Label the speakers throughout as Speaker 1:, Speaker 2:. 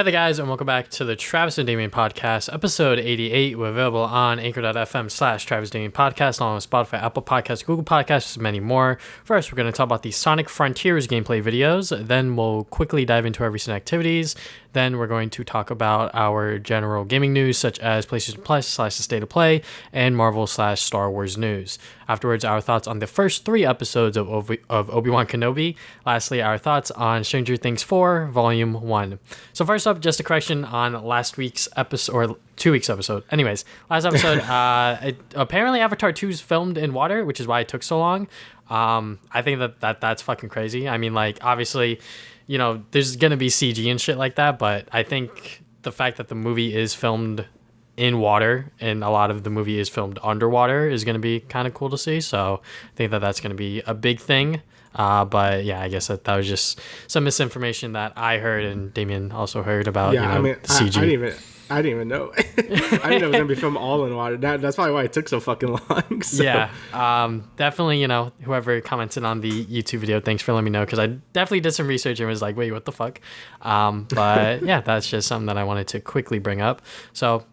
Speaker 1: Hey there, guys, and welcome back to the Travis and Damian podcast, episode 88. We're available on anchor.fm/Travis Damian podcast, along with Spotify, Apple Podcasts, Google Podcasts, and many more. First, we're going to talk about the Sonic Frontiers gameplay videos. Then we'll quickly dive into our recent activities. Then we're going to talk about our general gaming news, such as PlayStation Plus / the State of Play, and Marvel / Star Wars news. Afterwards, our thoughts on the first 3 episodes of Obi-Wan Kenobi. Lastly, our thoughts on Stranger Things 4, Volume 1. So first up, just a correction on last week's episode, or 2 weeks episode. Anyways, last episode, apparently Avatar 2 is filmed in water, which is why it took so long. I think that's fucking crazy. I mean, like, obviously, you know, there's going to be CG and shit like that, but I think the fact that the movie is filmed in water and a lot of the movie is filmed underwater is going to be kind of cool to see. So I think that's going to be a big thing. But yeah, I guess that was just some misinformation that I heard and Damian also heard about.
Speaker 2: Yeah,
Speaker 1: you know,
Speaker 2: I mean,
Speaker 1: CG.
Speaker 2: I didn't even know. I didn't know it was gonna be filmed all in water. That's probably why it took so fucking long. So.
Speaker 1: Yeah, definitely. You know, whoever commented on the YouTube video, thanks for letting me know, because I definitely did some research and was like, wait, what the fuck? But yeah, that's just something that I wanted to quickly bring up. So.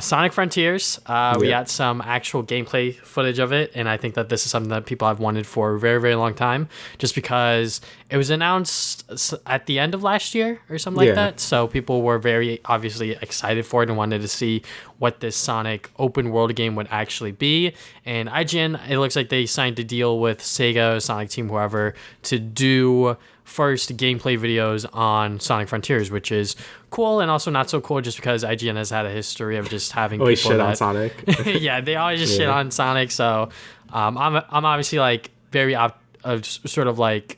Speaker 1: Sonic Frontiers, we got some actual gameplay footage of it, and I think that this is something that people have wanted for a very, very long time, just because it was announced at the end of last year or something like that, so people were very obviously excited for it and wanted to see what this Sonic open world game would actually be. And IGN, it looks like they signed a deal with Sega, Sonic Team, whoever, to do first gameplay videos on Sonic Frontiers, which is cool and also not so cool, just because IGN has had a history of just having
Speaker 2: always
Speaker 1: people
Speaker 2: shit
Speaker 1: that,
Speaker 2: on Sonic.
Speaker 1: yeah, they always just shit on Sonic. So I'm obviously like very sort of like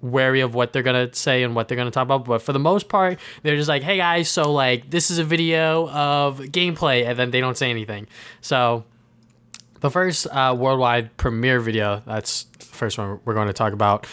Speaker 1: wary of what they're gonna say and what they're gonna talk about, but for the most part they're just like, hey guys, so like this is a video of gameplay, and then they don't say anything. So the first worldwide premiere video, that's the first one we're going to talk about.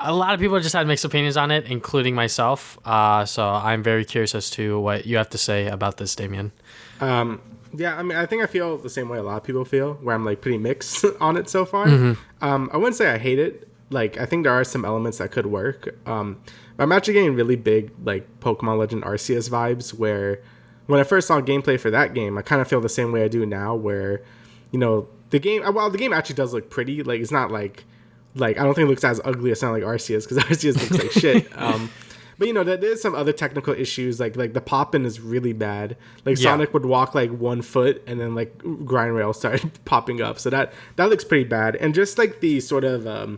Speaker 1: A lot of people just had mixed opinions on it, including myself. So I'm very curious as to what you have to say about this, Damian.
Speaker 2: Yeah, I mean, I think I feel the same way a lot of people feel, where I'm like pretty mixed on it so far. I wouldn't say I hate it. Like, I think there are some elements that could work. But I'm actually getting really big, like, Pokemon Legend Arceus vibes, where when I first saw gameplay for that game, I kind of feel the same way I do now, where, you know, the game actually does look pretty. Like, it's not like I don't think it looks as ugly as something like Arceus, because Arceus looks like shit. But, you know, there's some other technical issues, like the pop-in is really bad. Like, Sonic would walk, like, 1 foot, and then, like, grind rails started popping up. So that looks pretty bad. And just, like, the sort of,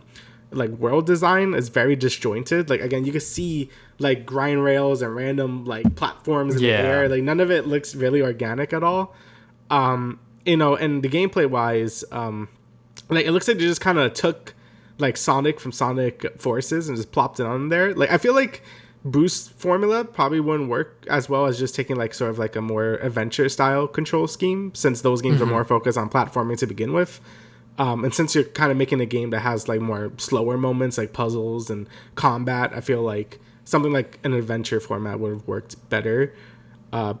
Speaker 2: like, world design is very disjointed. Like, again, you can see, like, grind rails and random, like, platforms in the air. Like, none of it looks really organic at all. You know, and the gameplay-wise, like, it looks like they just kind of took, like, Sonic from Sonic Forces and just plopped it on there. Like, I feel like boost formula probably wouldn't work as well as just taking, like, sort of like a more adventure style control scheme, since those games are more focused on platforming to begin with. And since you're kind of making a game that has, like, more slower moments, like puzzles and combat, I feel like something like an adventure format would have worked better.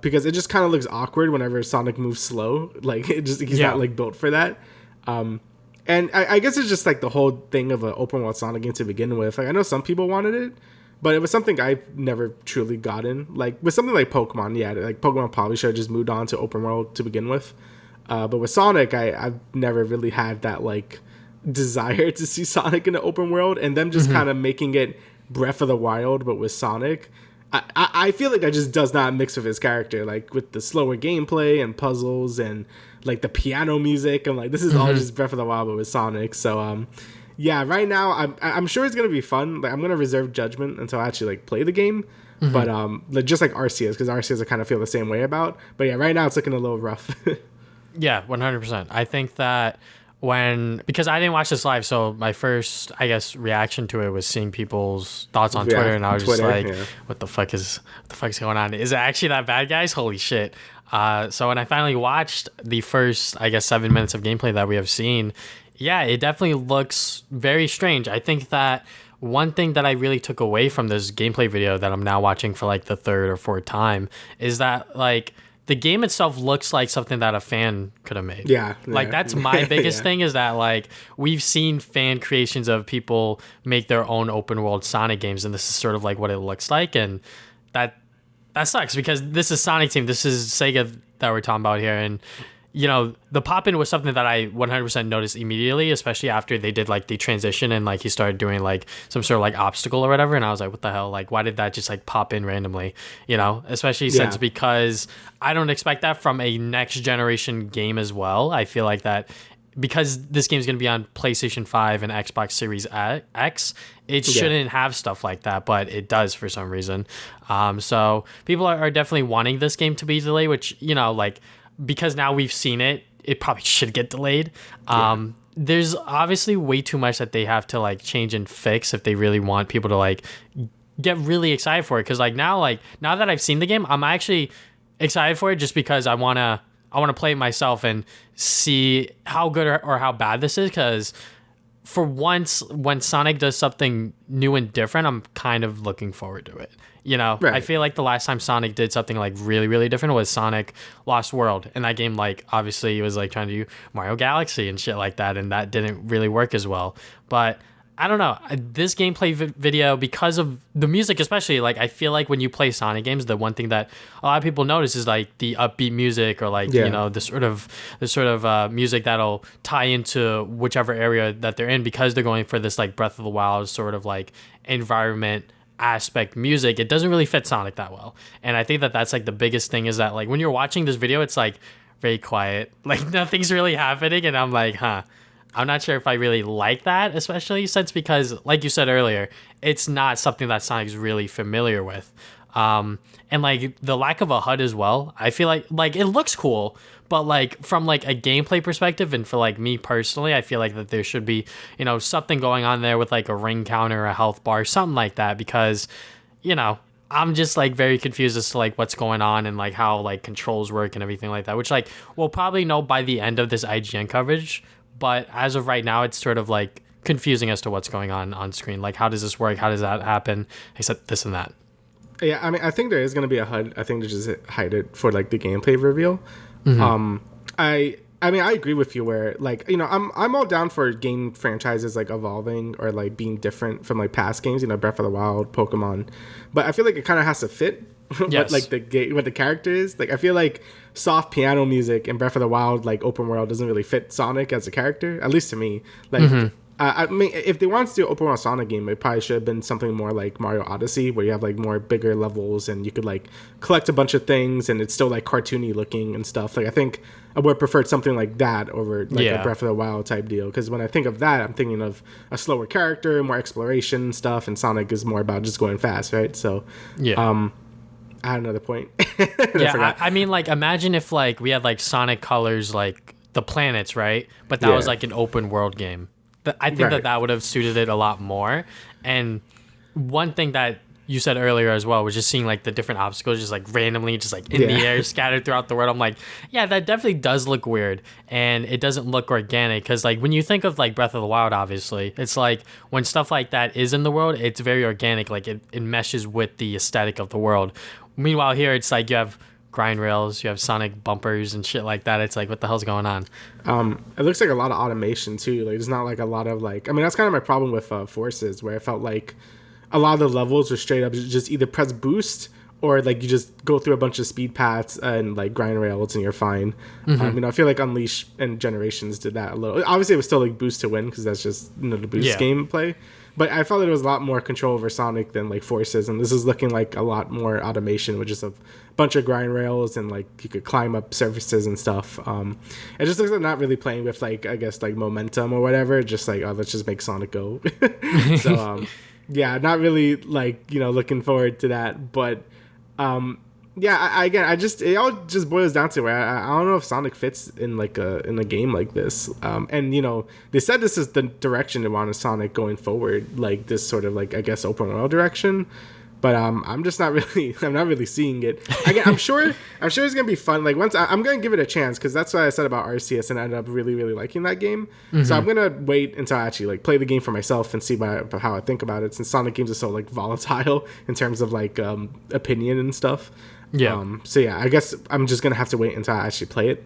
Speaker 2: Because it just kind of looks awkward whenever Sonic moves slow. Like, he's not, like, built for that. And I guess it's just, like, the whole thing of an open world Sonic game to begin with. Like, I know some people wanted it, but it was something I've never truly gotten. Like, with something like Pokemon, like, Pokemon probably should have just moved on to open world to begin with. But with Sonic, I've never really had that, like, desire to see Sonic in the open world, and them just kind of making it Breath of the Wild, but with Sonic. I feel like that just does not mix with his character, like, with the slower gameplay and puzzles and, like, the piano music. I'm like, this is all just Breath of the Wild, but with Sonic. So, yeah, right now, I'm sure it's going to be fun. Like, I'm going to reserve judgment until I actually, like, play the game. But, like, just like Arceus, because Arceus I kind of feel the same way about. But, yeah, right now it's looking a little rough.
Speaker 1: Yeah, 100%. I think that because I didn't watch this live, so my first, I guess, reaction to it was seeing people's thoughts on Twitter, and I was just like, what the fuck is going on? Is it actually that bad, guys? Holy shit. So when I finally watched the first, I guess, 7 minutes of gameplay that we have seen, yeah, it definitely looks very strange. I think that one thing that I really took away from this gameplay video that I'm now watching for, like, the 3rd or 4th time is that, like, the game itself looks like something that a fan could have made.
Speaker 2: Yeah.
Speaker 1: Like that's my biggest
Speaker 2: Yeah.
Speaker 1: thing is that like we've seen fan creations of people make their own open world Sonic games, and this is sort of like what it looks like, and that sucks because this is Sonic Team, this is Sega that we're talking about here, and you know, the pop-in was something that I 100% noticed immediately, especially after they did like the transition and like he started doing like some sort of like obstacle or whatever. And I was like, what the hell? Like, why did that just like pop in randomly? You know, especially since because I don't expect that from a next generation game as well. I feel like that because this game is going to be on PlayStation 5 and Xbox Series X, it shouldn't have stuff like that, but it does for some reason. So people are definitely wanting this game to be delayed, which, you know, like, because now we've seen it, it probably should get delayed. There's obviously way too much that they have to like change and fix if they really want people to like get really excited for it. Because like now that I've seen the game, I'm actually excited for it just because I wanna play it myself and see how good or how bad this is. Because for once, when Sonic does something new and different, I'm kind of looking forward to it. You know, I feel like the last time Sonic did something like really, really different was Sonic Lost World. And that game, like, obviously, he was like trying to do Mario Galaxy and shit like that. And that didn't really work as well. But I don't know. This gameplay video, because of the music, especially, like, I feel like when you play Sonic games, the one thing that a lot of people notice is like the upbeat music or like, you know, the sort of music that'll tie into whichever area that they're in, because they're going for this like Breath of the Wild sort of like environment aspect music. It doesn't really fit Sonic that well, and I think that that's like the biggest thing is that like when you're watching this video, it's like very quiet, like nothing's really happening, and I'm like, I'm not sure if I really like that, especially since because like you said earlier, it's not something that Sonic's really familiar with. And like the lack of a HUD as well, I feel like it looks cool, but like from like a gameplay perspective and for like me personally, I feel like that there should be, you know, something going on there with like a ring counter, a health bar, something like that, because, you know, I'm just like very confused as to like what's going on and like how like controls work and everything like that, which like we'll probably know by the end of this IGN coverage, but as of right now, it's sort of like confusing as to what's going on screen. Like, how does this work? How does that happen? Except this and that.
Speaker 2: Yeah, I mean, I think there is going to be a HUD. I think to just hide it for like the gameplay reveal. I mean, I agree with you where like, you know, I'm all down for game franchises like evolving or like being different from like past games, you know, Breath of the Wild, Pokemon, but I feel like it kind of has to fit what like what the character is. Like, I feel like soft piano music in Breath of the Wild, like open world, doesn't really fit Sonic as a character, at least to me. Like, I mean, if they wanted to do an open world Sonic game, it probably should have been something more like Mario Odyssey, where you have like more bigger levels and you could like collect a bunch of things and it's still like cartoony looking and stuff. Like, I think I would have preferred something like that over like a Breath of the Wild type deal. Because when I think of that, I'm thinking of a slower character, more exploration stuff, and Sonic is more about just going fast, right? So, I had another point.
Speaker 1: I mean, like, imagine if like we had like Sonic Colors, like the planets, right? But that was like an open world game. I think that would have suited it a lot more. And one thing that you said earlier as well was just seeing like the different obstacles just like randomly just like in the air scattered throughout the world. I'm like, yeah, that definitely does look weird, and it doesn't look organic, because like when you think of like Breath of the Wild, obviously it's like when stuff like that is in the world, it's very organic, like it meshes with the aesthetic of the world. Meanwhile here it's like you have grind rails, you have Sonic bumpers and shit like that. It's like, what the hell's going on?
Speaker 2: It looks like a lot of automation too. Like, there's not like a lot of like, I mean, that's kind of my problem with Forces, where I felt like a lot of the levels were straight up just either press boost or like you just go through a bunch of speed paths and like grind rails and you're fine. You know, I feel like Unleash and Generations did that a little. Obviously it was still like boost to win, because that's just, you know, the boost gameplay. But I felt that there was a lot more control over Sonic than like Forces, and this is looking like a lot more automation with just a bunch of grind rails and like you could climb up surfaces and stuff. It just looks like not really playing with like, I guess, like momentum or whatever. Just like, oh, let's just make Sonic go. So yeah, not really like, you know, looking forward to that. But yeah, it all just boils down to where I don't know if Sonic fits in like in a game like this. And you know, they said this is the direction they want Sonic going forward, like this sort of like, I guess, open world direction. But I'm just not really I'm not really seeing it. Again, I'm sure it's gonna be fun. Like once I'm gonna give it a chance because that's what I said about RCS and I ended up really really liking that game. So I'm gonna wait until I actually like play the game for myself and see how I think about it. Since Sonic games are so like volatile in terms of like opinion and stuff.
Speaker 1: Yeah.
Speaker 2: So yeah, I guess I'm just gonna have to wait until I actually play it.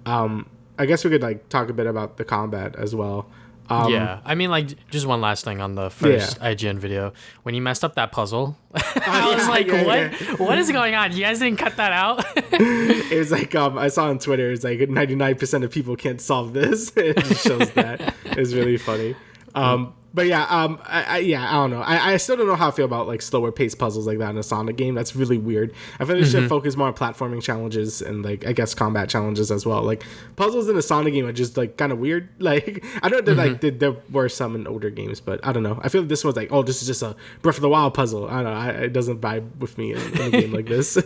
Speaker 2: I guess we could like talk a bit about the combat as well.
Speaker 1: Yeah, I mean, like, just one last thing on the first IGN video. When you messed up that puzzle, I was like, what is going on? You guys didn't cut that out?
Speaker 2: It was like, I saw on Twitter, it's like 99% of people can't solve this. It just shows that. It's really funny. But yeah, I don't know. I still don't know how I feel about like slower paced puzzles like that in a Sonic game. That's really weird. I feel like they should focus more on platforming challenges and like I guess combat challenges as well. Like puzzles in a Sonic game are just like kind of weird. Like I know that like there were some in older games, but I don't know. I feel like this one's like, oh, this is just a Breath of the Wild puzzle. I don't know. It doesn't vibe with me in a game like this.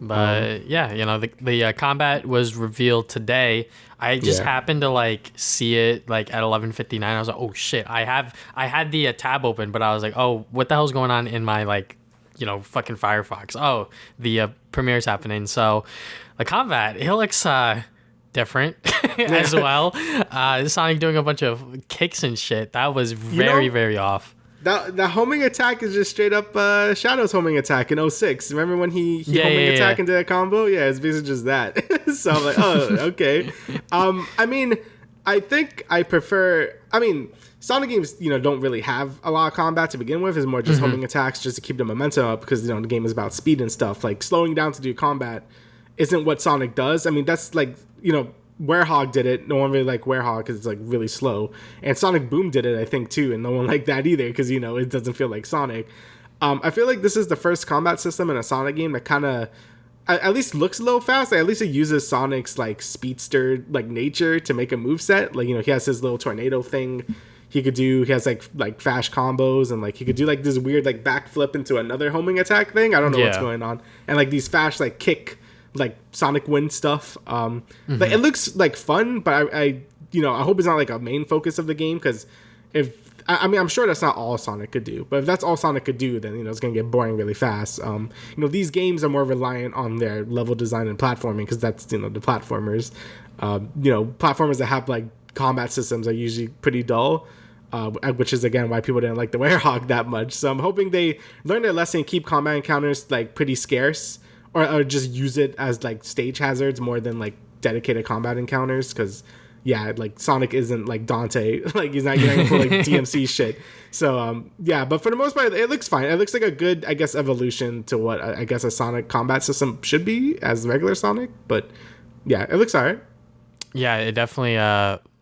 Speaker 1: But yeah, you know, the combat was revealed today. I just happened to like see it like at 11:59. I was like, oh shit! I had the tab open, but I was like, oh, what the hell's going on in my like, you know, fucking Firefox? Oh, the premiere's happening. So the combat, it looks different as well. Sonic doing a bunch of kicks and shit. That was very off.
Speaker 2: The homing attack is just straight up Shadow's homing attack in 06. Remember when he homing attack into a combo? Yeah, it's basically just that. So I'm like, oh, okay. I mean, I think I prefer... I mean, Sonic games, you know, don't really have a lot of combat to begin with. It's more just homing attacks just to keep the momentum up because, you know, the game is about speed and stuff. Like, slowing down to do combat isn't what Sonic does. I mean, that's like, you know... Werehog did it. No one really liked Werehog because it's like really slow. And Sonic Boom did it, I think, too, and no one liked that either because, you know, it doesn't feel like Sonic. I feel like this is the first combat system in a Sonic game that kind of at least looks a little fast. Like, at least it uses Sonic's like speedster like nature to make a moveset. Like, you know, he has his little tornado thing he could do. He has like fast combos and like he could do like this weird like backflip into another homing attack thing. I don't know what's going on. And like these fast like kick like Sonic Wind stuff. Like it looks like fun, but I you know, I hope it's not like a main focus of the game because I mean, I'm sure that's not all Sonic could do, but if that's all Sonic could do, then, you know, it's going to get boring really fast. You know, these games are more reliant on their level design and platforming because that's, you know, the platformers. You know, platformers that have like combat systems are usually pretty dull, which is, again, why people didn't like the Werehog that much. So I'm hoping they learn their lesson and keep combat encounters like pretty scarce or just use it as like stage hazards more than like dedicated combat encounters because... yeah, like Sonic isn't like Dante. Like he's not getting for like DMC shit. So yeah, but for the most part, it looks fine. It looks like a good, I guess, evolution to what I guess a Sonic combat system should be as regular Sonic. But yeah, it looks alright.
Speaker 1: Yeah, it definitely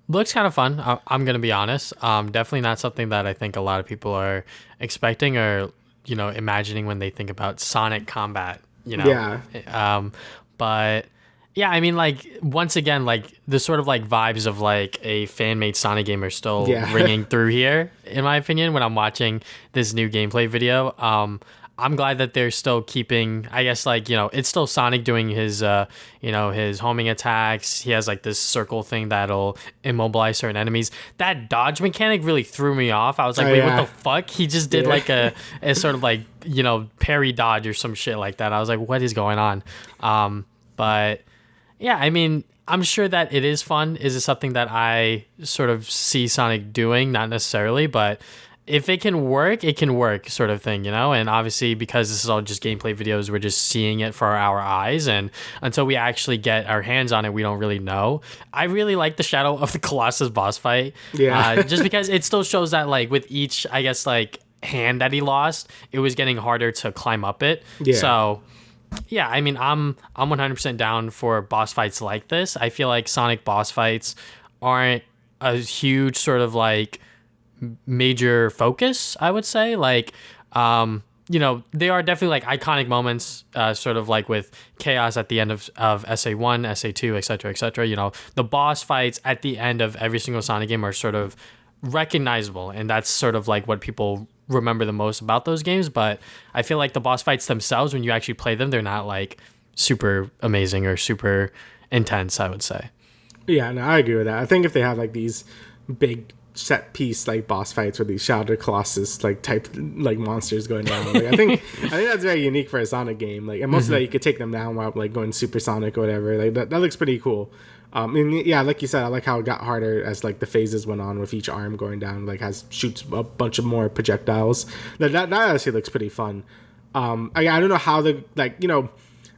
Speaker 1: looks kind of fun. I'm gonna be honest. Definitely not something that I think a lot of people are expecting or, you know, imagining when they think about Sonic combat. You know.
Speaker 2: Yeah.
Speaker 1: But. Yeah, I mean, like, once again, like, the sort of, like, vibes of, like, a fan-made Sonic game are still ringing through here, in my opinion, when I'm watching this new gameplay video. I'm glad that they're still keeping, I guess, like, you know, it's still Sonic doing his, you know, his homing attacks. He has, like, this circle thing that'll immobilize certain enemies. That dodge mechanic really threw me off. I was like, what the fuck? He just did, like, a sort of, like, you know, parry dodge or some shit like that. I was like, what is going on? But... yeah, I mean, I'm sure that it is fun. Is it something that I sort of see Sonic doing? Not necessarily, but if it can work sort of thing, you know? And obviously, because this is all just gameplay videos, we're just seeing it for our eyes. And until we actually get our hands on it, we don't really know. I really like the Shadow of the Colossus boss fight. Yeah. Just because it still shows that, like, with each, I guess, like, hand that he lost, it was getting harder to climb up it. Yeah. So... yeah, I mean, I'm 100% down for boss fights like this. I feel like Sonic boss fights aren't a huge sort of like major focus, I would say. Like, you know, they are definitely like iconic moments, sort of like with Chaos at the end of SA1, SA2, etc., etc. You know, the boss fights at the end of every single Sonic game are sort of recognizable, and that's sort of like what people remember the most about those games. But I feel like the boss fights themselves, when you actually play them, they're not like super amazing or super intense, I would say.
Speaker 2: Yeah, no, I agree with that. I think if they have like these big set piece like boss fights with these Shadow Colossus like type like monsters going down. Like, I think that's very unique for a Sonic game. Like, and most of that you could take them down while like going supersonic or whatever. Like that looks pretty cool. And yeah, like you said, I like how it got harder as like the phases went on with each arm going down. Like shoots a bunch of more projectiles. That actually looks pretty fun. I don't know how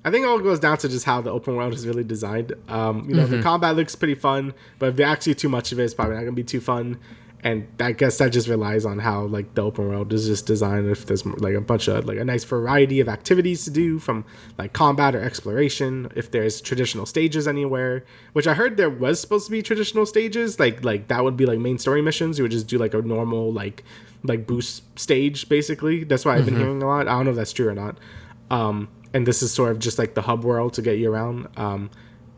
Speaker 2: I think it all goes down to just how the open world is really designed. The combat looks pretty fun, but if they actually too much of it, it's probably not gonna be too fun. And I guess that just relies on how like the open world is just designed. If there's like a bunch of like a nice variety of activities to do, from like combat or exploration. If there's traditional stages anywhere, which I heard there was supposed to be traditional stages, like that would be like main story missions. You would just do like a normal like boost stage basically. That's why I've been hearing a lot. I don't know if that's true or not. And this is sort of just like the hub world to get you around.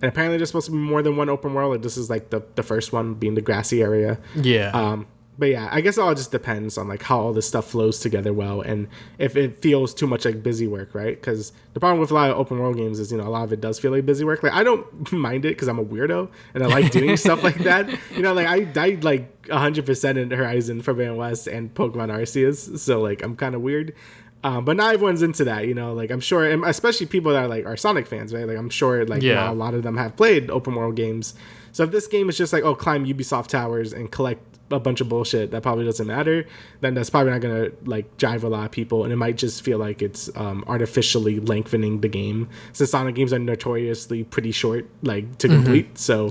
Speaker 2: And apparently there's supposed to be more than one open world. Like this is like the first one being the grassy area.
Speaker 1: Yeah.
Speaker 2: But yeah, I guess it all just depends on like how all this stuff flows together well, and if it feels too much like busy work, right? Because the problem with a lot of open world games is, a lot of it does feel like busy work. Like I don't mind it because I'm a weirdo and I like doing stuff like that. Like I died like 100% in Horizon Forbidden West and Pokemon Arceus, so like I'm kind of weird. But not everyone's into that, like I'm sure, and especially people that are Sonic fans, right? Like I'm sure like a lot of them have played open world games. So if this game is just like, oh, climb Ubisoft towers and collect a bunch of bullshit that probably doesn't matter, then that's probably not gonna like drive a lot of people, and it might just feel like it's artificially lengthening the game, since Sonic games are notoriously pretty short like to complete. So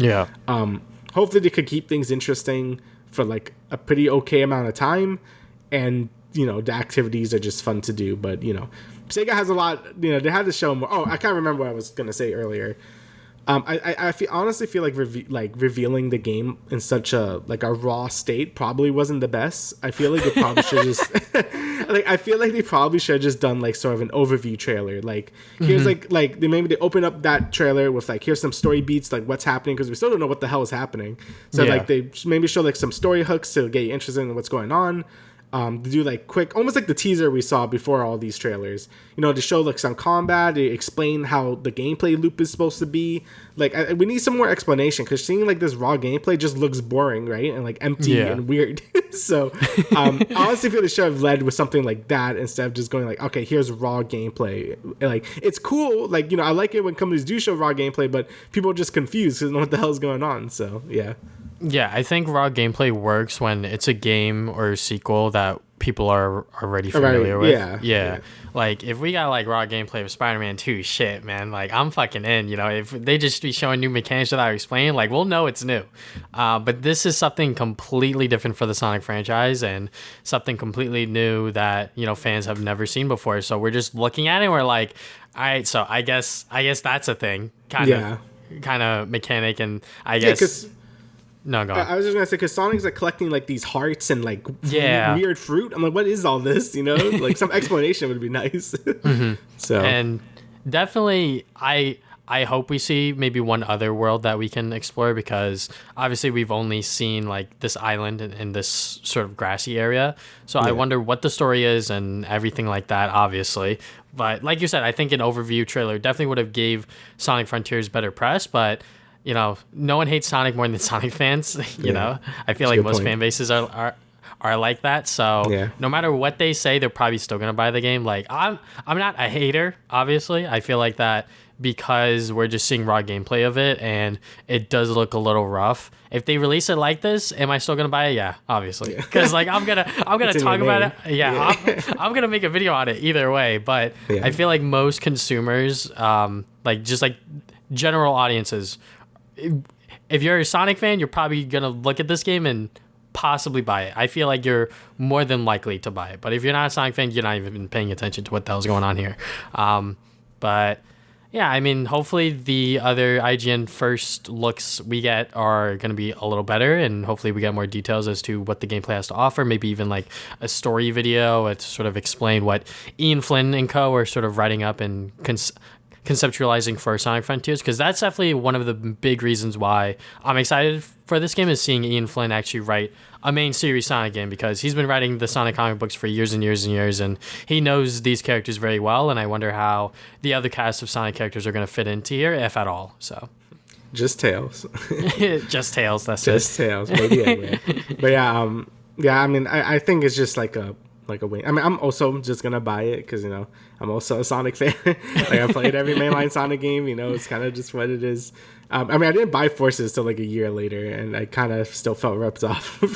Speaker 2: hopefully they could keep things interesting for like a pretty okay amount of time, and the activities are just fun to do. But Sega has a lot, they had to show more. Oh, I can't remember what I was gonna say earlier. I honestly feel like revealing the game in such a raw state probably wasn't the best. I feel like they probably should just I feel like they probably should have just done like sort of an overview trailer. Like here's maybe they open up that trailer with like, here's some story beats, like what's happening, because we still don't know what the hell is happening. So like they maybe show like some story hooks to get you interested in what's going on. To do like quick, almost like the teaser we saw before all these trailers, to show like some combat, to explain how the gameplay loop is supposed to be. Like we need some more explanation, because seeing like this raw gameplay just looks boring, right? And like empty and weird. So I honestly feel they should have led with something like that instead of just going like, okay, here's raw gameplay. Like it's cool, like I like it when companies do show raw gameplay, but people are just confused because they don't know what the hell's going on. So yeah, I
Speaker 1: think raw gameplay works when it's a game or a sequel that people are already familiar with. Yeah. Like, if we got, like, raw gameplay of Spider-Man 2, shit, man. Like, I'm fucking in, If they just be showing new mechanics without explaining, like, we'll know it's new. But this is something completely different for the Sonic franchise, and something completely new that, fans have never seen before. So we're just looking at it and we're like, all right, so I guess that's a thing. Kind of mechanic, and I guess... No, go on.
Speaker 2: I was just gonna say, because Sonic's like collecting like these hearts and like weird fruit. I'm like, what is all this? Like some explanation would be nice. So, and
Speaker 1: definitely, I hope we see maybe one other world that we can explore, because obviously we've only seen like this island in this sort of grassy area. So I wonder what the story is and everything like that, obviously. But like you said, I think an overview trailer definitely would have gave Sonic Frontiers better press, but no one hates Sonic more than Sonic fans. I feel like most fan bases are like that. So no matter what they say, they're probably still gonna buy the game. Like I'm not a hater, obviously. I feel like that because we're just seeing raw gameplay of it, and it does look a little rough. If they release it like this, am I still gonna buy it? Yeah, obviously. Because like I'm gonna talk about it. Yeah, I'm gonna make a video on it either way. But I feel like most consumers, like general audiences, if you're a Sonic fan, you're probably going to look at this game and possibly buy it. I feel like you're more than likely to buy it. But if you're not a Sonic fan, you're not even paying attention to what the hell's going on here. But yeah, I mean, hopefully the other IGN first looks we get are going to be a little better, and hopefully we get more details as to what the gameplay has to offer. Maybe even like a story video to sort of explain what Ian Flynn and co are sort of writing up and conceptualizing for Sonic Frontiers, because that's definitely one of the big reasons why I'm excited for this game, is seeing Ian Flynn actually write a main series Sonic game, because he's been writing the Sonic comic books for years and years and years, and he knows these characters very well, and I wonder how the other cast of Sonic characters are going to fit into here, if at all. So
Speaker 2: Just Tails.
Speaker 1: Just Tails. That's
Speaker 2: Just
Speaker 1: it.
Speaker 2: Tails, maybe anyway. But yeah. I mean, I think it's just like a win. I mean, I'm also just gonna buy it because I'm also a Sonic fan. Like I played every mainline Sonic game. It's kind of just what it is. I mean, I didn't buy Forces till like a year later, and I kind of still felt ripped off from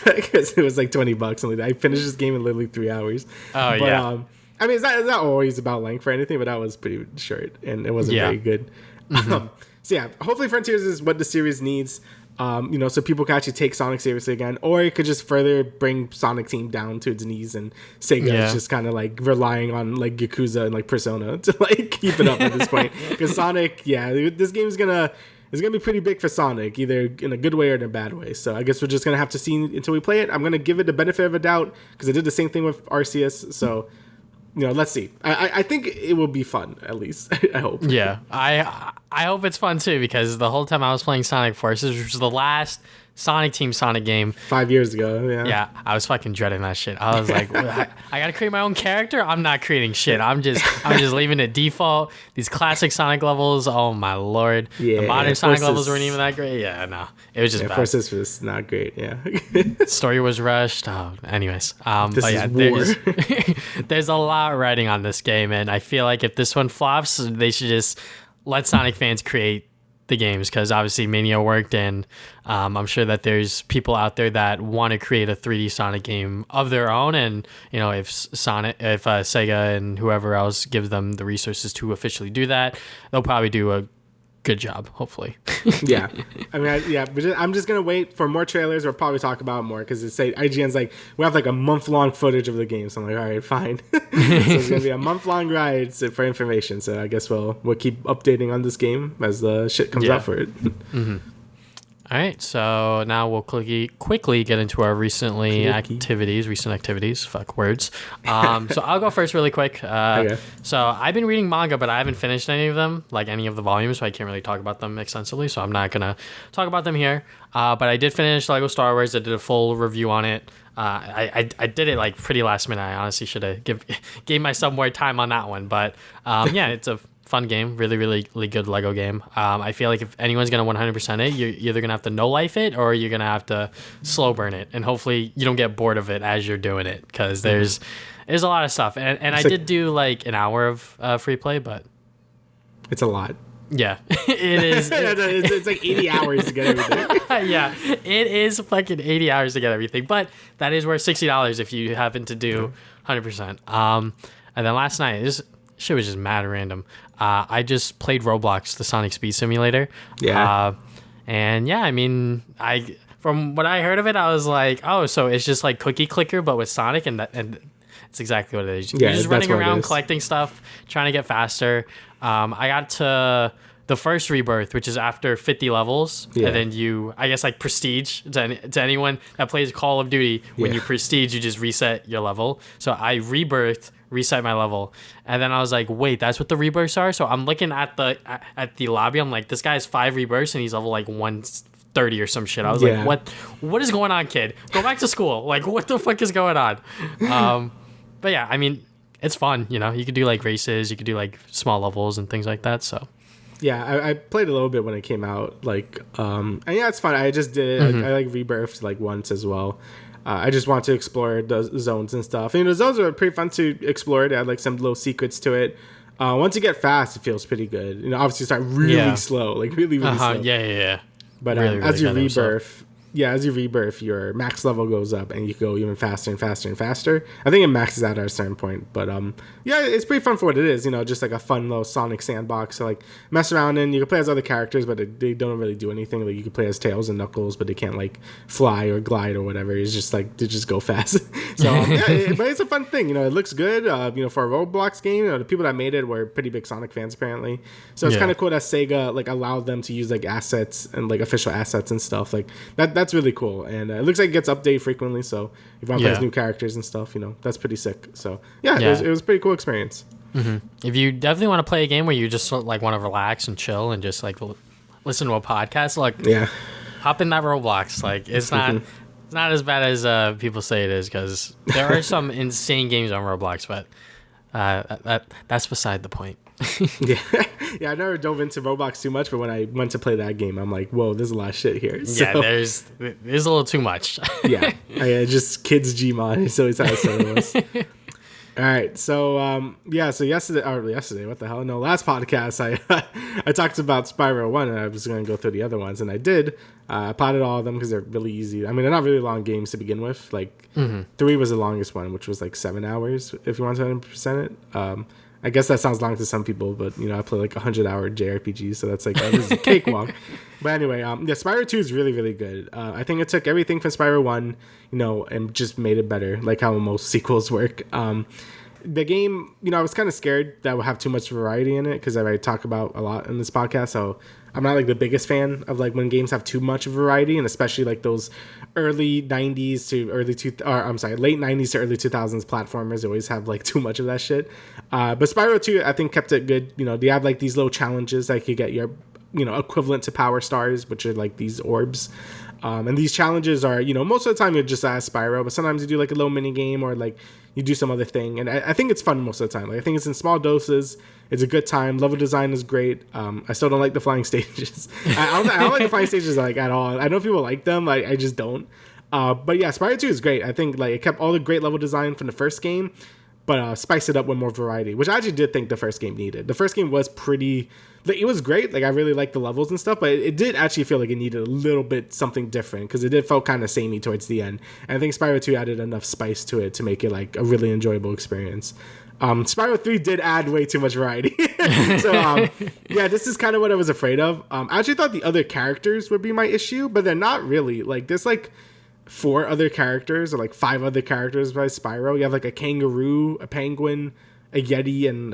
Speaker 2: it because it was like $20. And I finished this game in literally 3 hours.
Speaker 1: Oh yeah.
Speaker 2: I mean, it's not always about length or anything, but that was pretty short, and it wasn't very good. So yeah, hopefully Frontiers is what the series needs. So people can actually take Sonic seriously again, or it could just further bring Sonic Team down to its knees, and Sega is just kind of like relying on like Yakuza and like Persona to like keep it up at this point. Because Sonic, this game is gonna be pretty big for Sonic, either in a good way or in a bad way. So I guess we're just gonna have to see until we play it. I'm gonna give it the benefit of a doubt because I did the same thing with Arceus. So let's see. I think it will be fun, at least. I hope.
Speaker 1: Yeah, I hope it's fun too, because the whole time I was playing Sonic Forces, which was the last Sonic Team Sonic game
Speaker 2: 5 years ago. Yeah,
Speaker 1: I was fucking dreading that shit. I was like, I gotta create my own character. I'm not creating shit. I'm just leaving it default. These classic Sonic levels, oh my lord. The modern Sonic levels weren't even that great. Yeah, no, it was just bad.
Speaker 2: Forces was not great. Yeah,
Speaker 1: story was rushed. Oh, anyways,
Speaker 2: this is war.
Speaker 1: There's a lot riding on this game, and I feel like if this one flops, they should just let Sonic fans create the games, because obviously Mania worked, and I'm sure that there's people out there that want to create a 3D Sonic game of their own, and if Sega and whoever else gives them the resources to officially do that, they'll probably do a good job, hopefully.
Speaker 2: Yeah, I mean, but I'm just gonna wait for more trailers. We'll probably talk about more because IGN's like, we have like a month-long footage of the game, so I'm like, all right, fine. So it's gonna be a month-long ride for information. So I guess we'll keep updating on this game as the shit comes out for it.
Speaker 1: All right, so now we'll quickly get into our recent activities. Fuck words. So I'll go first really quick.
Speaker 2: Okay.
Speaker 1: So I've been reading manga, but I haven't finished any of them, like any of the volumes, so I can't really talk about them extensively, so I'm not going to talk about them here. But I did finish Lego Star Wars. I did a full review on it. I did it like pretty last minute. I honestly should have gave myself more time on that one. But it's a fun game, really, really, really good Lego game. I feel like if anyone's gonna 100% it, you're either gonna have to no life it or you're gonna have to slow burn it, and hopefully you don't get bored of it as you're doing it, because there's a lot of stuff. And I did do like an hour of free play, but
Speaker 2: it's a lot.
Speaker 1: Yeah, it is.
Speaker 2: It's like 80 hours to get everything.
Speaker 1: Yeah, it is fucking 80 hours to get everything, but that is worth $60 if you happen to do 100%. And then last night, this shit was just mad random. I just played Roblox, the Sonic Speed Simulator.
Speaker 2: Yeah.
Speaker 1: I mean, from what I heard of it, I was like, oh, so it's just like Cookie Clicker, but with Sonic, and it's exactly what it is. You're just running around collecting stuff, trying to get faster. I got to the first rebirth, which is after 50 levels, and then I guess like prestige, to anyone that plays Call of Duty, when you prestige, you just reset your level. So I reset my level, and then I was like, wait, that's what the rebirths are? So I'm looking at the lobby, I'm like, this guy has 5 rebirths and he's level like 130 or some shit. I was like, what is going on, kid? Go back to school. Like, what the fuck is going on? But yeah, I mean, it's fun, you could do like races, you could do like small levels and things like that. So
Speaker 2: yeah, I played a little bit when it came out, like and it's fun. I just did it. I like rebirthed like once as well. I just want to explore the zones and stuff. The zones are pretty fun to explore. They had like some little secrets to it. Once you get fast, it feels pretty good. Obviously, you start really slow, like really slow.
Speaker 1: Yeah.
Speaker 2: But really, as you rebirth, your max level goes up, and you go even faster and faster and faster. I think it maxes out at a certain point, but it's pretty fun for what it is. Just like a fun little Sonic sandbox. So like mess around in. You can play as other characters, but they don't really do anything. Like you can play as Tails and Knuckles, but they can't like fly or glide or whatever. It's just like they just go fast. So but it's a fun thing. It looks good. For a Roblox game, the people that made it were pretty big Sonic fans apparently. So it's kind of cool that Sega like allowed them to use like assets and like official assets and stuff like that. That's really cool, and it looks like it gets updated frequently. So if you want to play as new characters and stuff, that's pretty sick. So it was a pretty cool experience.
Speaker 1: If you definitely want to play a game where you just like want to relax and chill and just like listen to a podcast, like hop in that Roblox. Like it's not as bad as people say it is, because there are some insane games on Roblox, but That's beside the point.
Speaker 2: Yeah, yeah. I never dove into Roblox too much, but when I went to play that game, I'm like, whoa, there's a lot of shit here. So,
Speaker 1: Yeah, there's a little too much.
Speaker 2: yeah, just kids Gmod. So it's how it was. All right, so so yesterday, what the hell? No, last podcast I talked about Spyro 1, and I was going to go through the other ones, and I did. I plotted all of them because they're really easy. I mean, they're not really long games to begin with. Like 3 was the longest one, which was like 7 hours if you want to 100% it. I guess that sounds long to some people, but I play like 100-hour JRPGs, so that's like this is a cakewalk. But anyway, Spyro 2 is really, really good. I think it took everything from Spyro 1, and just made it better, like how most sequels work. The game, I was kind of scared that would have too much variety in it because I talk about a lot in this podcast. So I'm not like the biggest fan of like when games have too much variety, and especially like those late 90s to early 2000s platformers always have like too much of that shit. But Spyro 2, I think kept it good. They have like these little challenges that you get your equivalent to power stars, which are like these orbs. And these challenges are, most of the time you're just as Spyro, but sometimes you do like a little mini game or like you do some other thing. And I think it's fun most of the time. Like, I think it's in small doses. It's a good time. Level design is great. I still don't like the flying stages. I don't like the flying stages like at all. I know people like them. I just don't. But yeah, Spyro 2 is great. I think like it kept all the great level design from the first game, but spiced it up with more variety, which I actually did think the first game needed. The first game was pretty, like, it was great. Like, I really liked the levels and stuff, but it did actually feel like it needed a little bit something different because it did felt kind of samey towards the end. And I think Spyro 2 added enough spice to it to make it like a really enjoyable experience. Spyro 3 did add way too much variety. So, yeah, this is kind of what I was afraid of. I actually thought the other characters would be my issue, but they're not really. Like, there's like 4 other characters or like 5 other characters by Spyro. You have like a kangaroo, a penguin, a yeti, and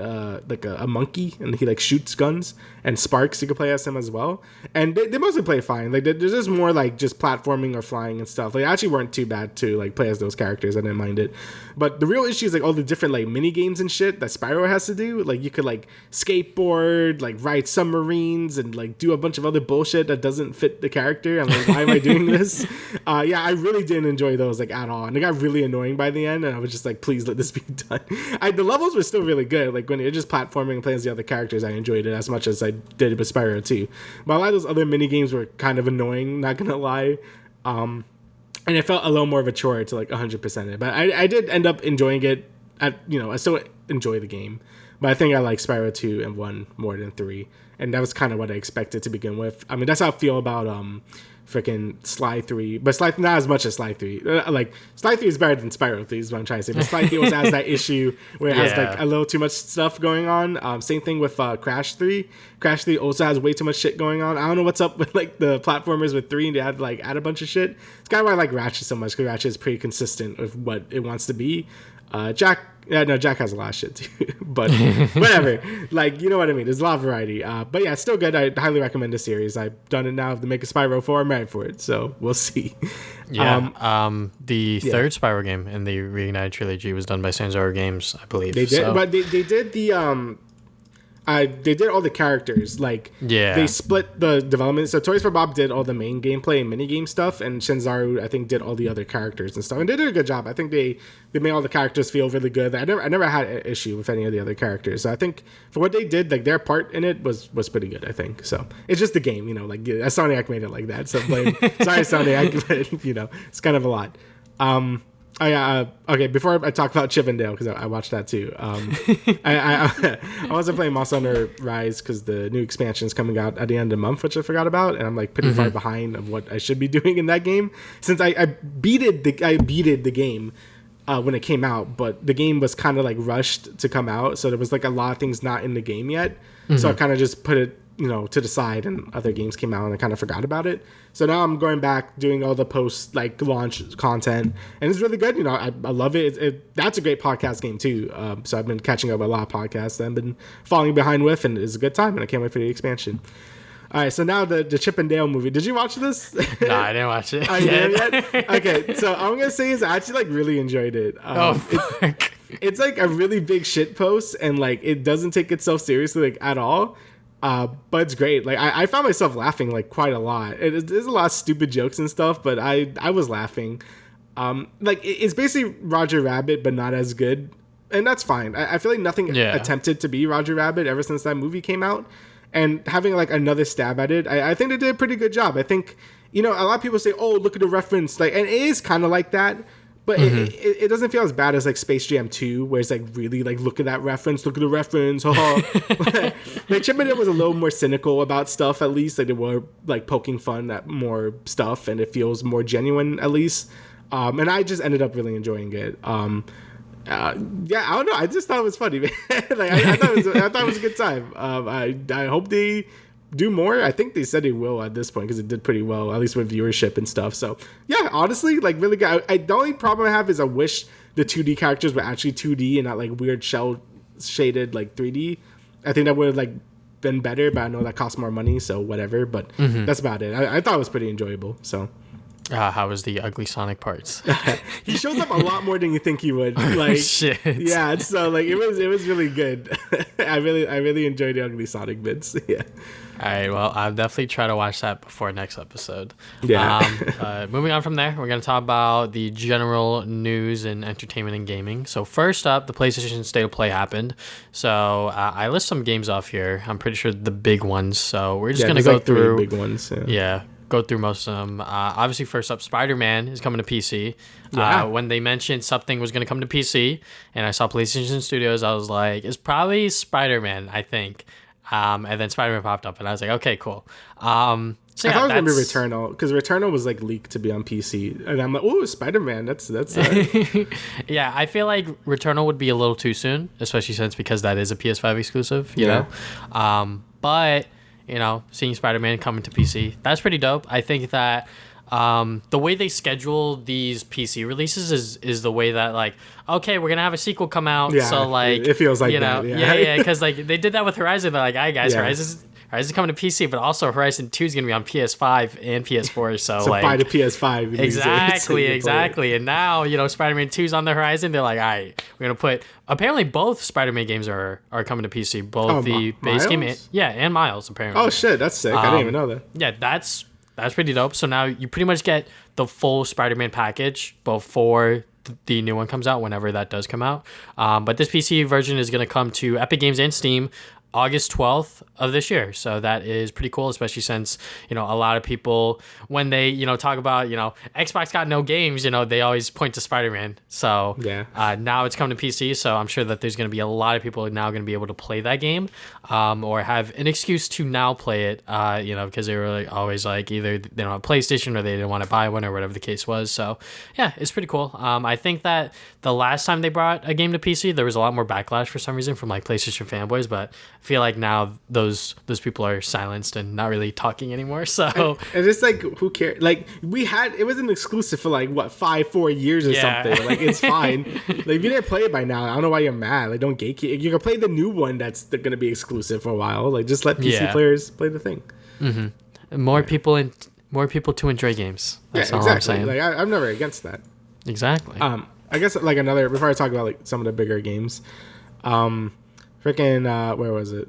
Speaker 2: like a monkey, and he like shoots guns, and Sparks, you can play as him as well, and they mostly play fine. Like there's just more like just platforming or flying and stuff. Like actually weren't too bad to like play as those characters. I didn't mind it, but the real issue is like all the different like mini games and shit that Spyro has to do. Like you could like skateboard, like ride submarines, and like do a bunch of other bullshit that doesn't fit the character. I'm like, why am I doing this? Yeah, I really didn't enjoy those like at all, and it got really annoying by the end. And I was just like, please let this be done. The levels were still really good. Like when you're just platforming and playing as the other characters, I enjoyed it as much as I did with Spyro 2. But a lot of those other mini games were kind of annoying, not gonna lie. And it felt a little more of a chore to like 100% it. But I did end up enjoying it. I still enjoy the game, but I think I like Spyro 2 and 1 more than 3, and that was kind of what I expected to begin with. I mean, that's how I feel about freaking Sly 3, but Sly not as much as Sly 3. Like Sly 3 is better than Spyro 3 is what I'm trying to say, but Sly 3 has that issue where it has like a little too much stuff going on. Same thing with Crash 3. Crash 3 also has way too much shit going on. I don't know what's up with like the platformers with 3, and they had like add a bunch of shit. It's kind of why I like Ratchet so much, because Ratchet is pretty consistent with what it wants to be. Jack has a lot of shit too, but whatever. Like, you know what I mean? There's a lot of variety. But yeah, it's still good. I highly recommend the series. I've done it now to make a Spyro 4. I'm ready for it, so we'll see.
Speaker 1: Yeah. The third Spyro game in the Reignited trilogy was done by Sanzora Games, I believe.
Speaker 2: They did, but they did the they did all the characters. Like, they split the development. So Toys for Bob did all the main gameplay and minigame stuff, and Shinzaru, I think, did all the other characters and stuff. And they did a good job. I think they made all the characters feel really good. I never had an issue with any of the other characters. So I think for what they did, like their part in it was pretty good, I think. So it's just the game, like Sonic made it like that. So blame sorry Sonic, but it's kind of a lot. Okay, before I talk about Chip and Dale, because I watched that too. I wasn't playing Monster Hunter Rise because the new expansion is coming out at the end of the month, which I forgot about, and I'm like pretty far behind of what I should be doing in that game. Since I beated the game when it came out, but the game was kind of like rushed to come out, so there was like a lot of things not in the game yet. So I kind of just put it to the side, and other games came out and I kind of forgot about it. So now I'm going back doing all the post like launch content, and it's really good. I love it. That's a great podcast game too. So I've been catching up with a lot of podcasts that I've been falling behind with, and it's a good time, and I can't wait for the expansion. All right, so now the Chip and Dale movie. Did you watch this?
Speaker 1: No, I didn't watch it.
Speaker 2: You didn't yet? Okay, so I'm gonna say is I actually like really enjoyed it. It's like a really big shit post, and like it doesn't take itself seriously like at all. But it's great. Like I found myself laughing like quite a lot. There's a lot of stupid jokes and stuff, but I was laughing. Like it's basically Roger Rabbit, but not as good. and that's fine. I feel like nothing attempted to be Roger Rabbit ever since that movie came out, and having like another stab at it, I think they did a pretty good job. I think, a lot of people say, "Oh, look at the reference," like, and it is kind of like that. But it doesn't feel as bad as like Space Jam 2, where it's like really like, look at that reference, look at the reference. Like Chip and Dale was a little more cynical about stuff, at least. Like they were like poking fun at more stuff, and it feels more genuine, at least. And I just ended up really enjoying it. I don't know. I just thought it was funny. Like I thought it was a good time. I hope they do more. I think they said they will at this point because it did pretty well, at least with viewership and stuff. So yeah, honestly, like really good. The only problem I have is I wish the 2D characters were actually 2D and not like weird shell shaded like 3D. I think that would have like been better, but I know that costs more money, so whatever. But that's about it. I thought it was pretty enjoyable. So.
Speaker 1: How was the ugly Sonic parts?
Speaker 2: He shows up a lot more than you think he would. Like,
Speaker 1: shit.
Speaker 2: Yeah, so like it was really good. I really enjoyed the ugly Sonic bits. Yeah.
Speaker 1: All right, well, I'll definitely try to watch that before next episode.
Speaker 2: Yeah.
Speaker 1: Moving on from there, we're going to talk about the general news and entertainment and gaming. So first up, the PlayStation State of Play happened. So I list some games off here. I'm pretty sure the big ones. So we're just going to go
Speaker 2: like
Speaker 1: through.
Speaker 2: 3 big ones. Yeah.
Speaker 1: Go through most of them. Obviously, first up, Spider-Man is coming to PC. When they mentioned something was going to come to PC, and I saw PlayStation Studios, I was like, it's probably Spider-Man, I think. And then Spider-Man popped up, and I was like, okay, cool. So
Speaker 2: I thought it was gonna be Returnal, because Returnal was like leaked to be on PC, and I'm like, oh, Spider-Man, that's.
Speaker 1: Yeah, I feel like Returnal would be a little too soon, especially because that is a PS5 exclusive. You know, but. Seeing Spider-Man coming to PC, that's pretty dope. I think that the way they schedule these PC releases is the way that, like, okay, we're going to have a sequel come out.
Speaker 2: Yeah,
Speaker 1: so, like,
Speaker 2: it feels like that.
Speaker 1: Yeah, because, like, they did that with Horizon. They're like, all right, guys, Horizon's coming to PC, but also Horizon 2 is going to be on PS5 and PS4. So like,
Speaker 2: buy the PS5.
Speaker 1: Exactly. And now, Spider-Man 2 is on the horizon. They're like, all right, we're going to put... Apparently, both Spider-Man games are coming to PC. Both the base game and Miles, apparently.
Speaker 2: Oh, shit. That's sick. I didn't even know that.
Speaker 1: Yeah, that's pretty dope. So now you pretty much get the full Spider-Man package before the new one comes out, whenever that does come out. But this PC version is going to come to Epic Games and Steam August 12th of this year. So that is pretty cool, especially since, a lot of people, when they, talk about, Xbox got no games, they always point to Spider-Man. So now it's coming to PC. So I'm sure that there's going to be a lot of people now going to be able to play that game or have an excuse to now play it, because they were always like either they don't have PlayStation or they didn't want to buy one or whatever the case was. So yeah, it's pretty cool. I think that the last time they brought a game to PC, there was a lot more backlash for some reason from like PlayStation fanboys, but I feel like now those people are silenced and not really talking anymore. So
Speaker 2: and it's like, who cares? Like it was an exclusive for like what 4 years or something. Like it's fine. Like if you didn't play it by now, I don't know why you're mad. Like don't gatekeep. You can play the new one that's gonna be exclusive for a while. Like just let PC players play the thing.
Speaker 1: Mm-hmm. More people to enjoy games. That's all
Speaker 2: exactly.
Speaker 1: I'm saying.
Speaker 2: Like I'm never against that.
Speaker 1: Exactly.
Speaker 2: I guess like another, before I talk about like some of the bigger games, freaking where was it?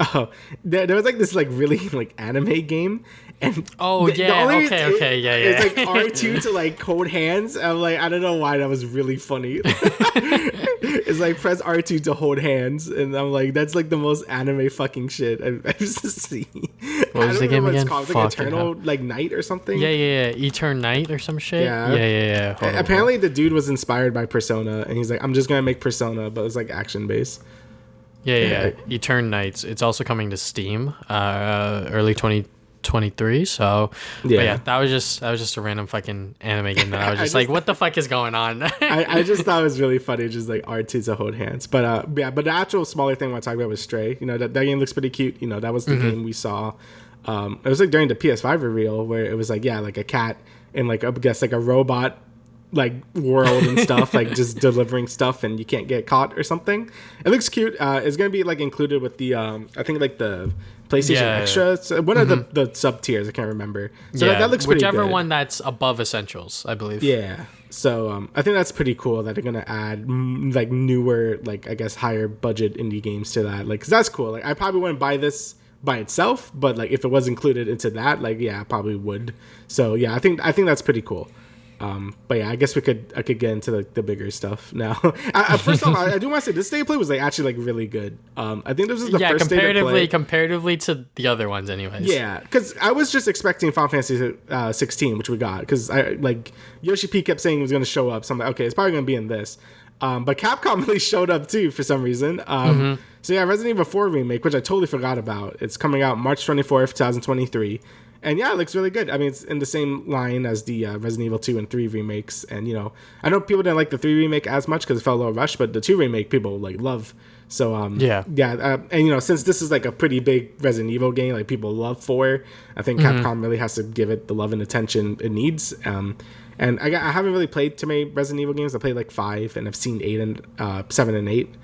Speaker 2: Oh, there was like this like really like anime game, and
Speaker 1: okay, yeah.
Speaker 2: It's like R2 to like hold hands. I'm like, I don't know why that was really funny. It's like press R2 to hold hands, and I'm like, that's like the most anime fucking shit I've seen.
Speaker 1: What was the game again?
Speaker 2: It's called. It's like Eternal like Night or something.
Speaker 1: Yeah. Eternal Night or some shit. Yeah.
Speaker 2: Apparently, the dude was inspired by Persona, and he's like, I'm just gonna make Persona, but it's like action based.
Speaker 1: Yeah. Eternal Nights. It's also coming to Steam, early 2023. So, that was just a random fucking anime game that I was just like, what the fuck is going on?
Speaker 2: I just thought it was really funny, just like R2 to hold hands. But but the actual smaller thing I want to talk about was Stray. That game looks pretty cute. That was the game we saw. It was like during the PS5 reveal where it was like like a cat and like I guess like a robot like world and stuff, like just delivering stuff and you can't get caught or something. It looks cute. It's gonna be like included with the I think like the PlayStation Extra. So one of the sub tiers, I can't remember. So that looks pretty good.
Speaker 1: Whichever one that's above Essentials, I believe.
Speaker 2: Yeah. So I think that's pretty cool that they're gonna add like newer, like I guess higher budget indie games to that. Like, 'cause that's cool. Like I probably wouldn't buy this by itself, but like if it was included into that, like I probably would. So I think that's pretty cool. But yeah, I guess I could get into the bigger stuff now. First off, I do want to say this state of play was like actually like really good. I think this was the first state of play
Speaker 1: comparatively to the other ones, anyways.
Speaker 2: Yeah, because I was just expecting Final Fantasy 16, which we got, because Yoshi P kept saying he was going to show up, so I'm like, okay, it's probably going to be in this. But Capcom really showed up too for some reason. So yeah, Resident Evil 4 remake, which I totally forgot about. It's coming out March 24th, 2023. And yeah, it looks really good. I mean, it's in the same line as the Resident Evil 2 and 3 remakes. And, I know people didn't like the 3 remake as much because it felt a little rushed, but the 2 remake people like love. So and since this is like a pretty big Resident Evil game, like people love 4, I think Capcom really has to give it the love and attention it needs. And I haven't really played too many Resident Evil games. I played like 5, and I've seen 8 and 7 and 8.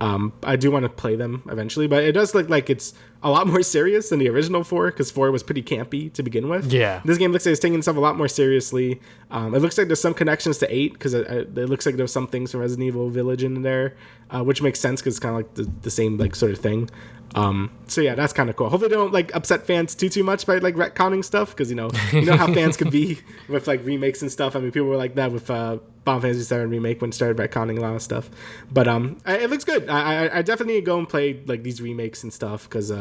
Speaker 2: I do want to play them eventually, but it does look like it's a lot more serious than the original 4, because 4 was pretty campy to begin with.
Speaker 1: Yeah.
Speaker 2: This game looks like it's taking itself a lot more seriously. It looks like there's some connections to 8, because it looks like there's some things from Resident Evil Village in there, which makes sense because it's kind of like the same like sort of thing. So yeah, that's kind of cool. Hopefully they don't like upset fans too much by like retconning stuff, because you know how fans could be with like remakes and stuff. I mean, people were like that with Final Fantasy 7 remake when it started retconning a lot of stuff. But it looks good. I definitely need to go and play like these remakes and stuff, because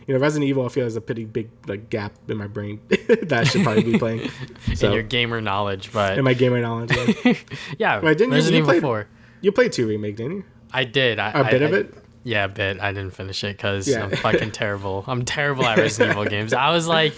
Speaker 2: Resident Evil I feel is a pretty big like gap in my brain that I should probably be playing. So,
Speaker 1: in your gamer knowledge, but
Speaker 2: in my gamer knowledge. Yeah.
Speaker 1: Yeah.
Speaker 2: Wait, didn't
Speaker 1: Resident
Speaker 2: you
Speaker 1: Evil 4.
Speaker 2: You played 2 remake, didn't you?
Speaker 1: I did.
Speaker 2: A bit of it.
Speaker 1: Yeah, a bit. I didn't finish it because I'm fucking terrible. I'm terrible at Resident Evil games. I was like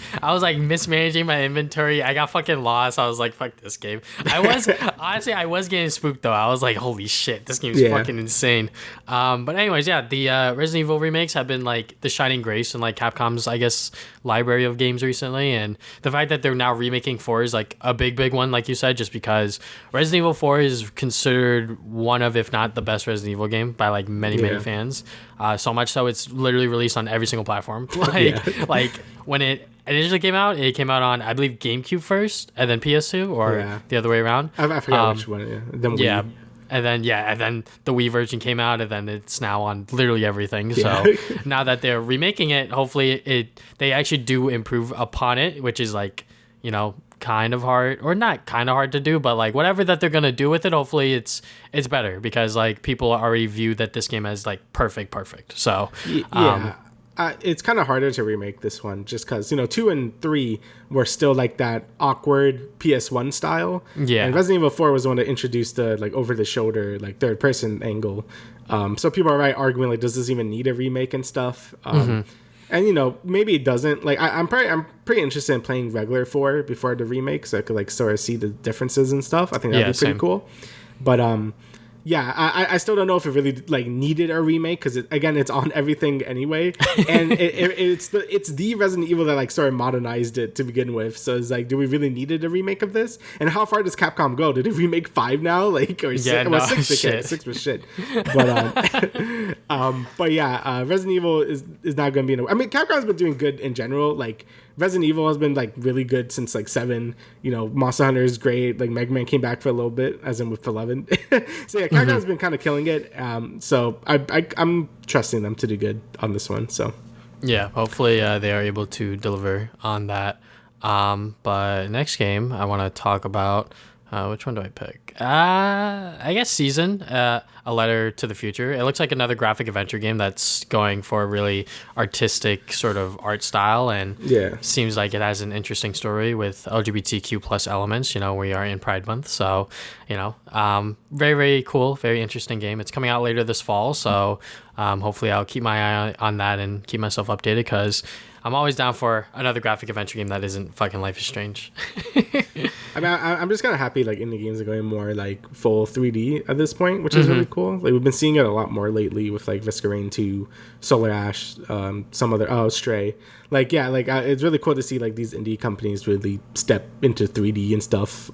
Speaker 1: mismanaging my inventory. I got fucking lost. I was like, fuck this game. I was getting spooked though. I was like, holy shit, this game's fucking insane. But anyways, yeah, the Resident Evil remakes have been like the shining grace in like Capcom's, I guess, library of games recently. And the fact that they're now remaking 4 is like a big one, like you said, just because Resident Evil 4 is considered one of, if not the best Resident Evil game by like many fans. So much so it's literally released on every single platform. Like when it initially came out on, I believe, GameCube first and then PS2, or the other way around.
Speaker 2: I forgot which one.
Speaker 1: And then the Wii version came out, and then it's now on literally everything. So now that they're remaking it, hopefully they actually do improve upon it, which is like, kind of hard, or not kind of hard to do, but like whatever that they're gonna do with it, hopefully it's better, because like people already view that this game as like perfect. So
Speaker 2: it's kind of harder to remake this one, just because 2 and 3 were still like that awkward PS1 style. And Resident Evil 4 was the one that introduced the like over the shoulder like third person angle. So people are arguing like, does this even need a remake and stuff? And maybe it doesn't. Like I'm pretty interested in playing regular 4 before the remake, so I could like sort of see the differences and stuff. I think that'd be pretty cool. But I still don't know if it really like needed a remake, because it's on everything anyway, and it's the Resident Evil that like sort of modernized it to begin with. So it's like, do we really needed a remake of this? And how far does Capcom go? Did they remake 5 now? Like, or 6? Well, 6 again. 6 was shit. But Resident Evil is not going to be. I mean, Capcom's been doing good in general. Like Resident Evil has been like really good since like 7. Monster Hunter is great. Like Mega Man came back for a little bit, as in with 11. So yeah, Capcom's been kind of killing it. So I'm trusting them to do good on this one. So
Speaker 1: yeah, hopefully they are able to deliver on that. But next game I want to talk about. Which one do I pick? I guess Season, A Letter to the Future. It looks like another graphic adventure game that's going for a really artistic sort of art style, and seems like it has an interesting story with LGBTQ plus elements. We are in Pride Month, so very, very cool, very interesting game. It's coming out later this fall, so hopefully I'll keep my eye on that and keep myself updated, because I'm always down for another graphic adventure game that isn't fucking Life is Strange.
Speaker 2: I mean, I'm just kind of happy like indie games are going more like full 3D at this point, which is really cool. Like we've been seeing it a lot more lately with like Risk of Rain 2, Solar Ash, some other Stray. It's really cool to see like these indie companies really step into 3D and stuff.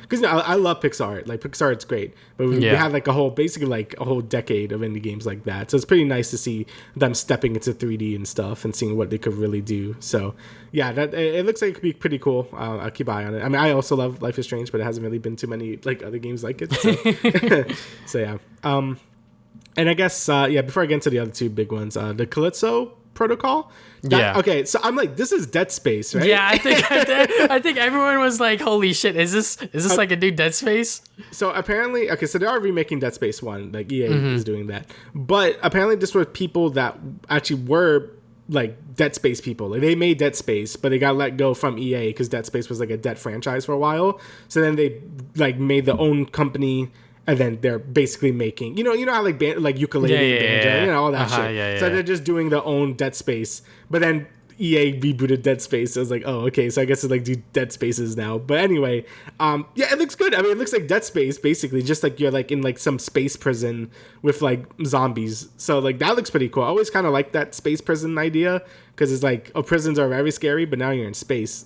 Speaker 2: Because I love Pixar. Like Pixar, it's great, but we have like a whole decade of indie games like that. So it's pretty nice to see them stepping into 3D and stuff and seeing what they could really do. So yeah, it looks like it could be pretty cool. I'll keep an eye on it. I mean, I also love Life is Strange, but it hasn't really been too many like other games like it. So, so yeah. And I guess before I get into the other 2 big ones, the Calypso Protocol.
Speaker 1: Yeah.
Speaker 2: Okay, so I'm like, this is Dead Space, right?
Speaker 1: Yeah, I think everyone was like, "Holy shit! Is this like a new Dead Space?"
Speaker 2: So apparently, okay, so they are remaking Dead Space 1. Like EA is doing that, but apparently this were people that actually were like Dead Space people. Like they made Dead Space, but they got let go from EA because Dead Space was like a dead franchise for a while. So then they like made their own company. And then they're basically making, you know how like like ukulele and banjo, you know, all that shit. So they're just doing their own Dead Space. But then EA rebooted Dead Space. So I was like, oh, okay. So I guess it's like do Dead Spaces now. But anyway, yeah, it looks good. I mean, it looks like Dead Space basically, just like you're like in like some space prison with like zombies. So like that looks pretty cool. I always kind of like that space prison idea because it's like, oh, prisons are very scary, but now you're in space.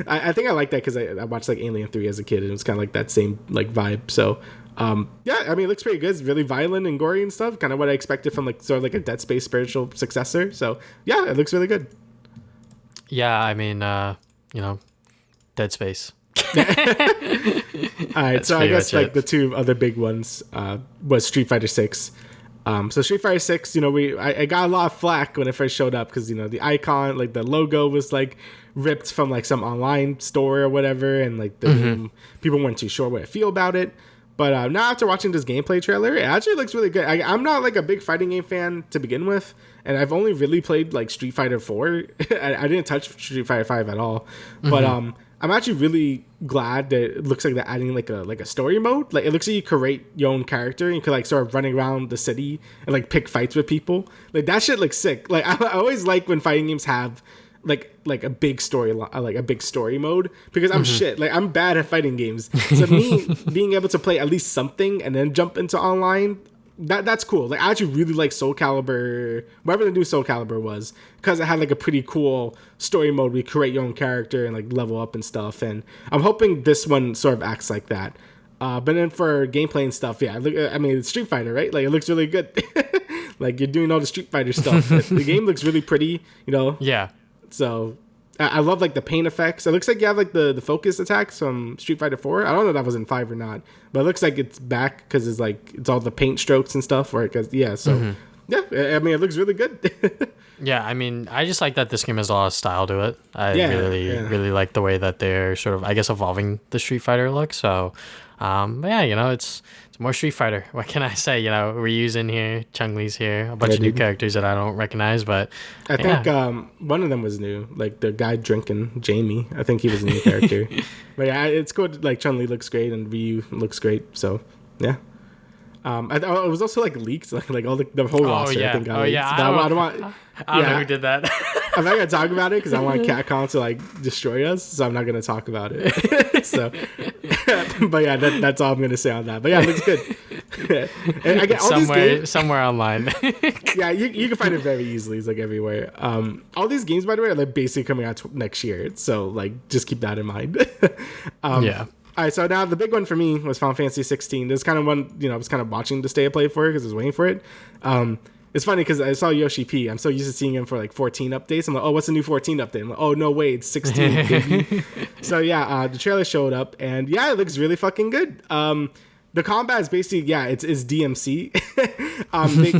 Speaker 2: I think I like that because I watched like Alien 3 as a kid and it was kind of like that same like vibe. So. Yeah, I mean, it looks pretty good. It's really violent and gory and stuff. Kind of what I expected from like sort of like a Dead Space spiritual successor. So yeah, it looks really good.
Speaker 1: Yeah, I mean, you know, Dead Space.
Speaker 2: All right,
Speaker 1: That's
Speaker 2: so I guess like
Speaker 1: it.
Speaker 2: the two other big ones was Street Fighter 6. So Street Fighter 6, you know, I got a lot of flack when it first showed up because, you know, the icon, like the logo was like ripped from like some online store or whatever. And like the people weren't too sure what I feel about it. But now after watching this gameplay trailer, it actually looks really good. I'm not like a big fighting game fan to begin with, and I've only really played like Street Fighter 4. I didn't touch Street Fighter 5 at all. But I'm actually really glad that it looks like they're adding like a story mode. Like it looks like you create your own character and you could like start running around the city and like pick fights with people. Like that shit looks sick. Like I always like when fighting games have like a big story, like a big story mode, because I'm shit. Like I'm bad at fighting games. So me being able to play at least something and then jump into online, that's cool. Like I actually really like Soul Calibur, whatever the new Soul Calibur was, because it had like a pretty cool story mode where you create your own character and like level up and stuff. And I'm hoping this one sort of acts like that. But then for gameplay and stuff, yeah, I mean, it's Street Fighter, right? Like it looks really good. Like you're doing all the Street Fighter stuff. The game looks really pretty, you know?
Speaker 1: Yeah.
Speaker 2: So I love like the paint effects. It looks like you have like the focus attacks from Street Fighter 4. I don't know if that was in 5 or not, but it looks like it's back because it's like it's all the paint strokes and stuff. Or because yeah, so yeah, I mean it looks really good.
Speaker 1: Yeah, I mean, I just like that this game has a lot of style to it. I really like the way that they're sort of, I guess, evolving the Street Fighter look. So, but yeah, you know, it's more Street Fighter. What can I say? You know, Ryu's in here, Chun-Li's here, a bunch of new characters that I don't recognize, but
Speaker 2: I think one of them was new, like the guy drinking, Jamie. I think he was a new character. But yeah, it's good. Like Chun-Li looks great and Ryu looks great. So yeah. It was also like leaked, like all the whole roster.
Speaker 1: Yeah.
Speaker 2: I think got
Speaker 1: leaked.
Speaker 2: Yeah.
Speaker 1: I don't know who did that.
Speaker 2: I'm not gonna talk about it because I want Capcom to like destroy us, so I'm not gonna talk about it. So, but yeah, that's all I'm gonna say on that. But yeah, it looks good. And I get all these games
Speaker 1: somewhere online.
Speaker 2: Yeah, you can find it very easily. It's like everywhere. All these games, by the way, are like basically coming out next year. So like, just keep that in mind.
Speaker 1: Yeah.
Speaker 2: All right, so now the big one for me was Final Fantasy 16. This is kind of one, you know, I was kind of watching the state of play for because I was waiting for it. It's funny because I saw Yoshi P. I'm so used to seeing him for like 14 updates. I'm like, oh, what's the new 14 update? I'm like, oh, no way, it's 16, baby. So yeah, the trailer showed up, and yeah, it looks really fucking good. The combat is basically, yeah, it's DMC.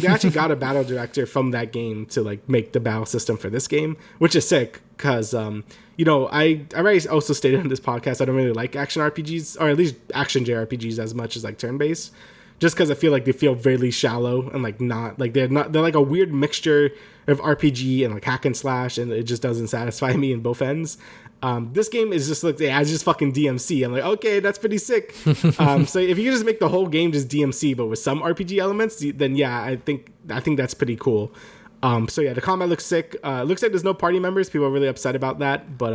Speaker 2: They actually got a battle director from that game to like make the battle system for this game, which is sick because, you know, I already also stated on this podcast I don't really like action RPGs, or at least action JRPGs as much as like turn-based, just because I feel like they feel really shallow and like not like they're like a weird mixture of RPG and like hack and slash, and it just doesn't satisfy me in both ends. This game is just like, yeah, it's just fucking DMC. I'm like, okay, that's pretty sick. So if you can just make the whole game just DMC but with some RPG elements, then yeah, I think that's pretty cool. So yeah, the combat looks sick. It looks like there's no party members. People are really upset about that, but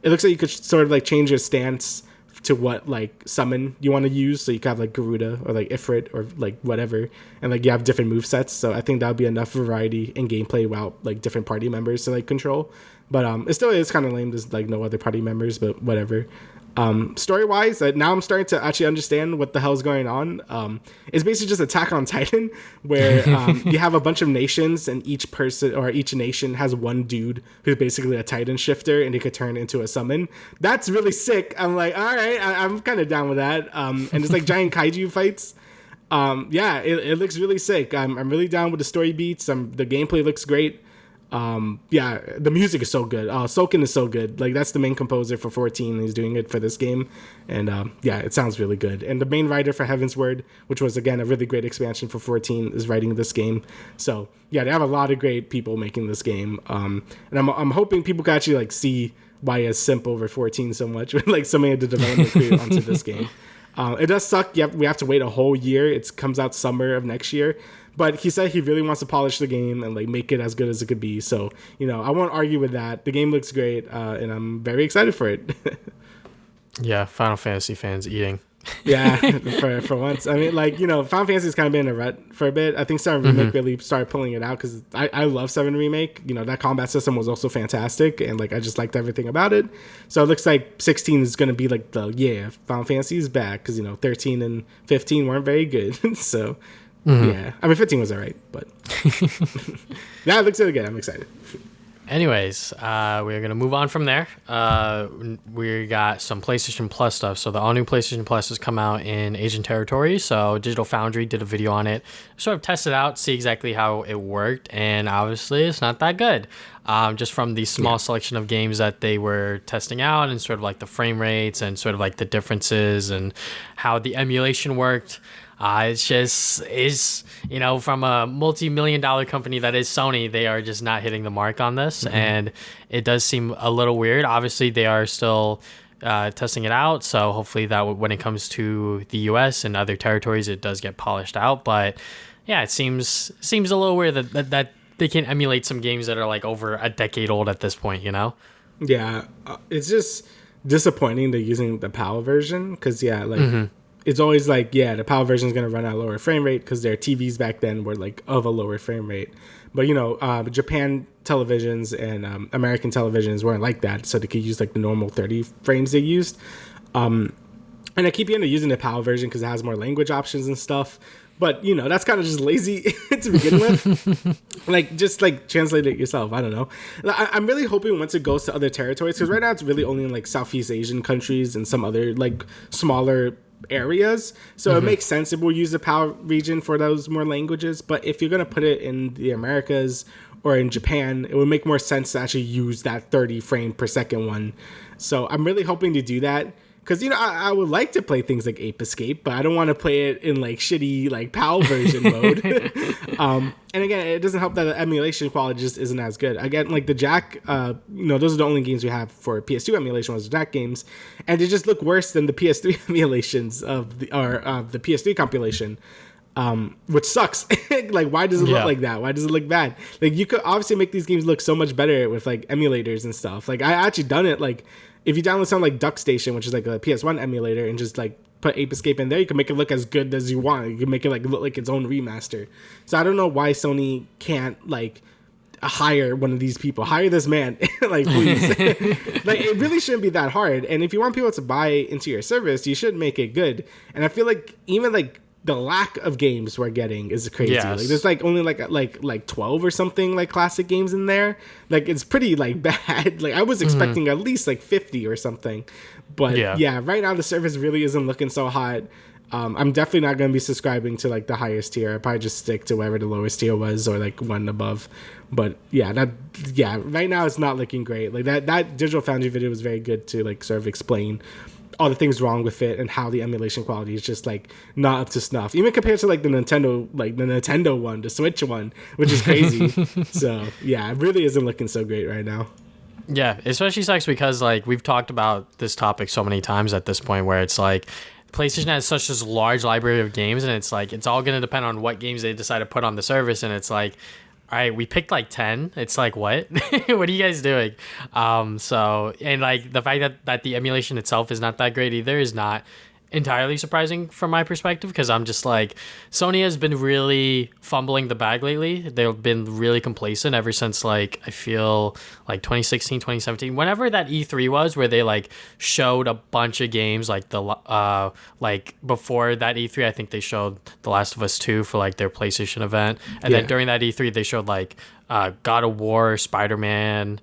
Speaker 2: it looks like you could sort of like change your stance to what like summon you want to use. So you could have like Garuda or like Ifrit or like whatever, and like you have different movesets. So I think that'll be enough variety in gameplay without like different party members to like control. But it still is kind of lame. There's like no other party members, but whatever. Story wise, now I'm starting to actually understand what the hell's going on. It's basically just Attack on Titan, where you have a bunch of nations, and each person or each nation has one dude who's basically a Titan shifter, and he could turn into a summon. That's really sick. I'm like, all right, I'm kind of down with that. And it's like giant kaiju fights. Yeah, it looks really sick. I'm really down with the story beats. The gameplay looks great. Yeah, the music is so good. Soken is so good. Like, that's the main composer for 14. He's doing it for this game, and yeah, it sounds really good. And the main writer for Heaven's Word, which was again a really great expansion for 14, is writing this game. So yeah, they have a lot of great people making this game. And I'm hoping people can actually like see why it's simple over 14 so much, with like so many of the development crew onto this game. It does suck. Yep, we have to wait a whole year. It comes out summer of next year. But he said he really wants to polish the game and like make it as good as it could be. So, you know, I won't argue with that. The game looks great, and I'm very excited for it.
Speaker 1: Yeah, Final Fantasy fans eating.
Speaker 2: Yeah, for once. I mean, like, you know, Final Fantasy's kind of been in a rut for a bit. I think 7 Remake really started pulling it out because I love 7 Remake. You know, that combat system was also fantastic, and like I just liked everything about it. So it looks like 16 is going to be like Final Fantasy is back, because, you know, 13 and 15 weren't very good. So... yeah, I mean 15 was alright, but yeah, it looks really good. I'm excited.
Speaker 1: Anyways, we're gonna move on from there. We got some PlayStation Plus stuff. So the all new PlayStation Plus has come out in Asian territory. So Digital Foundry did a video on it, sort of test it out, see exactly how it worked, and obviously it's not that good. Just from the small selection of games that they were testing out, and sort of like the frame rates and sort of like the differences and how the emulation worked. It's you know, from a multi-million-dollar company that is Sony, they are just not hitting the mark on this, and it does seem a little weird. Obviously, they are still testing it out, so hopefully that when it comes to the US and other territories, it does get polished out. But yeah, it seems a little weird that they can emulate some games that are like over a decade old at this point, you know?
Speaker 2: Yeah, it's just disappointing they're using the PAL version, because it's always like, the PAL version is going to run at a lower frame rate because their TVs back then were like of a lower frame rate. But, you know, Japan televisions and American televisions weren't like that, so they could use like the normal 30 frames they used. And I keep using the PAL version because it has more language options and stuff. But, you know, that's kind of just lazy to begin with. Like, just like translate it yourself. I don't know. I'm really hoping once it goes to other territories, because right now it's really only in like Southeast Asian countries and some other like smaller areas, so it makes sense if we'll use the PAL region for those more languages. But if you're going to put it in the Americas or in Japan, it would make more sense to actually use that 30 frame per second one. So I'm really hoping to do that, because, you know, I would like to play things like Ape Escape, but I don't want to play it in like shitty like PAL version mode. And again, it doesn't help that the emulation quality just isn't as good. Again, like the Jack, you know, those are the only games we have for PS2 emulation was the Jack games, and they just look worse than the PS3 emulations of the PS3 compilation. Which sucks. Like, why does it look like that? Why does it look bad? Like, you could obviously make these games look so much better with like emulators and stuff. Like, I actually done it. Like, if you download something like DuckStation, which is like a PS1 emulator, and just like put Ape Escape in there, you can make it look as good as you want. You can make it like look like its own remaster. So I don't know why Sony can't like hire one of these people, hire this man. Like, please. Like, it really shouldn't be that hard. And if you want people to buy into your service, you should make it good. And I feel like even like the lack of games we're getting is crazy. Yes. Like, there's like only like 12 or something like classic games in there. Like, it's pretty like bad. Like, I was expecting at least like 50 or something. But yeah, right now the service really isn't looking so hot. I'm definitely not going to be subscribing to like the highest tier. I'll probably just stick to wherever the lowest tier was, or like one above. But right now it's not looking great. Like that Digital Foundry video was very good to like sort of explain all the things wrong with it and how the emulation quality is just like not up to snuff, even compared to like the Nintendo one, the Switch one, which is crazy. So yeah, it really isn't looking so great right now.
Speaker 1: Yeah, especially sucks because like we've talked about this topic so many times at this point, where it's like PlayStation has such this large library of games, and it's like it's all going to depend on what games they decide to put on the service. And it's like, all right, we picked like 10. It's like, what? What are you guys doing? So, and like the fact that the emulation itself is not that great either is not entirely surprising from my perspective, because I'm just like, Sony has been really fumbling the bag lately. They've been really complacent ever since like I feel like 2016, 2017, whenever that E3 was, where they like showed a bunch of games. Like the like before that E3, I think they showed The Last of Us 2 for like their PlayStation event, and then during that E3 they showed like God of War, Spider-Man,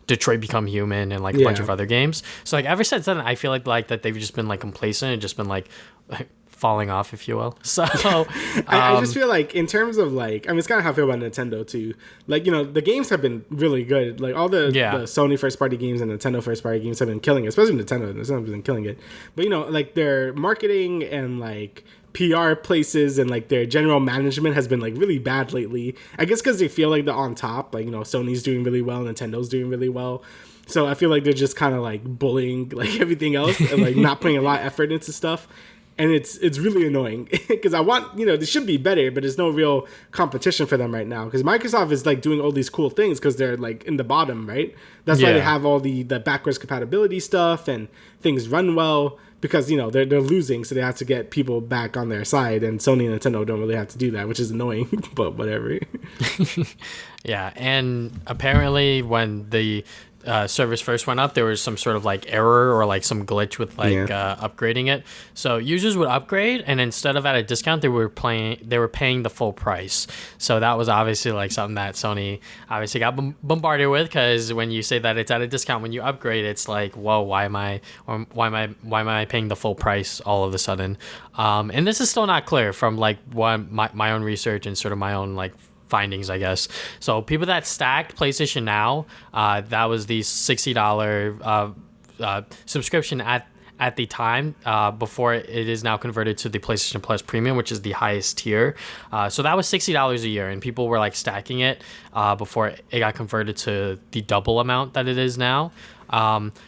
Speaker 1: Detroit Become Human, and like a bunch of other games. So like ever since then, I feel like that they've just been like complacent and just been like falling off, if you will. So
Speaker 2: I just feel like in terms of like, I mean, it's kind of how I feel about Nintendo too. Like, you know, the games have been really good. Like all the Sony first party games and Nintendo first party games have been killing it, especially Nintendo. Nintendo's been killing it. But you know, like their marketing and like PR places and like their general management has been like really bad lately. I guess because they feel like they're on top. Like, you know, Sony's doing really well, Nintendo's doing really well. So I feel like they're just kind of like bullying like everything else and like not putting a lot of effort into stuff. And it's really annoying because I want, you know, they should be better, but there's no real competition for them right now because Microsoft is like doing all these cool things because they're like in the bottom, right? That's why they have all the backwards compatibility stuff and things run well because, you know, they're losing. So they have to get people back on their side, and Sony and Nintendo don't really have to do that, which is annoying, but whatever.
Speaker 1: Yeah. And apparently when the service first went up, there was some sort of like error or like some glitch with like upgrading it. So users would upgrade, and instead of at a discount, they were paying the full price. So that was obviously like something that Sony obviously got bombarded with, because when you say that it's at a discount when you upgrade, it's like, whoa, why am I paying the full price all of a sudden? And this is still not clear from like my own research and sort of my own like findings, I guess. So people that stacked PlayStation Now, that was the $60 subscription at the time, before it is now converted to the PlayStation Plus Premium, which is the highest tier. So that was $60 a year, and people were like stacking it before it got converted to the double amount that it is now.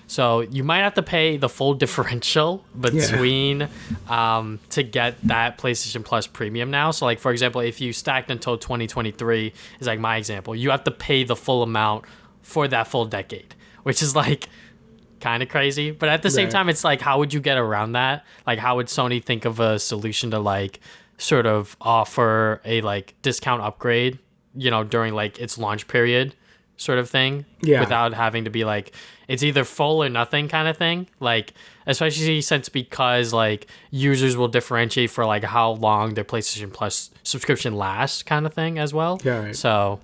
Speaker 1: So you might have to pay the full differential between to get that PlayStation Plus Premium now. So like, for example, if you stacked until 2023 is like my example, you have to pay the full amount for that full decade, which is like kind of crazy. But at the same time, it's like, how would you get around that? Like, how would Sony think of a solution to like sort of offer a like discount upgrade, you know, during like its launch period sort of thing, without having to be like, it's either full or nothing kind of thing, like, especially because like users will differentiate for like how long their PlayStation Plus subscription lasts kind of thing as well. So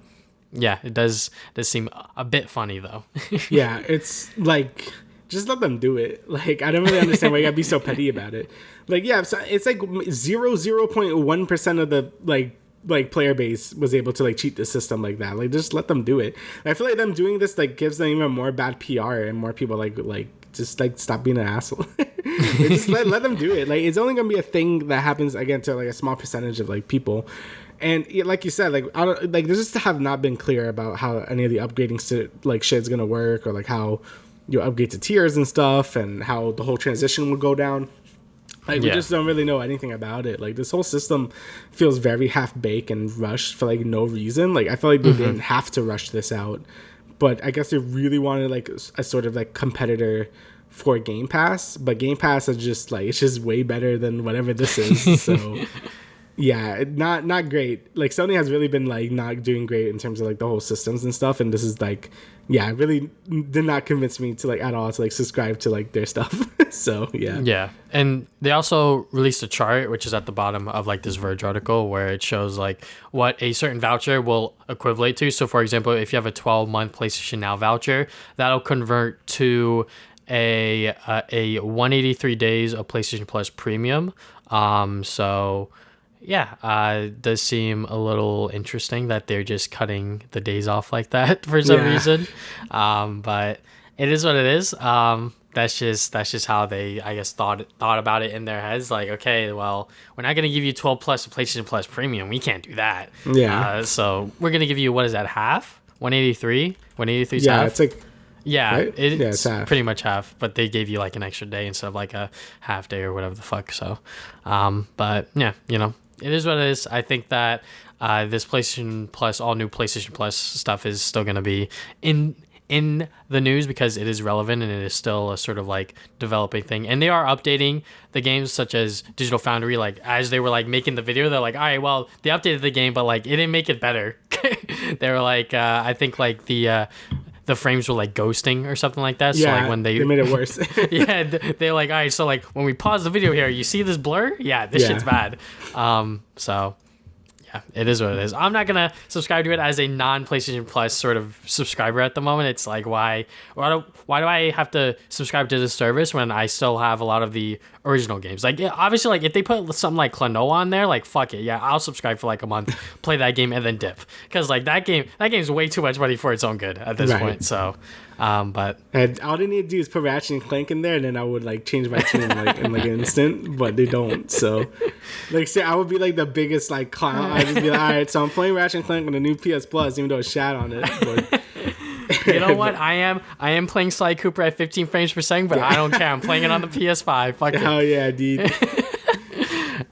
Speaker 1: yeah, it does seem a bit funny though.
Speaker 2: Yeah, it's like, just let them do it. Like, I don't really understand why you gotta be so petty about it. Like, yeah, it's like 0.1% of the like player base was able to like cheat the system like that. Like, just let them do it. I feel like them doing this like gives them even more bad PR and more people like just like stop being an asshole. Just let them do it. Like, it's only gonna be a thing that happens again to like a small percentage of like people. And like you said, like I don't like, they just have not been clear about how any of the upgrading like shit's gonna work, or like how you upgrade to tiers and stuff, and how the whole transition would go down. Like, we just don't really know anything about it. Like, this whole system feels very half-baked and rushed for, like, no reason. Like, I feel like they didn't have to rush this out. But I guess they really wanted, like, a sort of, like, competitor for Game Pass. But Game Pass is just, like, it's just way better than whatever this is. So, yeah, not great. Like, Sony has really been, like, not doing great in terms of, like, the whole systems and stuff. And this is, like, yeah, it really did not convince me to, like, at all to, like, subscribe to, like, their stuff. So, yeah.
Speaker 1: Yeah. And they also released a chart, which is at the bottom of, like, this Verge article, where it shows, like, what a certain voucher will equivalent to. So, for example, if you have a 12-month PlayStation Now voucher, that'll convert to a 183 days of PlayStation Plus Premium. So... yeah, it does seem a little interesting that they're just cutting the days off like that for some reason. But it is what it is. That's just how they, I guess, thought about it in their heads. Like, okay, well, we're not gonna give you 12 plus PlayStation Plus Premium. We can't do that. Yeah. So we're gonna give you, what is that, half? 183. 183 half.
Speaker 2: Yeah, it's like.
Speaker 1: Yeah,
Speaker 2: right?
Speaker 1: it's
Speaker 2: half.
Speaker 1: Pretty much half, but they gave you like an extra day instead of like a half day or whatever the fuck. So, but yeah, you know. It is what it is. I think that this PlayStation Plus, all new PlayStation Plus stuff is still going to be in the news because it is relevant and it is still a sort of like developing thing. And they are updating the games, such as Digital Foundry. Like, as they were like making the video, they're like, all right, well, they updated the game, but like it didn't make it better. They were like, I think like the frames were like ghosting or something like that. So like when they
Speaker 2: made it worse.
Speaker 1: Yeah, they're like, all right, so like when we pause the video here, you see this blur? Yeah, this shit's bad. So Yeah, it is what it is. I'm not gonna subscribe to it as a non-PlayStation Plus sort of subscriber at the moment. It's like why do I have to subscribe to this service when I still have a lot of the original games? Like, yeah, obviously, like if they put something like Klonoa on there, like fuck it, yeah, I'll subscribe for like a month, play that game, and then dip, because like that game's way too much money for its own good at this point. So, but
Speaker 2: and all they need to do is put Ratchet and Clank in there, and then I would like change my tune like in like an instant. But they don't. So, like, say I would be like the biggest like clown. I'd just be like, all right, so I'm playing Ratchet and Clank on the new PS Plus, even though it's shat on it. But
Speaker 1: you know what? I am playing Sly Cooper at 15 frames per second, but I don't care. I'm playing it on the PS5. Fuck it.
Speaker 2: Hell yeah, dude.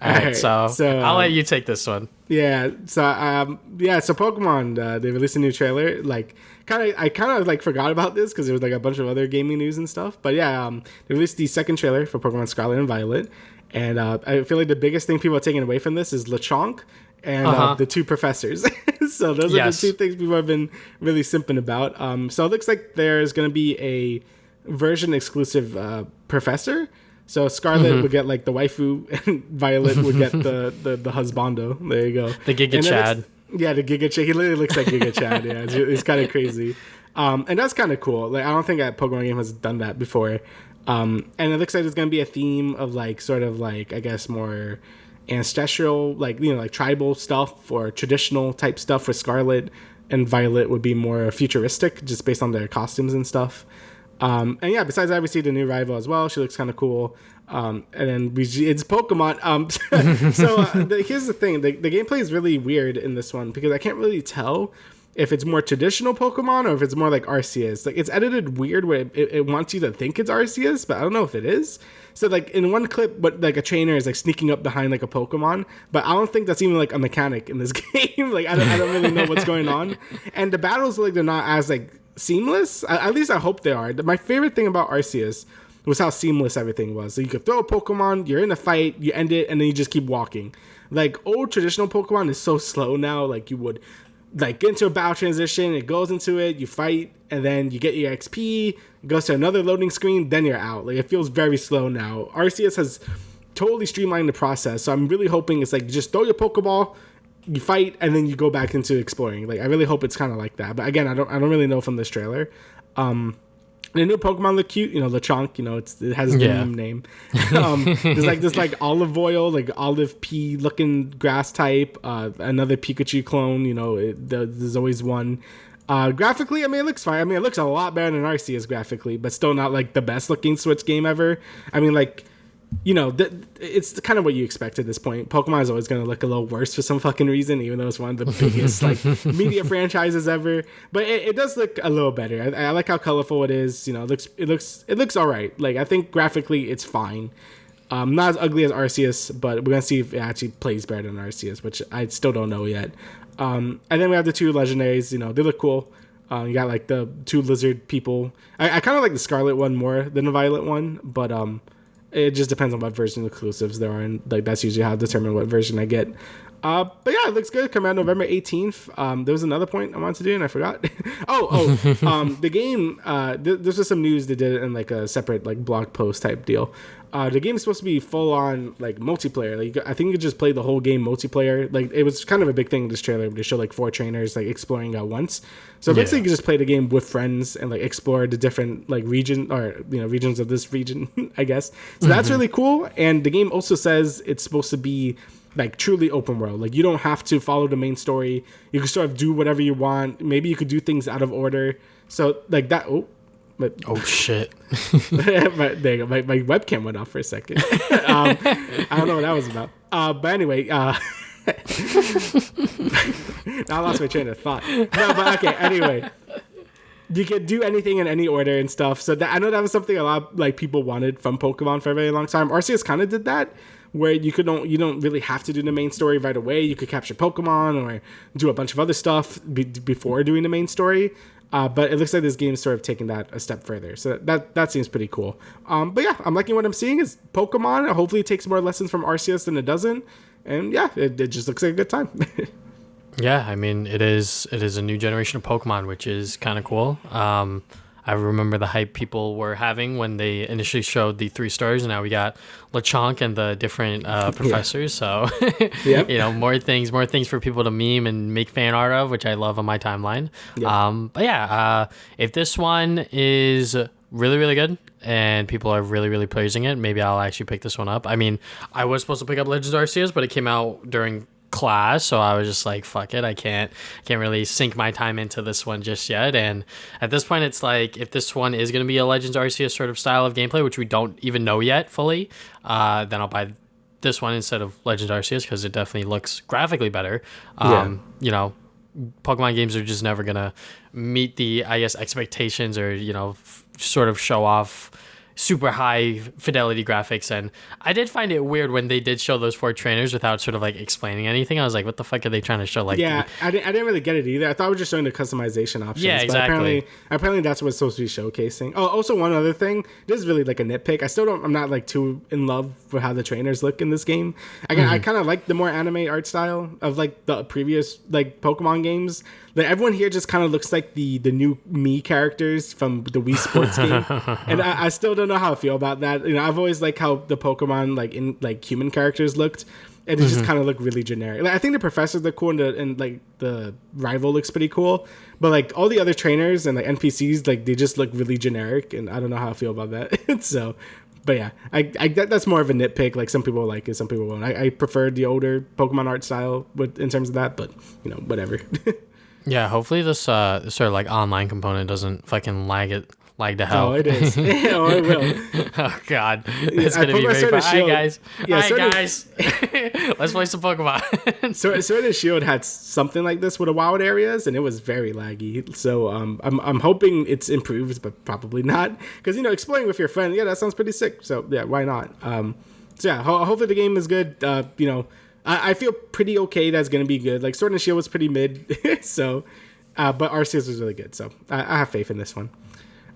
Speaker 1: All right, so I'll let you take this one.
Speaker 2: Yeah. So So Pokemon, they released a new trailer. Like, I kind of like forgot about this because there was like a bunch of other gaming news and stuff. But yeah, they released the second trailer for Pokemon Scarlet and Violet, and I feel like the biggest thing people are taking away from this is Lechonk and the two professors. So those are the two things people have been really simping about. So it looks like there's going to be a version exclusive professor. So Scarlet would get like the waifu, and Violet would get the husbando. There you go.
Speaker 1: The Giga Chad.
Speaker 2: The Giga Chad. He literally looks like Giga Chad. Yeah, it's kind of crazy. And that's kind of cool. Like, I don't think a Pokemon game has done that before. And it looks like there's gonna be a theme of like sort of like, I guess, more ancestral, like, you know, like tribal stuff or traditional type stuff for Scarlet, and Violet would be more futuristic just based on their costumes and stuff. And yeah, besides that, we see the new rival as well. She looks kind of cool. And then it's Pokemon. Here's the thing. The gameplay is really weird in this one because I can't really tell if it's more traditional Pokemon or if it's more like Arceus. Like, it's edited weird where it wants you to think it's Arceus, but I don't know if it is. So like in one clip, but like a trainer is like sneaking up behind like a Pokemon, but I don't think that's even like a mechanic in this game. Like, I don't really know what's going on. And the battles, like, they're not as like seamless. At least I hope they are. My favorite thing about Arceus was how seamless everything was. So you could throw a Pokemon, you're in a fight, you end it, and then you just keep walking. Like, old traditional Pokemon is so slow now. Like, you would like get into a battle transition, it goes into it, you fight, and then you get your XP, it goes to another loading screen, then you're out. Like, it feels very slow now. Arceus has totally streamlined the process. So I'm really hoping it's like, you just throw your Pokeball, you fight, and then you go back into exploring. Like, I really hope it's kind of like that. But again, I don't really know from this trailer. The new Pokemon look cute. You know, Lechonk, you know, it has the meme name. There's like this like olive oil, like olive pea looking grass type. Another Pikachu clone. You know, there's always one. Graphically, I mean, it looks fine. I mean, it looks a lot better than Arceus graphically, but still not like the best looking Switch game ever. I mean, like, you know, it's kind of what you expect at this point. Pokemon is always going to look a little worse for some fucking reason, even though it's one of the biggest like media franchises ever. But it does look a little better. I like how colorful it is. You know, it looks all right. Like, I think graphically it's fine. Not as ugly as Arceus, but we're gonna see if it actually plays better than Arceus, which I still don't know yet. And then we have the two legendaries. You know, they look cool. You got like the two lizard people. I kind of like the Scarlet one more than the Violet one, but it just depends on what version of exclusives there are, and like that's usually how I determine what version I get. But yeah, it looks good. Come out November 18th. There was another point I wanted to do and I forgot. The game. This was some news. They did it in like a separate like blog post type deal. The game is supposed to be full on like multiplayer. Like, I think you could just play the whole game multiplayer. Like, it was kind of a big thing in this trailer. They show like 4 trainers like exploring at once. So basically, you can just play the game with friends and like explore the different like regions of this region, I guess. So that's really cool. And the game also says it's supposed to be like truly open world. Like, you don't have to follow the main story. You can sort of do whatever you want. Maybe you could do things out of order. So like that. Oh shit! There you go. My webcam went off for a second. I don't know what that was about. But anyway, now I lost my train of thought. No, but okay. Anyway, you can do anything in any order and stuff. So I know that was something a lot of, like, people wanted from Pokemon for a very long time. Arceus kind of did that, where you don't really have to do the main story right away. You could capture Pokemon or do a bunch of other stuff before doing the main story. But it looks like this game is sort of taking that a step further. So that seems pretty cool. But yeah, I'm liking what I'm seeing is Pokemon. Hopefully it takes more lessons from Arceus than it doesn't. And yeah, it just looks like a good time. Yeah,
Speaker 1: I mean, it is a new generation of Pokemon, which is kind of cool. I remember the hype people were having when they initially showed the 3 stars, and now we got LeChonk and the different professors. So,
Speaker 2: Yep.
Speaker 1: more things for people to meme and make fan art of, which I love on my timeline.
Speaker 2: Yep.
Speaker 1: But yeah, if this one is really, really good and people are really, really praising it, maybe I'll actually pick this one up. I mean, I was supposed to pick up Legends Arceus, but it came out during class, so I was just like, fuck it, I can't really sink my time into this one just yet. And at this point, it's like, if this one is going to be a Legends Arceus sort of style of gameplay, which we don't even know yet fully, then I'll buy this one instead of Legends Arceus, because it definitely looks graphically better. You know, Pokemon games are just never gonna meet the, I guess, expectations, or sort of show off super high fidelity graphics. And I did find it weird when they did show those 4 trainers without sort of like explaining anything. I was like, what the fuck are they trying to show? Like,
Speaker 2: yeah, I didn't really get it either. I thought we were just showing the customization options.
Speaker 1: Yeah, exactly.
Speaker 2: But apparently that's what's supposed to be showcasing. Oh, also one other thing. This is really like a nitpick. I'm not like too in love with how the trainers look in this game. I kind of like the more anime art style of like the previous like Pokemon games. Like everyone here just kind of looks like the new Mii characters from the Wii Sports game, and I still don't know how I feel about that. I've always liked how the Pokemon like in like human characters looked, and it just kind of looked really generic. Like I think the professors look cool, and like the rival looks pretty cool, but like all the other trainers and like NPCs, like they just look really generic, and I don't know how I feel about that. So. But yeah, that's more of a nitpick. Like some people like it, some people won't. I prefer the older Pokemon art style in terms of that, but whatever.
Speaker 1: Yeah, hopefully this sort of like online component doesn't fucking lag to hell.
Speaker 2: Oh, it is. Oh, it will.
Speaker 1: Oh god, it's gonna be very fun. Hi guys, guys. Let's play some Pokemon.
Speaker 2: Sword and Shield had something like this with the wild areas, and it was very laggy. So I'm hoping it's improved, but probably not, because exploring with your friend, that sounds pretty sick. So yeah, why not? So yeah, hopefully the game is good. I feel pretty okay that's going to be good. Like, Sword and Shield was pretty mid, so... but Arceus was really good, so I have faith in this one.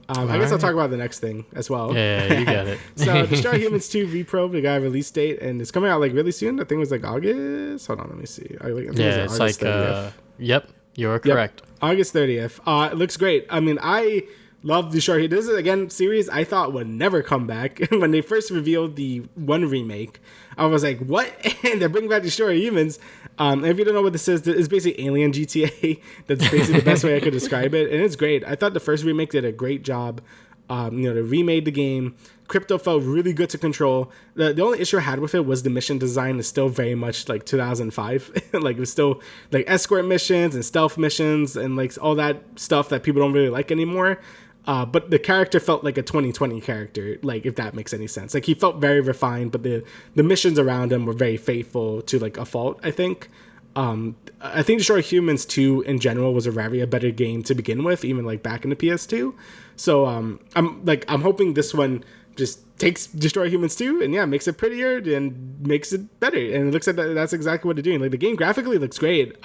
Speaker 2: I guess I'll talk about the next thing as well.
Speaker 1: Yeah, you got it.
Speaker 2: So, Destroy Humans 2 Reprobed, the guy release date, and it's coming out, like, really soon. I think it was, like, August? Hold on, let me see. I think
Speaker 1: it's like, 30th. Yep, you're correct.
Speaker 2: Yep, August 30th. It looks great. I mean, I... love Destroy Humans. This is, again, series I thought would never come back. When they first revealed the 1 remake, I was like, what? And they're bringing back Destroy Humans. If you don't know what this is, it's basically Alien GTA. That's basically the best way I could describe it. And it's great. I thought the first remake did a great job. They remade the game. Crypto felt really good to control. The only issue I had with it was the mission design is still very much like 2005. Like, it was still like escort missions and stealth missions and like all that stuff that people don't really like anymore. But the character felt like a 2020 character, like, if that makes any sense. Like, he felt very refined, but the missions around him were very faithful to, like, a fault, I think. I think Destroy Humans 2 in general was a better game to begin with, even, like, back in the PS2. So, I'm hoping this one just takes Destroy Humans 2 and, makes it prettier and makes it better. And it looks like that's exactly what they're doing. Like, the game graphically looks great.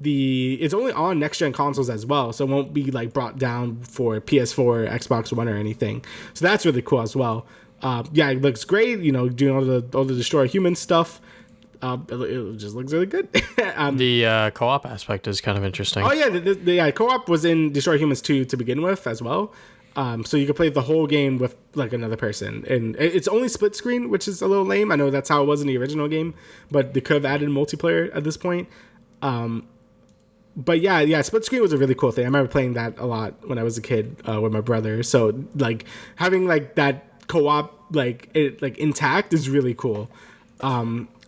Speaker 2: It's only on next gen consoles as well, so it won't be like brought down for PS4 or Xbox One or anything. So that's really cool as well. It looks great. Doing all the Destroy Human stuff. It just looks really good.
Speaker 1: The co-op aspect is kind of interesting.
Speaker 2: Oh yeah, the co-op was in Destroy Humans 2 to begin with as well. So you could play the whole game with like another person, and it's only split screen, which is a little lame. I know that's how it was in the original game, but they could have added multiplayer at this point. But yeah, split screen was a really cool thing. I remember playing that a lot when I was a kid with my brother. So like having like that co-op like intact is really cool.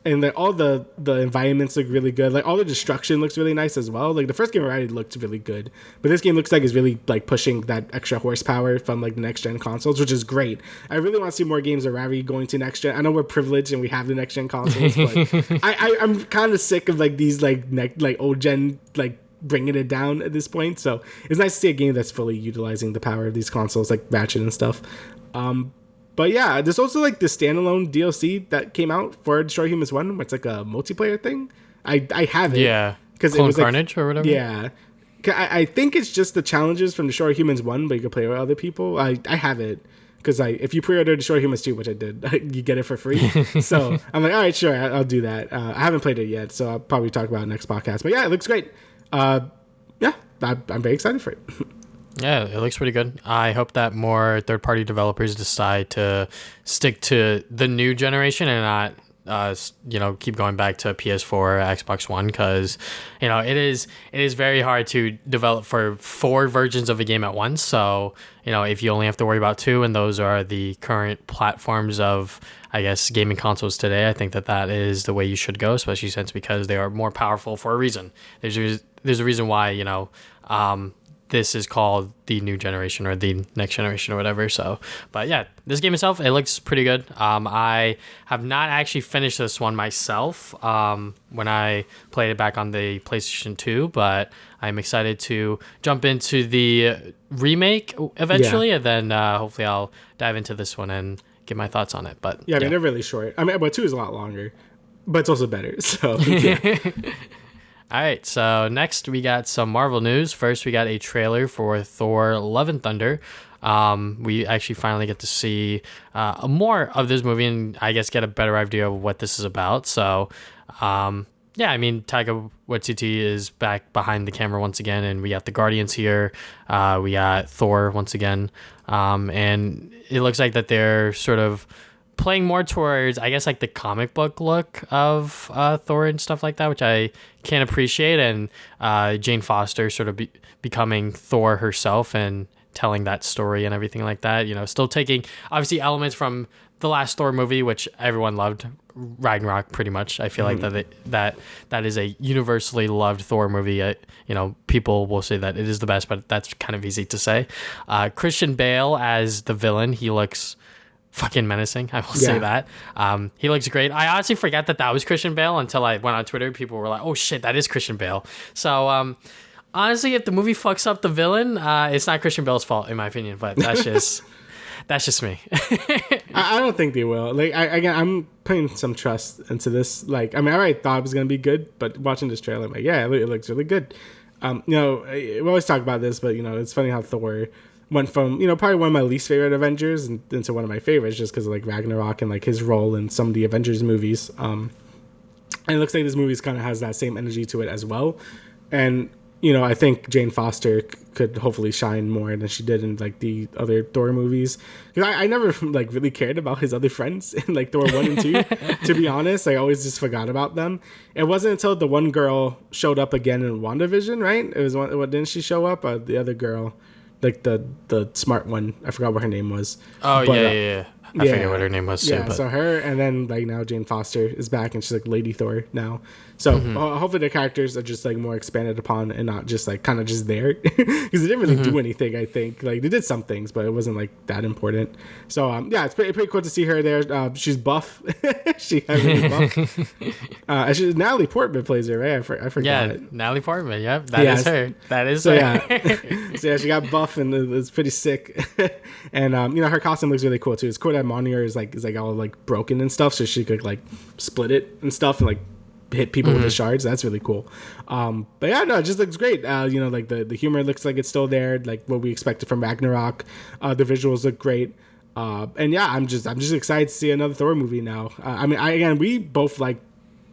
Speaker 2: And like all the environments look really good. Like all the destruction looks really nice as well. Like the first game already looked really good, but this game looks like it's really like pushing that extra horsepower from like the next gen consoles, which is great. I really want to see more games of Ravi going to next gen. I know we're privileged and we have the next gen consoles, but I'm kind of sick of like these like old gen like bringing it down at this point. So it's nice to see a game that's fully utilizing the power of these consoles, like Ratchet and stuff. But yeah, there's also like the standalone DLC that came out for Destroy Humans 1, where it's like a multiplayer thing. I have it.
Speaker 1: Yeah.
Speaker 2: Because
Speaker 1: it was Carnage or whatever?
Speaker 2: Yeah. I think it's just the challenges from Destroy Humans 1, but you can play with other people. I have it. Because if you pre-order Destroy Humans 2, which I did, you get it for free. So I'm like, all right, sure, I'll do that. I haven't played it yet, so I'll probably talk about it next podcast. But yeah, it looks great. I'm very excited for it.
Speaker 1: Yeah, it looks pretty good. I hope that more third-party developers decide to stick to the new generation and not, keep going back to PS4, Xbox One, because, it is very hard to develop for four versions of a game at once. So, if you only have to worry about two, and those are the current platforms of, I guess, gaming consoles today, I think that is the way you should go, especially since because they are more powerful for a reason. There's a reason why, this is called the new generation or the next generation or whatever. So, but yeah, this game itself, it looks pretty good. I have not actually finished this one myself when I played it back on the PlayStation 2, but I'm excited to jump into the remake eventually, and then hopefully I'll dive into this one and get my thoughts on it. But
Speaker 2: yeah, I mean, they're really short. I mean, but 2 is a lot longer, but it's also better. So, yeah.
Speaker 1: All right, so next we got some Marvel news. First, we got a trailer for Thor: Love and Thunder. We actually finally get to see more of this movie and I guess get a better idea of what this is about. So, yeah, I mean, Taika Waititi is back behind the camera once again, and we got the Guardians here. We got Thor once again, and it looks like that they're sort of playing more towards, I guess, like the comic book look of Thor and stuff like that, which I can appreciate. And Jane Foster sort of becoming Thor herself and telling that story and everything like that. Still taking obviously elements from the last Thor movie, which everyone loved, Ragnarok, pretty much. I feel like that is a universally loved Thor movie. People will say that it is the best, but that's kind of easy to say. Christian Bale as the villain, he looks fucking menacing. I will say that. He looks great. I honestly forgot that was Christian Bale until I went on Twitter. People were like, "Oh shit, that is Christian Bale." So honestly, if the movie fucks up the villain, it's not Christian Bale's fault, in my opinion. But that's just me.
Speaker 2: I don't think they will. Like, I'm putting some trust into this. Like, I mean, I already thought it was gonna be good, but watching this trailer, I'm like, yeah, it looks really good. We always talk about this, but it's funny how Thor went from probably one of my least favorite Avengers into one of my favorites just because of like Ragnarok and like his role in some of the Avengers movies. And it looks like this movie kind of has that same energy to it as well. And I think Jane Foster could hopefully shine more than she did in like the other Thor movies. Because I never like really cared about his other friends in like Thor 1 and 2. To be honest, I always just forgot about them. It wasn't until the one girl showed up again in WandaVision, right? It was didn't she show up? The other girl, like the smart one. I forgot what her name was.
Speaker 1: Oh, but, yeah. I forget what her name was too.
Speaker 2: Yeah,
Speaker 1: but.
Speaker 2: So her, and then like now Jane Foster is back and she's like Lady Thor now. So hopefully the characters are just like more expanded upon and not just like kind of just there, because they didn't really do anything. I think like they did some things, but it wasn't like that important. So yeah, it's pretty cool to see her there. She's buff. She has really buff. Natalie Portman plays her, right? I forgot.
Speaker 1: Yeah, Natalie Portman. Yep, that is her. That is her.
Speaker 2: Yeah. So yeah, she got buff and it's pretty sick. And her costume looks really cool too. It's cool that Monier is like all like broken and stuff, so she could like split it and stuff and like hit people with the shards. That's really cool. But yeah, no, it just looks great. Like the humor looks like it's still there, like what we expected from Ragnarok. The visuals look great. And yeah, I'm just excited to see another Thor movie now. We both like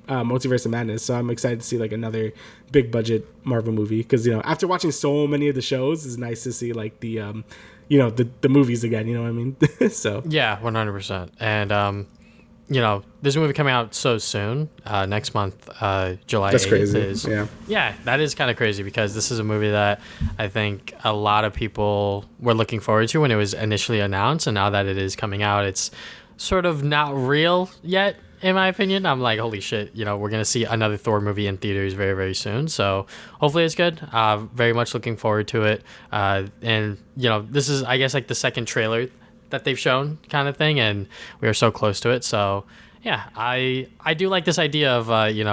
Speaker 2: Multiverse of Madness, so I'm excited to see like another big budget Marvel movie, because after watching so many of the shows, it's nice to see like the the movies again. You know what I mean? So
Speaker 1: yeah, 100%. And this movie coming out so soon, next month, July 8th.
Speaker 2: That's crazy.
Speaker 1: Yeah, that is kind of crazy, because this is a movie that I think a lot of people were looking forward to when it was initially announced, and now that it is coming out, it's sort of not real yet, in my opinion. I'm like, holy shit, we're gonna see another Thor movie in theaters very, very soon. So hopefully it's good. Very much looking forward to it. And this is, I guess, like the second trailer that they've shown kind of thing, and we are so close to it. So yeah, I do like this idea of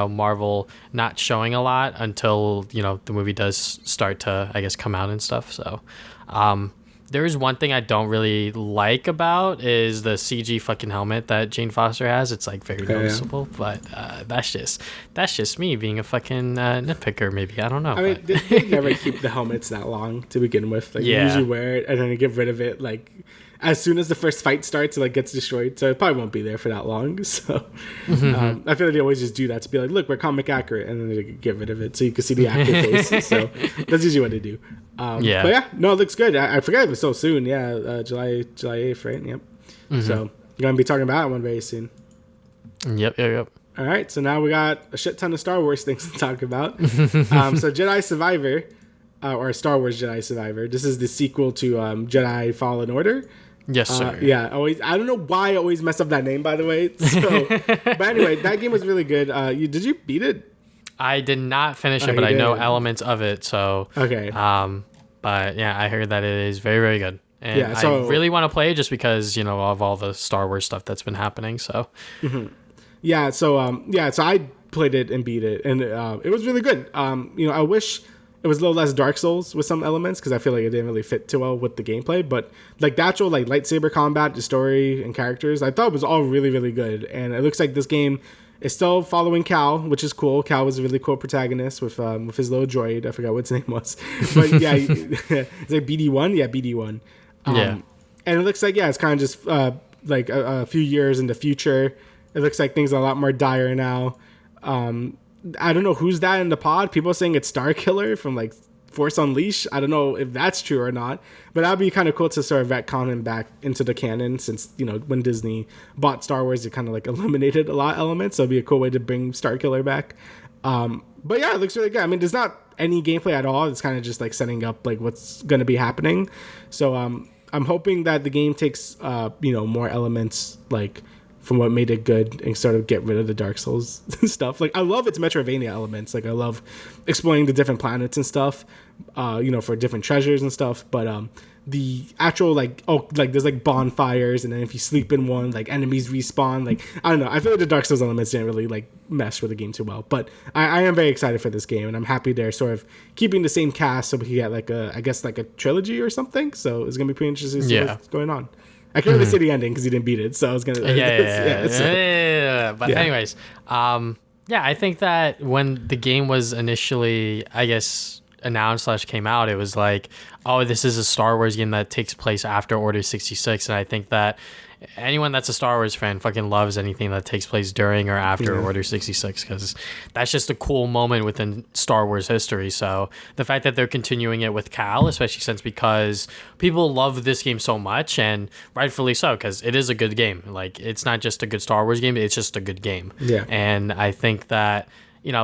Speaker 1: Marvel not showing a lot until the movie does start to, I guess, come out and stuff. So there is one thing I don't really like about is the CG fucking helmet that Jane Foster has. It's like very noticeable, but that's just me being a fucking nitpicker. Maybe, I don't know.
Speaker 2: I mean, they never keep the helmets that long to begin with. Like, you usually wear it and then they get rid of it like as soon as the first fight starts. It like gets destroyed, so it probably won't be there for that long. So I feel like they always just do that to be like, look, we're comic accurate, and then they get rid of it so you can see the actor face. So that's usually what they do.
Speaker 1: Yeah.
Speaker 2: But yeah, no, it looks good. I forgot it was so soon. Yeah, July 8th, right? Yep. So you're gonna be talking about that one very soon.
Speaker 1: Yep.
Speaker 2: All right, so now we got a shit ton of Star Wars things to talk about. So Jedi Survivor, or Star Wars Jedi Survivor. This is the sequel to Jedi Fallen Order.
Speaker 1: Yes, sir.
Speaker 2: Yeah, always. I don't know why I always mess up that name, by the way. So, but anyway, that game was really good. Did you beat it?
Speaker 1: I did not finish it, but I know elements of it. So
Speaker 2: okay.
Speaker 1: But yeah, I heard that it is very, very good, and
Speaker 2: Yeah, so,
Speaker 1: I really want to play it just because of all the Star Wars stuff that's been happening. So.
Speaker 2: Yeah. So I played it and beat it, and it was really good. I wish it was a little less Dark Souls with some elements because I feel like it didn't really fit too well with the gameplay. But like the actual like lightsaber combat, the story and characters, I thought it was all really, really good. And it looks like this game is still following Cal, which is cool. Cal was a really cool protagonist with his little droid. I forgot what his name was, but yeah, it's like BD1. Yeah, BD1.
Speaker 1: Yeah.
Speaker 2: And it looks like it's kind of just like a few years in the future. It looks like things are a lot more dire now. I don't know who's that in the pod. People are saying it's Starkiller from like Force Unleashed. I don't know if that's true or not, but that'd be kind of cool to sort of retcon him back into the canon since, when Disney bought Star Wars, it kind of like eliminated a lot of elements. So it'd be a cool way to bring Starkiller back. But yeah, it looks really good. I mean, there's not any gameplay at all. It's kind of just like setting up like what's going to be happening. So I'm hoping that the game takes, more elements like from what made it good and sort of get rid of the Dark Souls stuff. Like I love its Metroidvania elements. Like I love exploring the different planets and stuff, for different treasures and stuff. But the actual there's like bonfires, and then if you sleep in one, like enemies respawn. Like I don't know. I feel like the Dark Souls elements didn't really like mesh with the game too well. But I am very excited for this game, and I'm happy they're sort of keeping the same cast so we can get like a trilogy or something. So it's gonna be pretty interesting to see what's going on. I can't really say the ending because you didn't beat it, so I was gonna.
Speaker 1: Yeah. But anyways, I think that when the game was initially, I guess, announced / came out, it was like, oh, this is a Star Wars game that takes place after Order 66, and I think that anyone that's a Star Wars fan fucking loves anything that takes place during or after Order 66 because that's just a cool moment within Star Wars history. So the fact that they're continuing it with Cal, especially because people love this game so much, and rightfully so, because it is a good game. Like, it's not just a good Star Wars game, it's just a good game.
Speaker 2: Yeah.
Speaker 1: And I think that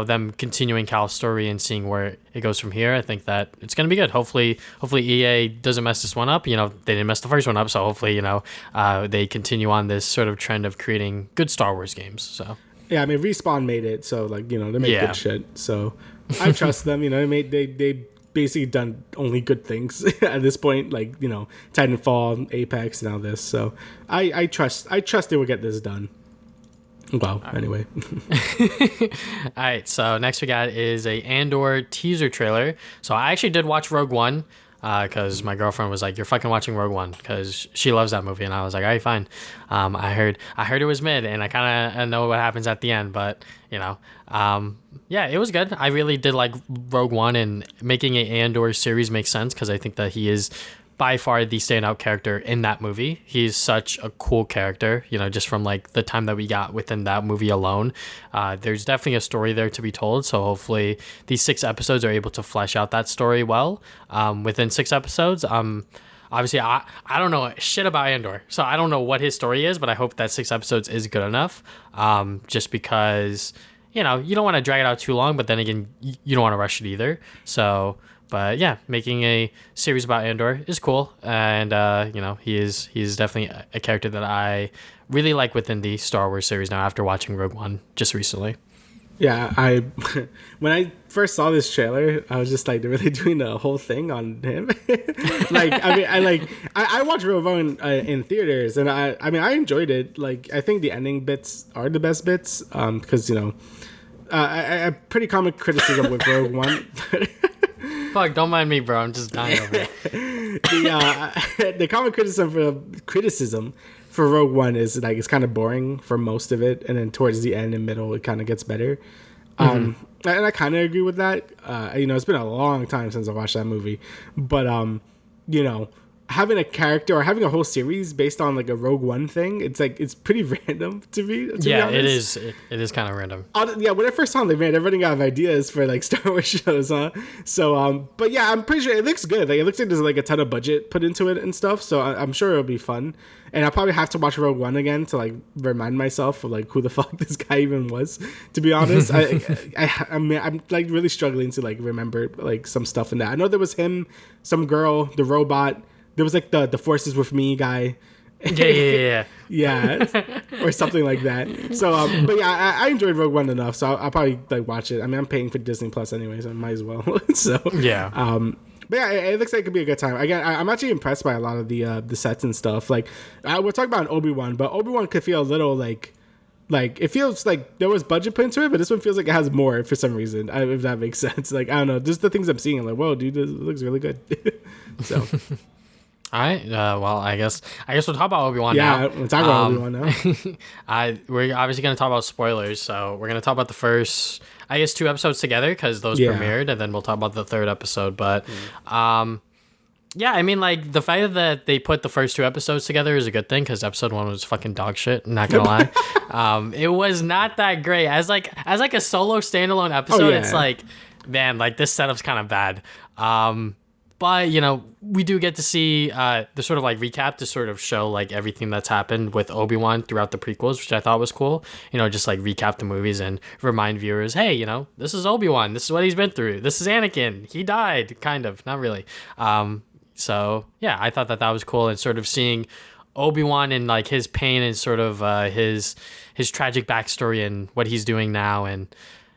Speaker 1: them continuing Cal's story and seeing where it goes from here, I think that it's going to be good. Hopefully EA doesn't mess this one up. They didn't mess the first one up, so hopefully, they continue on this sort of trend of creating good Star Wars games. So
Speaker 2: yeah, I mean, Respawn made it, so like they make good shit. So I trust them. They basically done only good things at this point. Like Titanfall, Apex, and all this. So I trust they will get this done. Wow. Anyway.
Speaker 1: All right. So next we got is a Andor teaser trailer. So I actually did watch Rogue One because my girlfriend was like, "You're fucking watching Rogue One," because she loves that movie, and I was like, "All right, fine." I heard it was mid, and I kind of know what happens at the end, but it was good. I really did like Rogue One, and making an Andor series makes sense because I think that he is by far the standout character in that movie. He's such a cool character, just from like the time that we got within that movie alone. There's definitely a story there to be told, so hopefully these 6 episodes are able to flesh out that story well. Within 6 episodes, obviously I don't know shit about Andor, so I don't know what his story is, but I hope that 6 episodes is good enough, just because you don't want to drag it out too long, but then again, you don't want to rush it either. So but yeah, making a series about Andor is cool, and he is definitely a character that I really like within the Star Wars series now after watching Rogue One just recently.
Speaker 2: Yeah, when I first saw this trailer, I was just like, they're really doing the whole thing on him. I watched Rogue One in theaters, and I enjoyed it. Like, I think the ending bits are the best bits, because a pretty common criticism with Rogue One.
Speaker 1: Fuck, don't mind me, bro. I'm just dying over it.
Speaker 2: The common criticism for Rogue One is like it's kind of boring for most of it, and then towards the end and middle, it kind of gets better. And I kind of agree with that. It's been a long time since I watched that movie, but having a character or having a whole series based on like a Rogue One thing, it's like it's pretty random to me. To be honest.
Speaker 1: It is kind of random.
Speaker 2: Yeah, when I first saw them, man, everybody got ideas for like Star Wars shows, huh? So, but yeah, I'm pretty sure it looks good. Like it looks like there's like a ton of budget put into it and stuff. So I'm sure it'll be fun. And I'll probably have to watch Rogue One again to like remind myself of like who the fuck this guy even was. To be honest, I'm like really struggling to like remember like some stuff in that. I know there was him, some girl, the robot. There was like the Forces with Me guy.
Speaker 1: Yeah.
Speaker 2: Yeah, or something like that. So, but yeah, I enjoyed Rogue One enough, so I'll probably like watch it. I mean, I'm paying for Disney Plus anyway, so I might as well. So
Speaker 1: yeah.
Speaker 2: But yeah, it looks like it could be a good time. Again, I'm actually impressed by a lot of the sets and stuff. Like, we're talking about Obi-Wan, but Obi-Wan could feel a little like it feels like there was budget put into it, but this one feels like it has more for some reason. If that makes sense. Like, I don't know, just the things I'm seeing. I'm like, whoa, dude, this looks really good. So.
Speaker 1: All right. Well, I guess we'll talk about Obi-Wan now.
Speaker 2: Yeah, we'll talk about Obi-Wan now.
Speaker 1: We're obviously going to talk about spoilers, so we're going to talk about the first, I guess, 2 episodes together because those premiered, and then we'll talk about the 3rd episode. But, yeah, I mean, like the fact that they put the first 2 episodes together is a good thing because episode 1 was fucking dog shit. Not gonna lie, it was not that great. As like a solo standalone episode, it's like, man, like this setup's kind of bad. But, you know, we do get to see the sort of like recap to sort of show like everything that's happened with Obi-Wan throughout the prequels, which I thought was cool. You know, just like recap the movies and remind viewers, hey, you know, this is Obi-Wan. This is what he's been through. This is Anakin. He died, kind of. Not really. So, yeah, I thought that was cool. And sort of seeing Obi-Wan and like his pain and sort of his tragic backstory and what he's doing now. And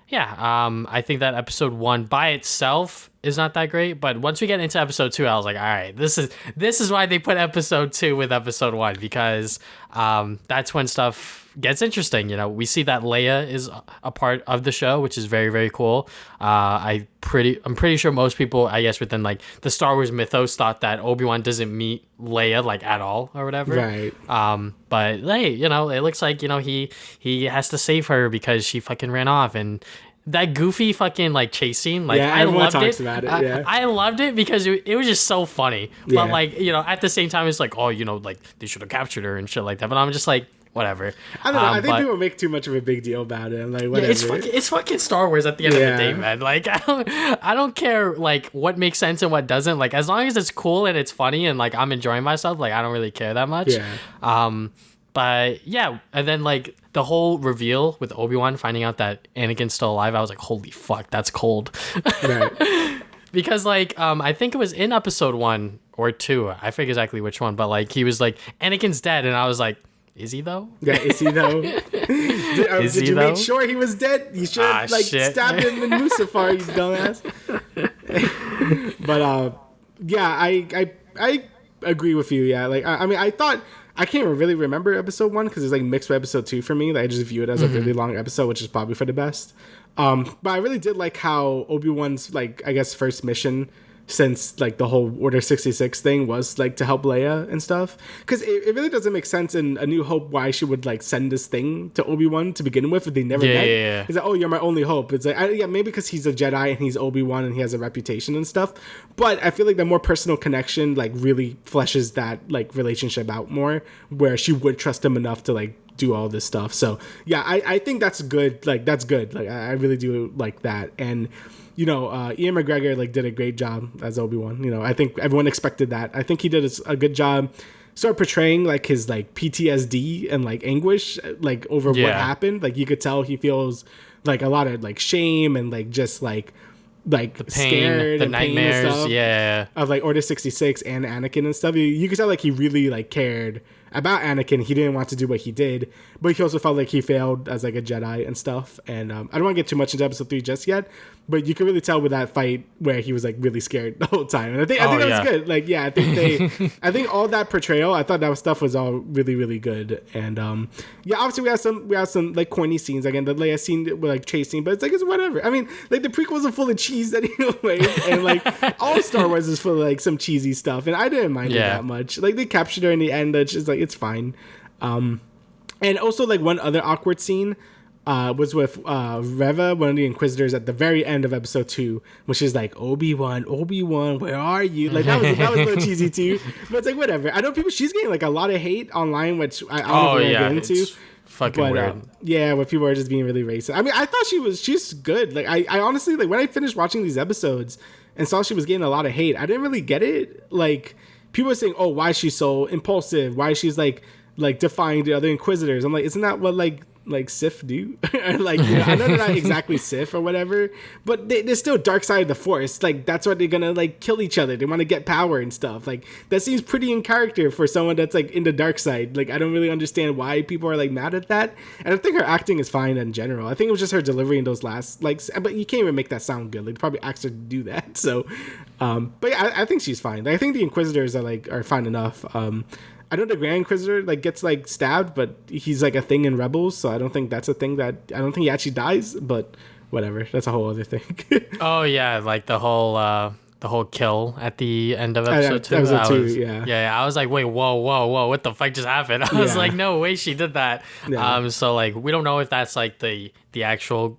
Speaker 1: yeah, I think that episode 1 by itself is not that great, but once we get into episode 2, I was like, all right, this is why they put episode 2 with episode 1, because that's when stuff gets interesting. You know, we see that Leia is a part of the show, which is very, very cool. I'm pretty sure most people, I guess, within like the Star Wars mythos thought that Obi-Wan doesn't meet Leia like at all or whatever.
Speaker 2: Right.
Speaker 1: But hey, you know, it looks like, you know, he has to save her because she fucking ran off. And that goofy fucking like chase scene, like, I loved it. About it. Yeah. I loved it because it was just so funny. But like, you know, at the same time, it's like, oh, you know, like they should have captured her and shit like that. But I'm just like, whatever.
Speaker 2: I don't know. I think people make too much of a big deal about it. I'm like, whatever.
Speaker 1: Yeah, it's fucking Star Wars at the end of the day, man. Like, I don't care like what makes sense and what doesn't. Like, as long as it's cool and it's funny and like I'm enjoying myself, like I don't really care that much. Yeah. But yeah, and then like the whole reveal with Obi-Wan finding out that Anakin's still alive, I was like, holy fuck, that's cold. Right. Because like I think it was in episode 1 or 2, I forget exactly which one, but like he was like, Anakin's dead, and I was like, is he though?
Speaker 2: Yeah, is he though? Did you make sure he was dead? You should have stabbed him in Mustafar, you dumbass. But yeah, I agree with you. Yeah, like I mean, I thought I can't really remember episode 1 because it's like mixed with episode 2 for me. Like, I just view it as a really long episode, which is probably for the best. But I really did like how Obi-Wan's like, I guess, first mission since like the whole Order 66 thing was like to help Leia and stuff, because it really doesn't make sense in A New Hope why she would like send this thing to Obi-Wan to begin with if they never met. Yeah. He's like, oh, you're my only hope. It's like, maybe because he's a Jedi and he's Obi-Wan and he has a reputation and stuff, but I feel like the more personal connection like really fleshes that like relationship out more, where she would trust him enough to like do all this stuff. So yeah, I think that's good. Like, that's good. Like, I really do like that. And you know, Ian McGregor like did a great job as Obi-Wan. You know, I think everyone expected that. I think he did a good job sort of portraying like his like PTSD and like anguish like over what happened. Like, you could tell he feels like a lot of like shame and like just like the pain, scared, the nightmares, and stuff, of like Order 66 and Anakin and stuff. You could tell like he really like cared about Anakin. He didn't want to do what he did, but he also felt like he failed as like a Jedi and stuff. And I don't want to get too much into episode 3 just yet, but you can really tell with that fight where he was like really scared the whole time. And I think that was good. Like, yeah, I think I think all that portrayal, I thought that stuff was all really, really good. And yeah, obviously we have some like corny scenes again. The Leia scene with like chasing, but it's like, it's whatever. I mean, like the prequels are full of cheese anyway, and like all Star Wars is full of like some cheesy stuff, and I didn't mind it that much. Like, they captured her in the end, it's just like, it's fine. And also like one other awkward scene was with Reva, one of the Inquisitors, at the very end of episode 2, which is like, Obi-Wan, where are you? Like that was a little cheesy too, but it's like whatever. I know she's getting like a lot of hate online, which I don't know if we're gonna get into.
Speaker 1: Fucking weird.
Speaker 2: Yeah, where people are just being really racist. I mean, I thought she's good. Like I honestly, like when I finished watching these episodes and saw she was getting a lot of hate, I didn't really get it. Like people were saying, oh, why is she so impulsive? Why she's like defying the other Inquisitors? I'm like, isn't that what like Sith do? Like, you know, I know they're not exactly Sith or whatever, but they're still dark side of the Force. Like that's what they're gonna like kill each other. They want to get power and stuff. Like that seems pretty in character for someone that's like in the dark side. Like I don't really understand why people are like mad at that. And I think her acting is fine in general. I think it was just her delivery in those last like, but you can't even make that sound good. Like they probably asked her to do that. So, but yeah, I think she's fine. Like, I think the Inquisitors are fine enough. I know the Grand Inquisitor like gets like stabbed, but he's like a thing in Rebels, so I don't think that's a thing that I don't think he actually dies. But whatever, that's a whole other thing.
Speaker 1: Oh yeah, like the whole kill at the end of episode 2. I was like, wait, whoa, what the fuck just happened? I was like, no way, she did that. Yeah. So like we don't know if that's like the actual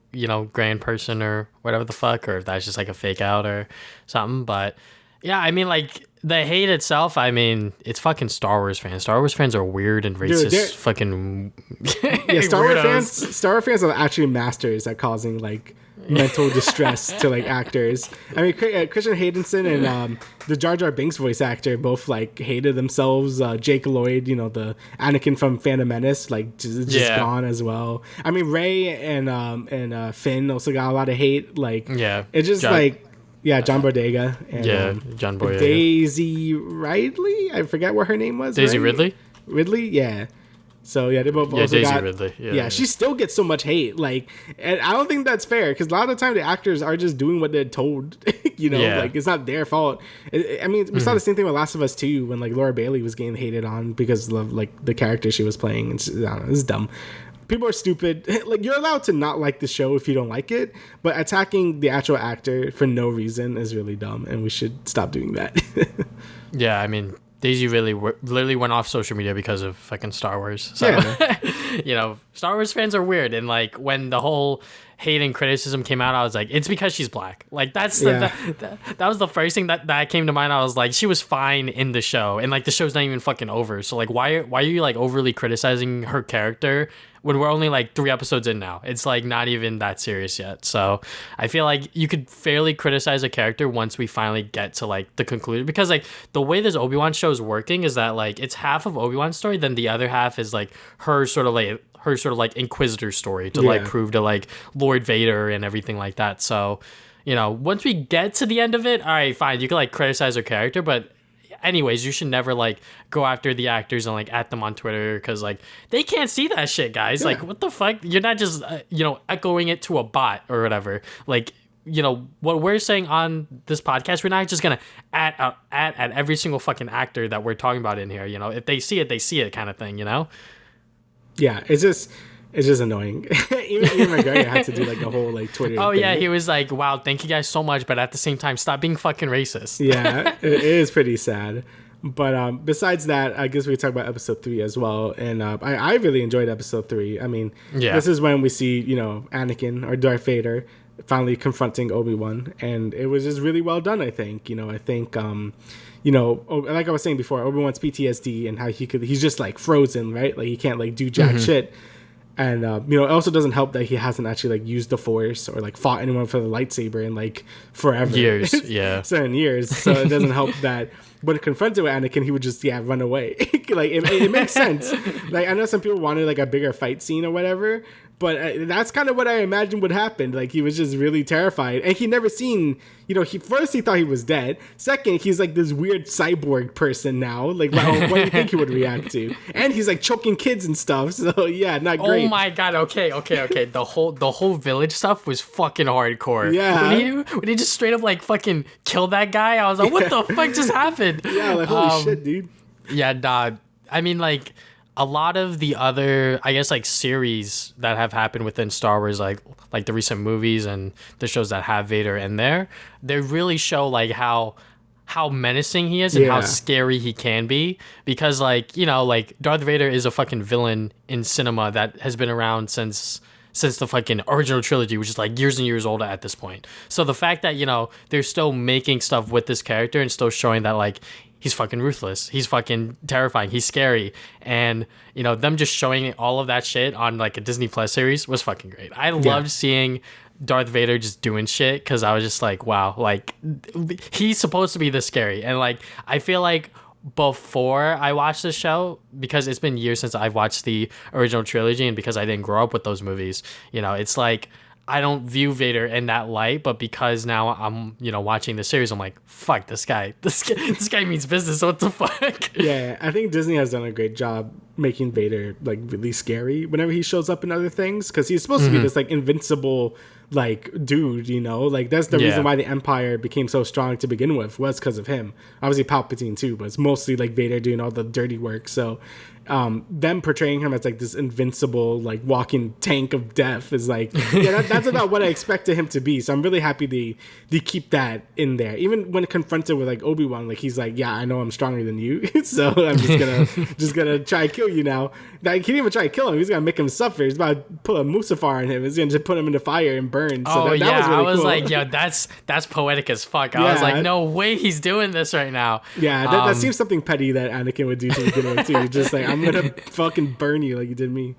Speaker 1: grand person or whatever the fuck, or if that's just like a fake out or something. But yeah, I mean like. The hate itself, I mean, it's fucking Star Wars fans. Star Wars fans are weird and racist. Dude, fucking
Speaker 2: yeah, Star Wars fans are actually masters at causing like mental distress to like actors. I mean, Christian Haydenson and the Jar Jar Binks voice actor both like hated themselves. Jake Lloyd, the Anakin from Phantom Menace, like just gone as well. I mean, Rey and Finn also got a lot of hate. Like, it's just John Boyega and
Speaker 1: John Boyega.
Speaker 2: Daisy Ridley, I forget what her name was.
Speaker 1: Daisy
Speaker 2: right? Ridley, yeah. So yeah, they both also
Speaker 1: Daisy
Speaker 2: got
Speaker 1: Ridley.
Speaker 2: Yeah, she still gets so much hate. Like, and I don't think that's fair because a lot of the time the actors are just doing what they're told. Like it's not their fault. I mean, we saw the same thing with Last of Us 2 when like Laura Bailey was getting hated on because of like the character she was playing, and I don't know, it's dumb. People are stupid. Like, you're allowed to not like the show if you don't like it, but attacking the actual actor for no reason is really dumb, and we should stop doing that.
Speaker 1: Yeah, I mean, Daisy really literally went off social media because of fucking Star Wars. So, Star Wars fans are weird, and like when the whole hate and criticism came out, I was like, it's because she's black. Like that's that was the first thing that came to mind. I was like, she was fine in the show, and like the show's not even fucking over. So like, why are you like overly criticizing her character when we're only like 3 episodes in now? It's like not even that serious yet. So I feel like you could fairly criticize a character once we finally get to like the conclusion, because like the way this Obi-Wan show is working is that like it's half of Obi-Wan's story, then the other half is like her sort of like Inquisitor story to like prove to like Lord Vader and everything like that. So once we get to the end of it, all right, fine, you can like criticize her character, but anyways, you should never like go after the actors and like at them on Twitter, because like they can't see that shit, guys. Like what the fuck, you're not just echoing it to a bot or whatever. Like what we're saying on this podcast, we're not just gonna at every single fucking actor that we're talking about in here. If they see it, they see it, kind of thing.
Speaker 2: Yeah, it's just annoying. even McGregor had to do like a whole like Twitter thing.
Speaker 1: Yeah, he was like, wow, thank you guys so much, but at the same time, stop being fucking racist.
Speaker 2: Yeah, it is pretty sad. But besides that, I guess we could talk about episode 3 as well. And I really enjoyed episode 3. I mean, this is when we see Anakin or Darth Vader finally confronting Obi-Wan, and it was just really well done. I think like I was saying before, Obi-Wan's PTSD and how he's just like frozen, right? Like he can't like do jack shit. And it also doesn't help that he hasn't actually like used the Force or like fought anyone for the lightsaber in like forever
Speaker 1: years. Yeah,
Speaker 2: 7 years. So it doesn't help that when confronted with Anakin, he would just run away. Like it makes sense. Like I know some people wanted like a bigger fight scene or whatever, but that's kind of what I imagined would happen. Like he was just really terrified, and he never seen. He thought he was dead. Second, he's like this weird cyborg person now. Like, what do you think he would react to? And he's like choking kids and stuff. So yeah, not great.
Speaker 1: Oh my god. Okay. The whole village stuff was fucking hardcore.
Speaker 2: Yeah.
Speaker 1: When he just straight up like fucking killed that guy, I was like, what the fuck just happened?
Speaker 2: Yeah, like holy shit, dude.
Speaker 1: Yeah, nah. I mean, like a lot of the other, I guess, like series that have happened within Star Wars, like the recent movies and the shows that have Vader in there, they really show like how menacing he is and how scary he can be, because like like Darth Vader is a fucking villain in cinema that has been around since since the fucking original trilogy, which is like years and years older at this point. So the fact that, you know, they're still making stuff with this character and still showing that, like, he's fucking ruthless, he's fucking terrifying, he's scary, and, you know, them just showing all of that shit on like a Disney Plus series was fucking great. I loved seeing Darth Vader just doing shit, because I was just like, wow, like, he's supposed to be this scary. And like, I feel like before I watched the show, because it's been years since I've watched the original trilogy, and because I didn't grow up with those movies, you know, it's like I don't view Vader in that light. But because now I'm, you know, watching the series, I'm like, fuck, this guy means business. What the fuck?
Speaker 2: Yeah, I think Disney has done a great job making Vader like really scary whenever he shows up in other things, because he's supposed to be this like invincible like dude, you know, like that's the reason why the Empire became so strong to begin with, was because of him. Obviously Palpatine too, but it's mostly like Vader doing all the dirty work. So them portraying him as like this invincible like walking tank of death is like, yeah, that's about what I expected him to be. So I'm really happy they keep that in there. Even when confronted with like Obi-Wan, like he's like, yeah, I know I'm stronger than you, so I'm just gonna try to kill you now. Like, he didn't even try to kill him, he's gonna make him suffer. He's about to put a Mustafar on him, he's gonna just put him in the fire and burn. So that was really
Speaker 1: I was
Speaker 2: cool.
Speaker 1: like, yo, that's poetic as fuck. I was like, no way he's doing this right now.
Speaker 2: Yeah, that seems something petty that Anakin would do to begin with too. Just like, I'm gonna fucking burn you like you did me.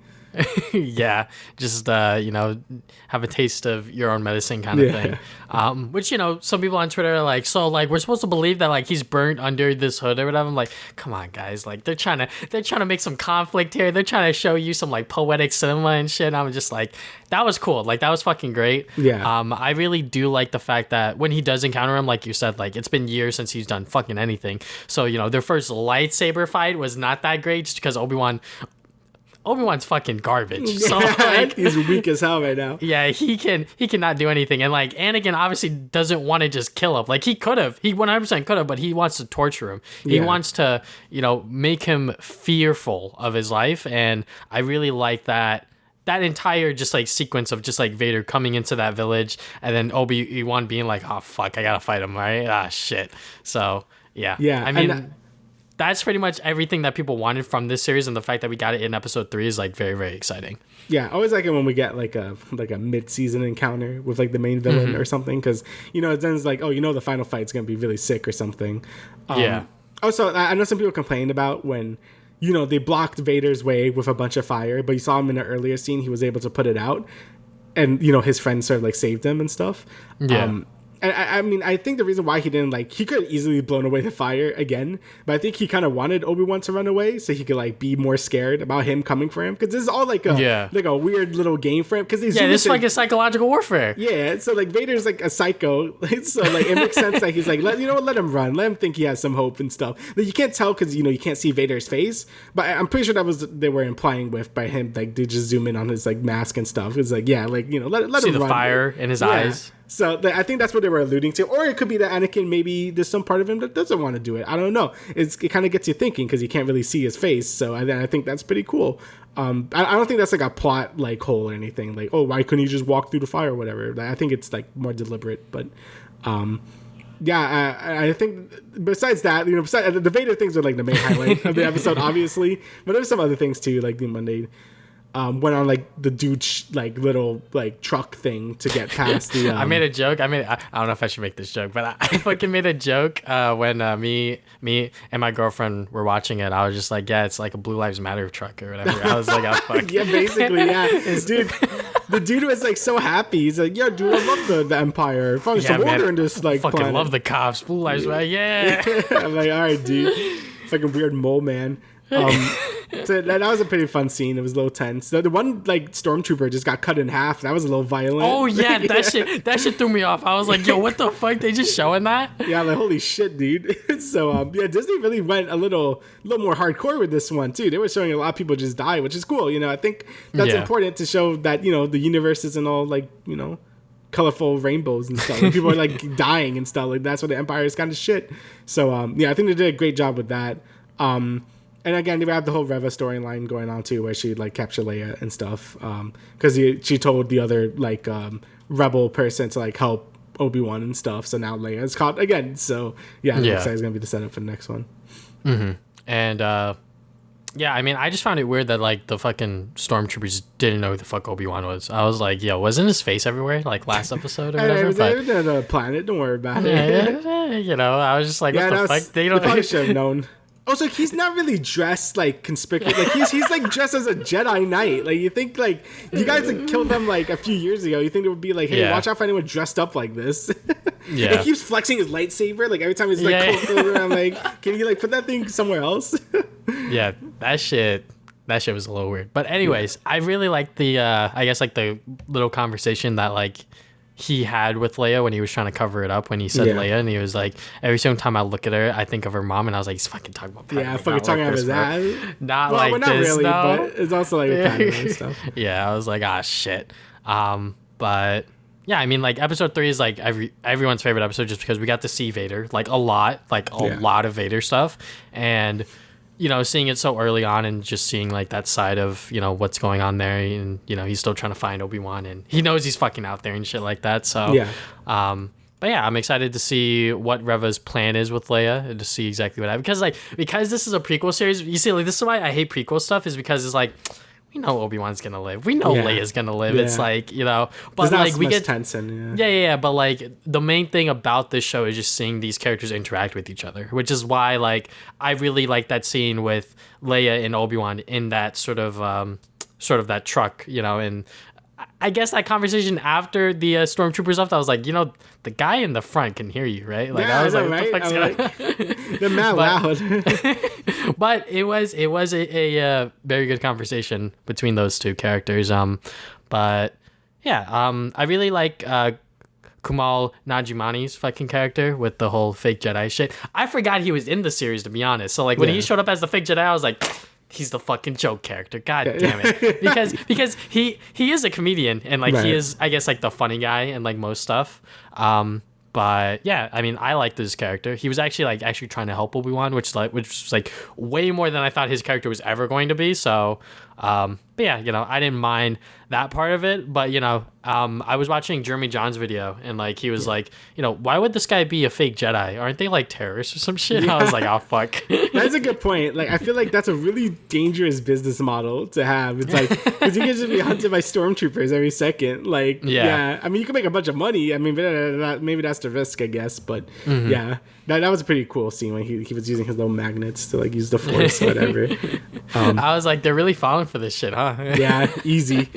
Speaker 1: Yeah, just you know, have a taste of your own medicine kind of thing. Which, you know, some people on Twitter are like, so like, we're supposed to believe that like he's burnt under this hood or whatever. I'm like, come on guys, like they're trying to make some conflict here. They're trying to show you some like poetic cinema and shit. I'm just like, that was cool. Like, that was fucking great.
Speaker 2: Yeah.
Speaker 1: I really do like the fact that when he does encounter him, like you said, like it's been years since he's done fucking anything. So, you know, their first lightsaber fight was not that great, just because Obi-Wan's fucking garbage. So like,
Speaker 2: he's weak as hell right now.
Speaker 1: Yeah, he cannot do anything. And like, Anakin obviously doesn't want to just kill him. Like, he 100% could have, but he wants to torture him. He wants to, you know, make him fearful of his life. And I really like that entire just like sequence of just like Vader coming into that village, and then Obi-Wan being like, oh fuck, I gotta fight him, right? Ah shit. So yeah. I mean, that's pretty much everything that people wanted from this series, and the fact that we got it in episode 3 is like very, very exciting. Yeah,
Speaker 2: I always like it when we get like a mid-season encounter with like the main villain or something, because, you know, then it's like, oh, you know, the final fight's gonna be really sick or something. Also, I know some people complained about when, you know, they blocked Vader's way with a bunch of fire, but you saw him in an earlier scene, he was able to put it out, and, you know, his friends sort of like saved him and stuff. And I mean, I think the reason why he didn't, like, he could have easily blown away the fire again, but I think he kind of wanted Obi-Wan to run away so he could, like, be more scared about him coming for him, because this is all like a weird little game for him, because this is
Speaker 1: like a psychological warfare.
Speaker 2: Yeah, so like Vader's like a psycho, so like it makes sense that he's like, let him run, let him think he has some hope and stuff. But you can't tell because, you know, you can't see Vader's face, but I'm pretty sure that was they were implying with by him, like they just zoom in on his like mask and stuff. It's like, yeah, like, you know, let him run. See
Speaker 1: the fire in his eyes.
Speaker 2: So I think that's what they were alluding to. Or it could be that Anakin, maybe there's some part of him that doesn't want to do it. I don't know. It kind of gets you thinking because you can't really see his face. So I think that's pretty cool. I don't think that's like a plot like hole or anything. Like, oh, why couldn't you just walk through the fire or whatever? I think it's like more deliberate. But I think besides that, you know, the Vader things are like the main highlight of the episode, obviously. But there's some other things too, like when they went on like the douche like little like truck thing to get past the
Speaker 1: I made a joke. I don't know if I should make this joke, but I fucking made a joke when me and my girlfriend were watching it. I was just like, yeah, it's like a Blue Lives Matter truck or whatever. I was like, oh fuck.
Speaker 2: Yeah, basically, yeah. Dude, the dude was like so happy. He's like, yeah, dude, I love the Empire. Found some order in this like
Speaker 1: fucking
Speaker 2: planet.
Speaker 1: Love the cops. Blue Lives Matter. Yeah.
Speaker 2: I'm like, all right, dude. Fucking weird mole man. So that was a pretty fun scene. It was a little tense. The one like stormtrooper just got cut in half. That was a little violent.
Speaker 1: Oh yeah, that shit threw me off. I was like, yo, what the fuck? They just showing that?
Speaker 2: Yeah, like holy shit, dude. So Disney really went a little more hardcore with this one too. They were showing a lot of people just die, which is cool. You know, I think that's important to show that, you know, the universe isn't all like, you know, colorful rainbows and stuff. Like, people are like dying and stuff. Like that's what the Empire is kind of shit. So I think they did a great job with that. And again, we have the whole Reva storyline going on too, where she like captured Leia and stuff. Because she told the other like rebel person to like help Obi-Wan and stuff. So now Leia is caught again. So yeah, it looks like it's gonna be the setup for the next one.
Speaker 1: And Yeah, I mean, I just found it weird that like the fucking stormtroopers didn't know who the fuck Obi-Wan was. I was like, yo, wasn't his face everywhere like last episode or whatever?
Speaker 2: It was on a planet. Don't worry about it.
Speaker 1: You know, I was just like, what the fuck?
Speaker 2: They probably should have known. Also, he's not really dressed like conspicuous. Like he's like dressed as a Jedi Knight. Like you think like you guys like killed them like a few years ago. You think it would be like, hey, watch out for anyone dressed up like this.
Speaker 1: Yeah.
Speaker 2: He keeps flexing his lightsaber. Like every time he's like, I'm like, can you like put that thing somewhere else?
Speaker 1: Yeah, that shit was a little weird. But anyways, I really like the I guess like the little conversation that like he had with Leia when he was trying to cover it up when he said Leia, and he was like, every single time I look at her, I think of her mom, and I was like, he's fucking talking about Padme.
Speaker 2: Yeah, fucking talking about his ass.
Speaker 1: Not like
Speaker 2: not
Speaker 1: this,
Speaker 2: really,
Speaker 1: no.
Speaker 2: but it's also like with Padme and stuff.
Speaker 1: Yeah, I was like, ah, shit. But yeah, I mean, like episode 3 is like everyone's favorite episode just because we got to see Vader like a lot of Vader stuff, and you know, seeing it so early on and just seeing like that side of, you know, what's going on there, and you know, he's still trying to find Obi-Wan and he knows he's fucking out there and shit like that. So but yeah, I'm excited to see what Reva's plan is with Leia and to see exactly what happens, because this is a prequel series. You see, like, this is why I hate prequel stuff, is because it's like, we know Obi-Wan's gonna live. We know Leia's gonna live. Yeah. It's like, you know, but like we get tension. Yeah. But like the main thing about this show is just seeing these characters interact with each other, which is why like I really like that scene with Leia and Obi-Wan in that sort of that truck, you know, and I guess that conversation after the stormtroopers left, I was like, you know, the guy in the front can hear you, right? Like I was like, what the fuck's going on? They're mad loud. But it was a very good conversation between those two characters. But yeah, I really like Kumail Nanjiani's fucking character with the whole fake Jedi shit. I forgot he was in the series, to be honest. So like when he showed up as the fake Jedi, I was like, he's the fucking joke character. God damn it. Because he is a comedian, and like he is, I guess, like the funny guy in like most stuff. But yeah, I mean, I liked this character. He was actually trying to help Obi-Wan, which was like way more than I thought his character was ever going to be. So but yeah, you know, I didn't mind that part of it. But you know, I was watching Jeremy John's video, and like he was like, you know, why would this guy be a fake Jedi? Aren't they like terrorists or some shit? Yeah. I was like, oh fuck.
Speaker 2: That's a good point. Like I feel like that's a really dangerous business model to have. It's like, because you can just be hunted by stormtroopers every second. Like I mean, you can make a bunch of money. I mean, maybe that's the risk, I guess. But yeah, that was a pretty cool scene when he was using his little magnets to like use the force or whatever.
Speaker 1: I was like, they're really falling for this shit, huh?
Speaker 2: Yeah, easy.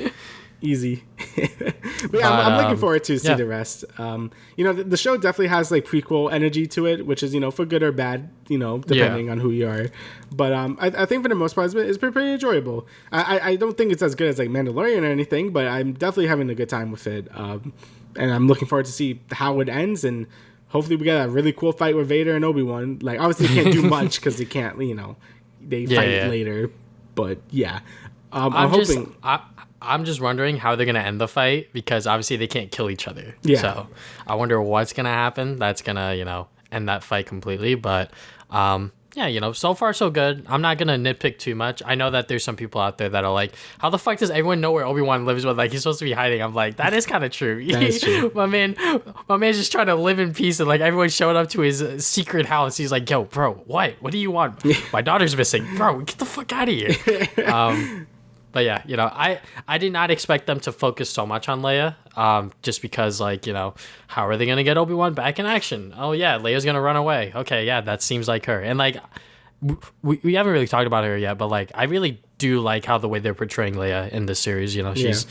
Speaker 2: But yeah, I'm looking forward to see the rest. You know, the show definitely has like prequel energy to it, which is, you know, for good or bad, you know, depending on who you are. But I think for the most part it's pretty enjoyable. I don't think it's as good as like Mandalorian or anything, but I'm definitely having a good time with it. And I'm looking forward to see how it ends, and hopefully we get a really cool fight with Vader and Obi-Wan. Like obviously they can't do much because they can't, you know, they fight later. But yeah, I'm hoping.
Speaker 1: I'm just wondering how they're gonna end the fight, because obviously they can't kill each other.
Speaker 2: Yeah.
Speaker 1: So I wonder what's gonna happen. That's gonna, you know, end that fight completely. But yeah, you know, so far so good. I'm not gonna nitpick too much. I know that there's some people out there that are like, how the fuck does everyone know where Obi-Wan lives? With like he's supposed to be hiding. I'm like, that is kind of true.
Speaker 2: That is true.
Speaker 1: my man's just trying to live in peace, and like everyone showed up to his secret house. He's like, yo, bro, what do you want? My daughter's missing, bro. Get the fuck out of here. But yeah, you know, I did not expect them to focus so much on Leia, just because, like, you know, how are they going to get Obi-Wan back in action? Oh, yeah, Leia's going to run away. Okay, yeah, that seems like her. And, like, we haven't really talked about her yet, but, like, I really do like how the way they're portraying Leia in this series. You know, she's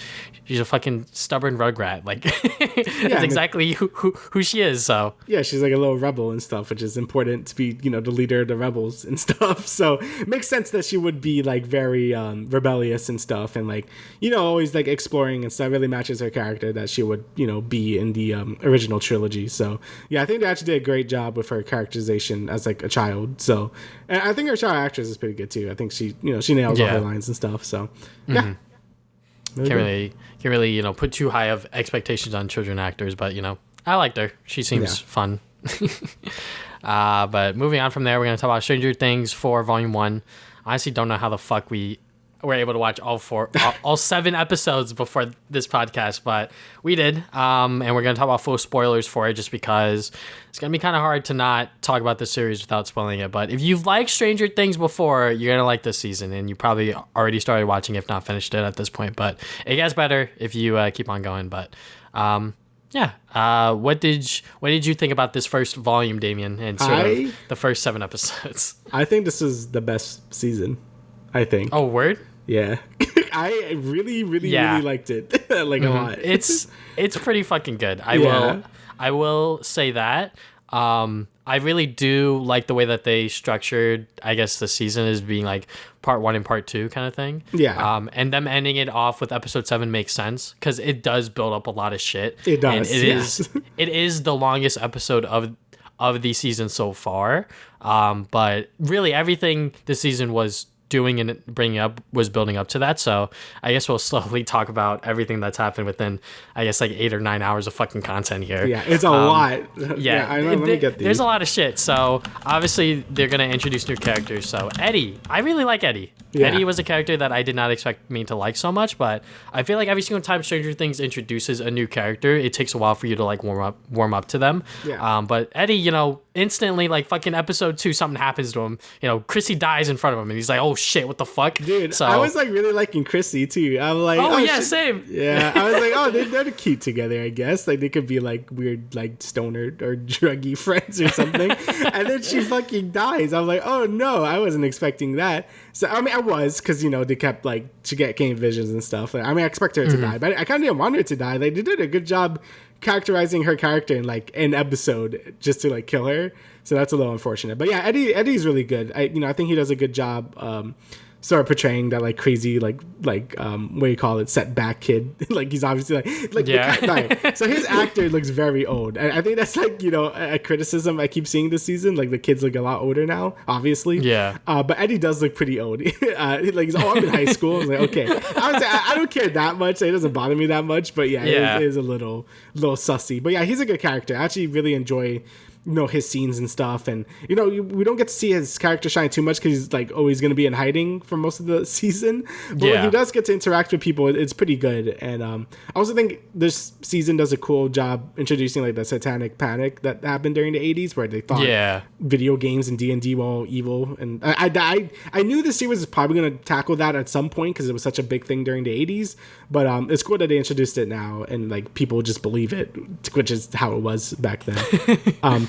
Speaker 1: a fucking stubborn rugrat. Like, that's exactly who she is. So
Speaker 2: yeah, she's like a little rebel and stuff, which is important to be, you know, the leader of the rebels and stuff. So it makes sense that she would be like very rebellious and stuff, and like, you know, always like exploring and stuff. Really matches her character that she would, you know, be in the original trilogy. So yeah, I think they actually did a great job with her characterization as like a child. So, and I think her child actress is pretty good too. I think she, you know, she nails all her lines and stuff. So yeah.
Speaker 1: Can't really, you know, put too high of expectations on children actors, but, you know, I liked her. She seems fun. But moving on from there, we're going to talk about Stranger Things 4 Volume 1. I honestly don't know how the fuck we were able to watch all 7 episodes before this podcast, but we did. And we're going to talk about full spoilers for it just because it's going to be kind of hard to not talk about the series without spoiling it. But if you've liked Stranger Things before, you're going to like this season, and you probably already started watching, if not finished it at this point. But it gets better if you keep on going. But what did you think about this first volume, Damian, and sort of the first 7 episodes?
Speaker 2: I think this is the best season. I think.
Speaker 1: Oh, word?
Speaker 2: Yeah. I really liked it. A lot.
Speaker 1: It's pretty fucking good. I will say that. I really do like the way that they structured, I guess, the season as being like part 1 and part 2 kind of thing.
Speaker 2: Yeah.
Speaker 1: And them ending it off with episode 7 makes sense because it does build up a lot of shit.
Speaker 2: It does.
Speaker 1: And it is the longest episode of the season so far. But really everything this season was doing and bringing up was building up to that. So I guess we'll slowly talk about everything that's happened within, I guess, like 8 or 9 hours of fucking content here.
Speaker 2: Yeah, it's a lot.
Speaker 1: Yeah,
Speaker 2: let me get these.
Speaker 1: There's a lot of shit. So obviously they're gonna introduce new characters. So Eddie, I really like Eddie. Yeah. Eddie was a character that I did not expect me to like so much, but I feel like every single time Stranger Things introduces a new character, it takes a while for you to like warm up to them.
Speaker 2: Yeah.
Speaker 1: But Eddie, instantly, like fucking episode 2, something happens to him. Chrissy dies in front of him, and he's like, "Oh shit, what the fuck?"
Speaker 2: Dude,
Speaker 1: so
Speaker 2: I was like really liking Chrissy too. I'm like,
Speaker 1: oh yeah,
Speaker 2: shit.
Speaker 1: Same.
Speaker 2: Yeah, I was like, oh, they're cute together, I guess. Like they could be like weird, like stoner or druggy friends or something. And then she fucking dies. I'm like, oh no, I wasn't expecting that. So I mean, I was because they kept like she getting visions and stuff. I mean, I expect her to die, but I kind of didn't want her to die. Like they did a good job characterizing her character in like an episode just to like kill her. So that's a little unfortunate. But yeah, Eddie's really good. I think he does a good job sort of portraying that like crazy what do you call it, setback kid. Like he's obviously like
Speaker 1: yeah.
Speaker 2: So his actor looks very old. And I think that's like a criticism I keep seeing this season. Like the kids look a lot older now, obviously.
Speaker 1: Yeah.
Speaker 2: But Eddie does look pretty old. Like he's I'm in high school. I was like, okay. I don't care that much. It doesn't bother me that much. But yeah. It is a little sussy. But yeah, he's a good character. I actually really enjoy his scenes and stuff, and we don't get to see his character shine too much because he's like always going to be in hiding for most of the season, but when he does get to interact with people, it's pretty good. And I also think this season does a cool job introducing like the satanic panic that happened during the 80s where they thought video games and D&D were all evil, and I knew the series was probably going to tackle that at some point because it was such a big thing during the 80s, but it's cool that they introduced it now and like people just believe it, which is how it was back then.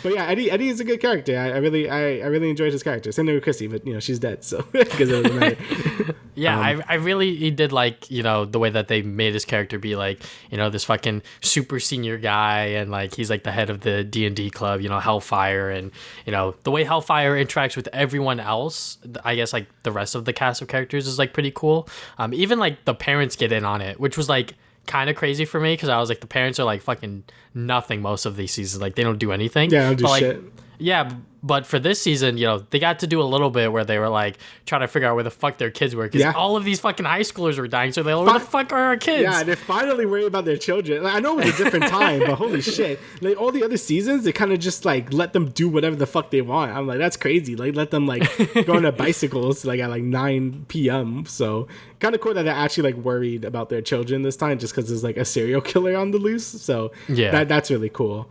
Speaker 2: But yeah, Eddie is a good character. I really enjoyed his character. Same thing with Chrissy, but she's dead, so because it doesn't matter.
Speaker 1: Yeah, I really did like the way that they made his character be like this fucking super senior guy, and like he's like the head of the D&D club, Hellfire, and the way Hellfire interacts with everyone else. I guess like the rest of the cast of characters is like pretty cool. Even like the parents get in on it, which was like kind of crazy for me because I was like, the parents are like fucking nothing most of these seasons. Like they don't do anything.
Speaker 2: Yeah, they don't do shit.
Speaker 1: Yeah, but for this season, they got to do a little bit where they were like trying to figure out where the fuck their kids were because all of these fucking high schoolers were dying. So they're like, where the fuck are our kids?
Speaker 2: Yeah, they're finally worried about their children. Like, I know it was a different time, but holy shit. Like all the other seasons, they kind of just like let them do whatever the fuck they want. I'm like, that's crazy. Like let them like go on their bicycles like at like 9 p.m. So kind of cool that they're actually like worried about their children this time just because there's like a serial killer on the loose. So yeah, that's really cool.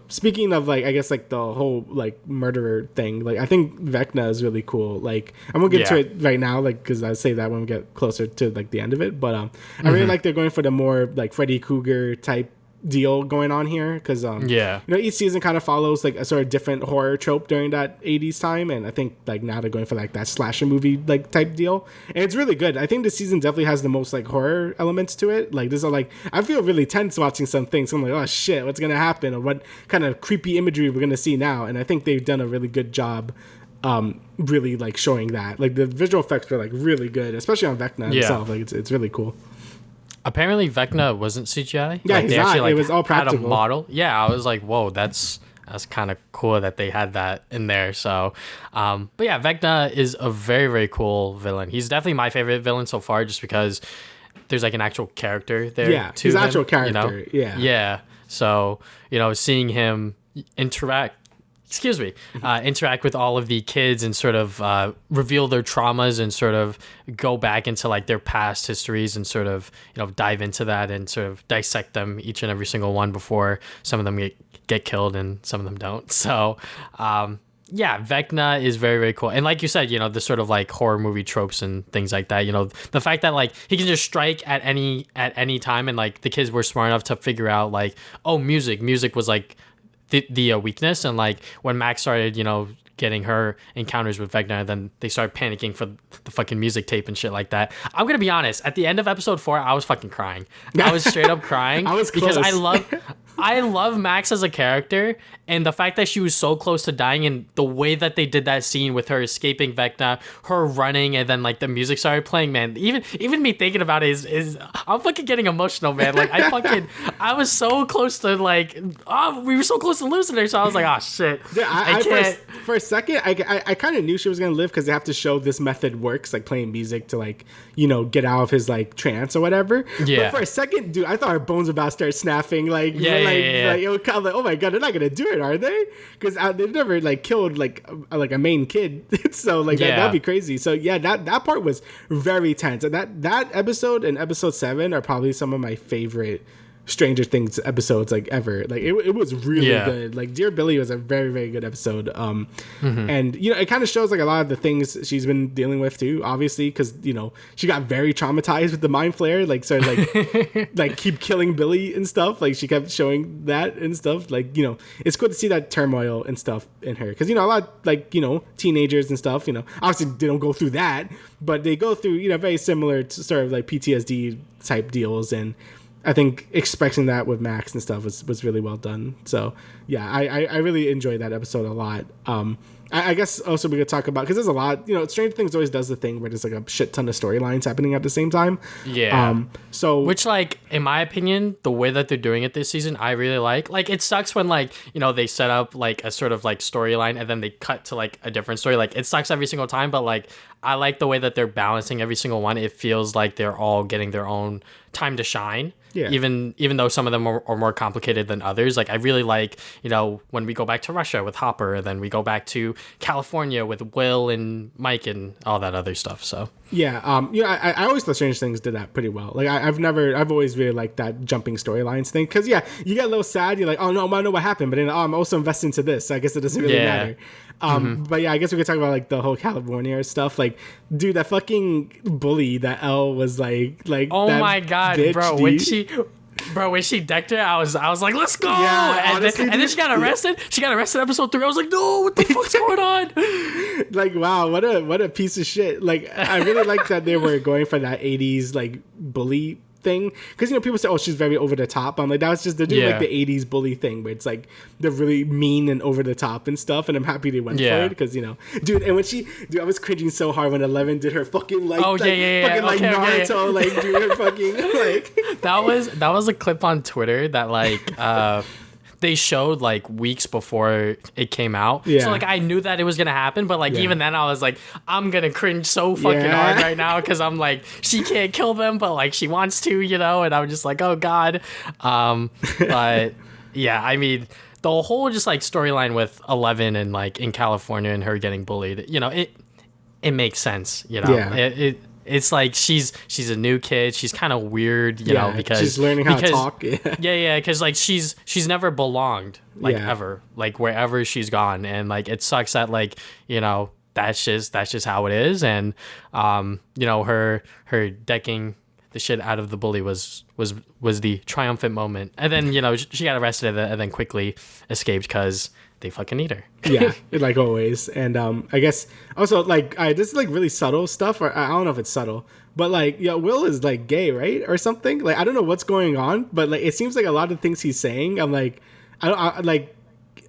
Speaker 2: Speaking of like, I guess like the whole like murderer thing, like I think Vecna is really cool. Like I'm gonna get to it right now, like because I'll say that when we get closer to like the end of it. But I really like they're going for the more like Freddy Krueger type deal going on here because each season kind of follows like a sort of different horror trope during that 80s time, and I think like now they're going for like that slasher movie like type deal, and it's really good. I think this season definitely has the most like horror elements to it. Like there's like I feel really tense watching some things. I'm like, oh shit, what's gonna happen, or what kind of creepy imagery we're gonna see now, and I think they've done a really good job really like showing that. Like the visual effects were like really good, especially on Vecna himself. Like it's really cool.
Speaker 1: Apparently Vecna wasn't CGI.
Speaker 2: Yeah,
Speaker 1: like,
Speaker 2: he's not.
Speaker 1: Actually,
Speaker 2: it was all practical.
Speaker 1: Had a model. Yeah, I was like, whoa, that's kind of cool that they had that in there. So, but yeah, Vecna is a very, very cool villain. He's definitely my favorite villain so far just because there's like an actual character there.
Speaker 2: Yeah,
Speaker 1: to
Speaker 2: his
Speaker 1: him,
Speaker 2: actual character. Yeah.
Speaker 1: Yeah. So, seeing him interact excuse me, interact with all of the kids and sort of reveal their traumas and sort of go back into like their past histories and sort of, dive into that and sort of dissect them, each and every single one, before some of them get killed and some of them don't. So, yeah, Vecna is very, very cool. And like you said, the sort of like horror movie tropes and things like that, the fact that like he can just strike at any time, and like the kids were smart enough to figure out like, oh, music was like the weakness. And like when Max started, getting her encounters with Vecna, then they started panicking for the fucking music tape and shit like that. I'm gonna be honest, at the end of episode 4, I was fucking crying. I was straight up crying.
Speaker 2: I was close.
Speaker 1: Because I love Max as a character, and the fact that she was so close to dying, and the way that they did that scene with her escaping Vecna, her running, and then like the music started playing, man. Even me thinking about it is I'm fucking getting emotional, man. Like I was so close to like, we were so close to losing her, so I was like, oh shit.
Speaker 2: Yeah,
Speaker 1: I can't.
Speaker 2: For a second, I kind of knew she was gonna live, because they have to show this method works, like playing music to like get out of his like trance or whatever.
Speaker 1: Yeah.
Speaker 2: But for a second, dude, I thought her bones were about to start snapping. Like
Speaker 1: Yeah.
Speaker 2: Like it was kind of like, oh my god, they're not gonna do it, are they? Because they've never like killed like a main kid, so like that'd be crazy. So yeah, that part was very tense, and that episode and episode 7 are probably some of my favorite Stranger Things episodes like ever. Like it was really good. Like Dear Billy was a very, very good episode. And it kind of shows like a lot of the things she's been dealing with too, obviously, because she got very traumatized with the mind flare, like started like like keep killing Billy and stuff. Like she kept showing that and stuff. Like it's good to see that turmoil and stuff in her, because a lot of, like teenagers and stuff, obviously they don't go through that, but they go through very similar to sort of like PTSD type deals. And I think expecting that with Max and stuff was really well done. So yeah, I really enjoyed that episode a lot. I guess also we could talk about, because there's a lot, Stranger Things always does the thing where there's like a shit ton of storylines happening at the same time.
Speaker 1: Yeah.
Speaker 2: So
Speaker 1: which, like, in my opinion, the way that they're doing it this season, I really like. Like, it sucks when like they set up like a sort of like storyline and then they cut to like a different story. Like, it sucks every single time, but like I like the way that they're balancing every single one. It feels like they're all getting their own time to shine. Yeah. Even though some of them are more complicated than others. Like, I really like, when we go back to Russia with Hopper, and then we go back to California with Will and Mike and all that other stuff. So
Speaker 2: yeah, I always thought Stranger Things did that pretty well. Like I've always really liked that jumping storylines thing, because you get a little sad. You're like, oh no, I know what happened, but then I'm also invested into this, so I guess it doesn't really matter. But yeah, I guess we could talk about like the whole California stuff. Like, dude, that fucking bully that Elle was like
Speaker 1: oh
Speaker 2: that
Speaker 1: my god,
Speaker 2: bitch,
Speaker 1: bro, when she decked her, I was like, let's go.
Speaker 2: Yeah,
Speaker 1: and then she got arrested. She got arrested episode 3. I was like, no, what the fuck's going on?
Speaker 2: Like, wow, what a piece of shit. Like, I really like that they were going for that 80s like bully thing, because people say, oh, she's very over the top. I'm like, that was just they're doing like the 80s bully thing where it's like they're really mean and over the top and stuff, and I'm happy they went for it, because dude, and when I was cringing so hard when 11 did her fucking like fucking like Naruto like do her fucking like
Speaker 1: that was a clip on Twitter that like they showed like weeks before it came out. So like I knew that it was gonna happen, but like even then I was like, I'm gonna cringe so fucking hard right now, because I'm like, she can't kill them, but like she wants to, and I'm just like, oh god. But yeah, I mean, the whole just like storyline with 11 and like in California and her getting bullied, it makes sense, It's like she's a new kid. She's kind of weird, because
Speaker 2: she's learning how to talk.
Speaker 1: Because like she's never belonged ever, like wherever she's gone, and like it sucks that like that's just how it is, and her decking the shit out of the bully was the triumphant moment, and then she got arrested and then quickly escaped because they fucking need her.
Speaker 2: Yeah, like always. And I guess also like this is like really subtle stuff, or I don't know if it's subtle, but like Will is like gay, right, or something. Like I don't know what's going on, but like it seems like a lot of things he's saying, I'm like, they like,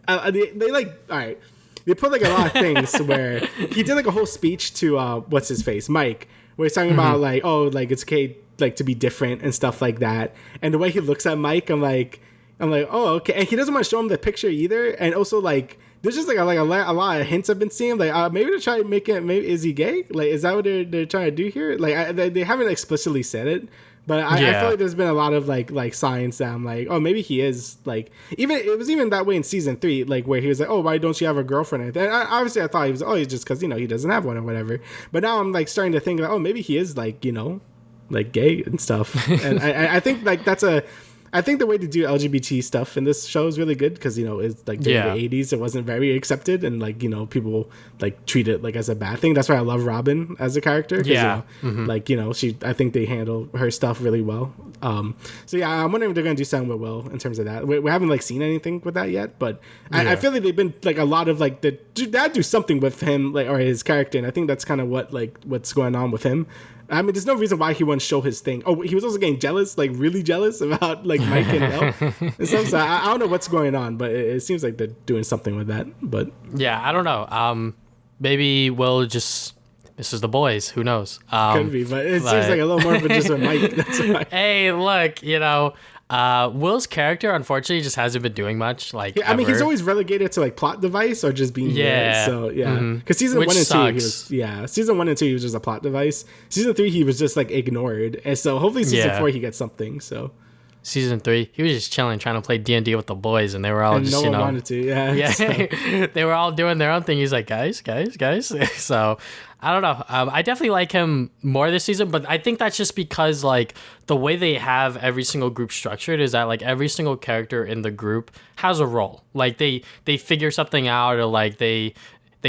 Speaker 2: all right, they put like a lot of things where he did like a whole speech to what's his face, Mike, where he's talking about like, oh, like it's okay like to be different and stuff like that. And the way he looks at Mike, I'm like, oh, okay. And he doesn't want to show him the picture either. And also, like, there's just like a lot of hints I've been seeing. Like, maybe they're trying to make it. Maybe is he gay? Like, is that what they're trying to do here? Like, they haven't explicitly said it, But I feel like there's been a lot of like signs that I'm like, oh, maybe he is like, even it was even that way in season 3, like where he was like, oh, why don't you have a girlfriend? And obviously I thought he was, oh, he's just because he doesn't have one or whatever. But now I'm like starting to think like, oh, maybe he is like like gay and stuff. And I think like I think the way to do LGBT stuff in this show is really good because it's like during the 80s it wasn't very accepted, and like people like treat it like as a bad thing. That's why I love Robin as a character. Like I think they handle her stuff really well. So yeah, I'm wondering if they're gonna do something with Will in terms of that. We haven't like seen anything with that yet, but I feel like they've been like a lot of like that do something with him, like, or his character, and I think that's kind of what's going on with him. I mean, there's no reason why he wouldn't show his thing. Oh, he was also getting jealous, like really jealous about like Mike and Elle and stuff. So I don't know what's going on, but it seems like they're doing something with that. But
Speaker 1: yeah, I don't know. Maybe Will just misses the boys. Who knows?
Speaker 2: Could be, but it seems like a little more of just a Mike. That's why.
Speaker 1: Hey, look, Will's character unfortunately just hasn't been doing much. Like,
Speaker 2: I mean, he's always relegated to like plot device or just being there. So yeah, because season
Speaker 1: Which
Speaker 2: 1 and
Speaker 1: sucks.
Speaker 2: 2, season 1 and 2 he was just a plot device. Season 3 he was just like ignored, and so hopefully season 4 he gets something. So
Speaker 1: season 3 he was just chilling, trying to play D&D with the boys, and they were all
Speaker 2: and
Speaker 1: just
Speaker 2: no one wanted to. Yeah.
Speaker 1: So. They were all doing their own thing. He's like, guys. So I don't know. I definitely like him more this season, but I think that's just because like the way they have every single group structured is that like every single character in the group has a role. Like they figure something out, or like they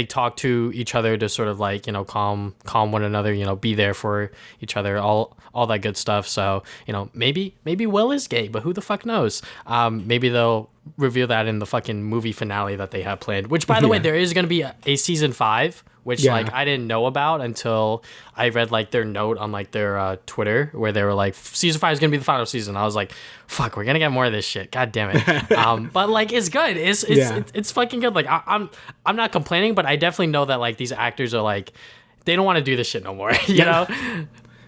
Speaker 1: talk to each other to sort of like calm one another, be there for each other, all that good stuff. So maybe Will is gay, but who the fuck knows? Maybe they'll reveal that in the fucking movie finale that they have planned, which by the way, there is going to be a season 5, which like I didn't know about until I read like their note on like their Twitter, where they were like, season 5 is gonna be the final season. I was like, fuck, we're gonna get more of this shit, god damn it. But like it's good, it's fucking good. Like I'm not complaining, but I definitely know that like these actors are like, they don't want to do this shit no more. you know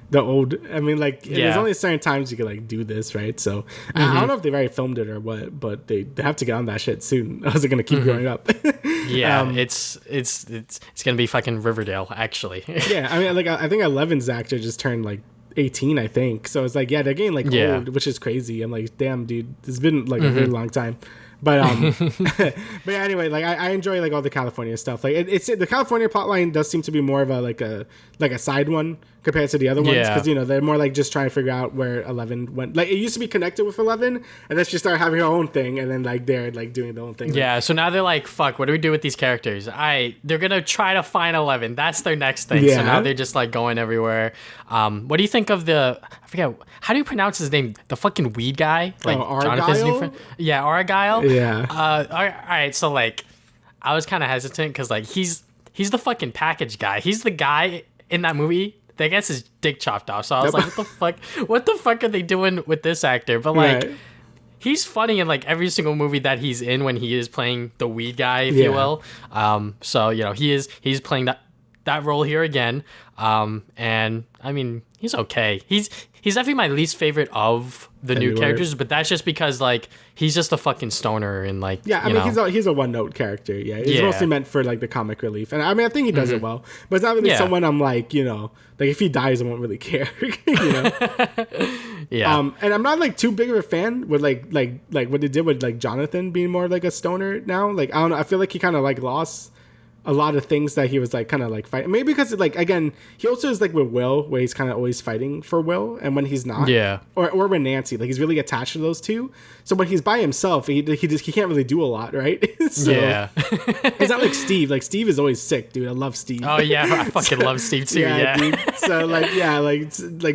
Speaker 2: The old, I mean, like, there's only certain times you can like do this, right? So I don't know if they've already filmed it or what, but they have to get on that shit soon. I was gonna keep growing up.
Speaker 1: It's gonna be fucking Riverdale, actually.
Speaker 2: Yeah, I mean, like I think 11's actor just turned like 18, I think. So it's like, they're getting like old, which is crazy. I'm like, damn, dude, it's been like a very long time. But but yeah, anyway, like I enjoy like all the California stuff. Like it's the California plotline does seem to be more of a like a side one compared to the other ones, because they're more like just trying to figure out where 11 went. Like it used to be connected with 11, and then she started having her own thing, and then like they're like doing their own thing.
Speaker 1: Yeah, so now they're like, fuck, what do we do with these characters? They're gonna try to find 11. That's their next thing. So now they're just like going everywhere. What do you think of I forget, how do you pronounce his name? The fucking weed guy, like Jonathan's new friend. Yeah, Argyle.
Speaker 2: Yeah.
Speaker 1: All right. So like, I was kind of hesitant because like he's the fucking package guy. He's the guy in that movie that gets his dick chopped off. So I was like, what the fuck are they doing with this actor? But like, he's funny in like every single movie that he's in when he is playing the weed guy, if you will. So he's playing that role here again. And I mean, he's okay. He's definitely my least favorite of the new characters, but that's just because like he's just a fucking stoner and like
Speaker 2: I mean he's a one note character. He's mostly meant for like the comic relief, and I mean I think he does it well, but it's not really someone I'm like like if he dies I won't really care. And I'm not like too big of a fan with like what they did with like Jonathan being more like a stoner now. Like I don't know, I feel like he kind of like lost a lot of things that he was like kind of like fighting, maybe because like again he also is like with Will, where he's kind of always fighting for Will, and when he's not, or with Nancy, like he's really attached to those two. So when he's by himself, he can't really do a lot, right? So it's not like Steve. Like Steve is always sick, dude. I love Steve.
Speaker 1: Oh yeah, I fucking love Steve too.
Speaker 2: Dude. So like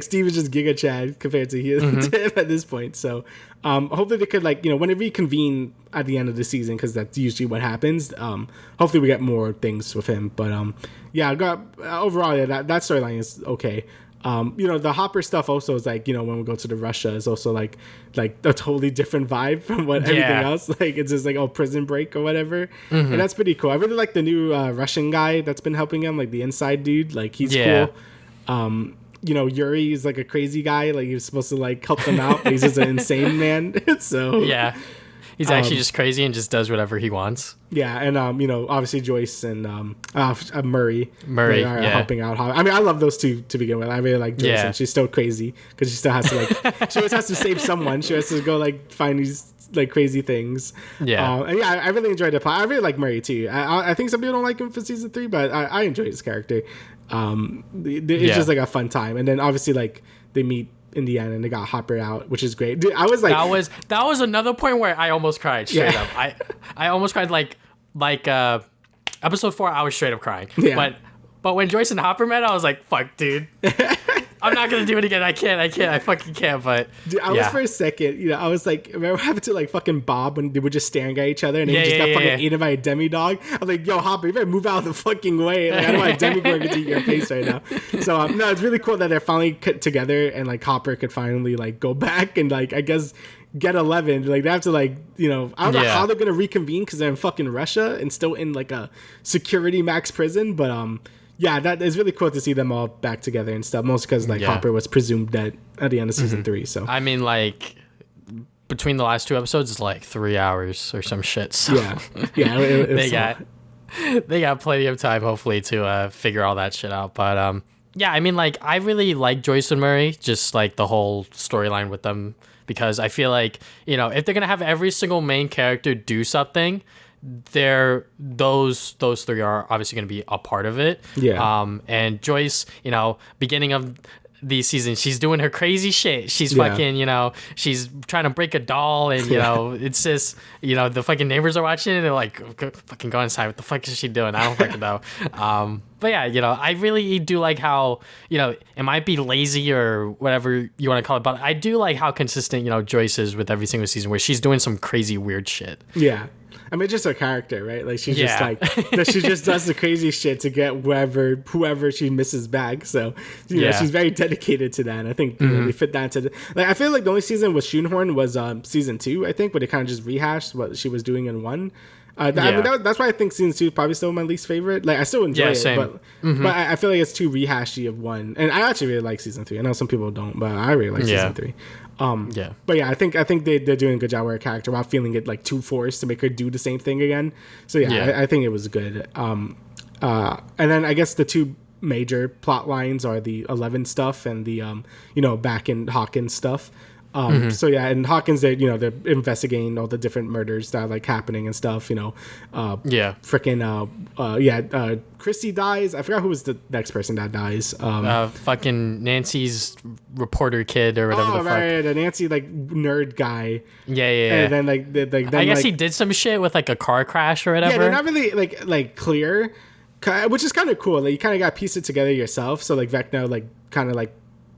Speaker 2: Steve is just Giga Chad compared to him at this point. So hopefully they could like when they reconvene at the end of the season, because that's usually what happens. Hopefully we get more things with him. But overall that storyline is okay. The Hopper stuff also is like when we go to the Russia is also like a totally different vibe from what everything else. Like it's just like Prison Break or whatever, and that's pretty cool. I really like the new Russian guy that's been helping him, like the inside dude. Like he's cool. Yuri is like a crazy guy. Like he was supposed to like help them out, but he's just an insane man. So
Speaker 1: He's actually just crazy and just does whatever he wants.
Speaker 2: Yeah, and obviously Joyce and Murray are helping out. I mean, I love those two to begin with. I really like Joyce, and she's still crazy because she still has to she always has to save someone. She has to go find these crazy things. Yeah, and I really enjoyed the plot. I really like Murray too. I think some people don't like him for season 3, but I enjoyed his character. It's just a fun time, and then obviously they meet in the end and they got Hopper out, which is great. Dude, I was like,
Speaker 1: that was another point where I almost cried straight up. I almost cried episode 4. I was straight up crying. Yeah. But when Joyce and Hopper met, I was like, fuck, dude. I'm not gonna do it again. I fucking can't. But
Speaker 2: dude, I was for a second, I was like, remember what happened to fucking Bob when they were just staring at each other and he just got fucking eaten by a demi-dog? I was like, yo, Hopper, you better move out of the fucking way. I don't want a demi-dog to eat your face right now. So no, it's really cool that they're finally cut together and Hopper could finally go back and I guess get 11. They have to I don't know how they're gonna reconvene because they're in fucking Russia and still in a security max prison, but yeah, that is really cool to see them all back together and stuff. Mostly because Hopper was presumed dead at the end of season 3. So
Speaker 1: I mean, between the last 2 episodes, it's 3 hours or some shit. So
Speaker 2: yeah,
Speaker 1: they got plenty of time, hopefully, to figure all that shit out. But yeah, I mean, I really like Joyce and Murray, just the whole storyline with them, because I feel if they're gonna have every single main character do something, those 3 are obviously going to be a part of it. And Joyce, beginning of the season, she's doing her crazy shit. She's fucking, she's trying to break a doll, and it's just, the fucking neighbors are watching, and they're like, fucking go inside. What the fuck is she doing? I don't fucking know. But yeah, I really do like how, it might be lazy or whatever you want to call it, but I do like how consistent, Joyce is with every single season, where she's doing some crazy weird shit.
Speaker 2: Yeah. I mean, just her character, right? She's just she just does the crazy shit to get whoever she misses back. So, she's very dedicated to that. And I think they fit that into I feel like the only season with shoehorn was season 2, I think, where they kind of just rehashed what she was doing in 1. I mean, that's why I think season 2 is probably still my least favorite. I still enjoy it,
Speaker 1: same.
Speaker 2: But I feel like it's too rehashy of 1. And I actually really like season 3. I know some people don't, but I really like season 3. But yeah, I think they're doing a good job with her character without feeling it too forced to make her do the same thing again. So I think it was good. And then I guess the 2 major plot lines are the 11 stuff and the back in Hawkins stuff. So yeah, and Hawkins, they're investigating all the different murders that are happening and stuff. Chrissy dies. I forgot who was the next person that dies.
Speaker 1: Fucking Nancy's reporter kid or whatever the fuck.
Speaker 2: Right, the Nancy nerd guy.
Speaker 1: Yeah.
Speaker 2: And then
Speaker 1: I guess he did some shit with a car crash or whatever.
Speaker 2: Yeah, they're not really clear, which is kind of cool. You kind of got to piece it together yourself. So Vecna kind of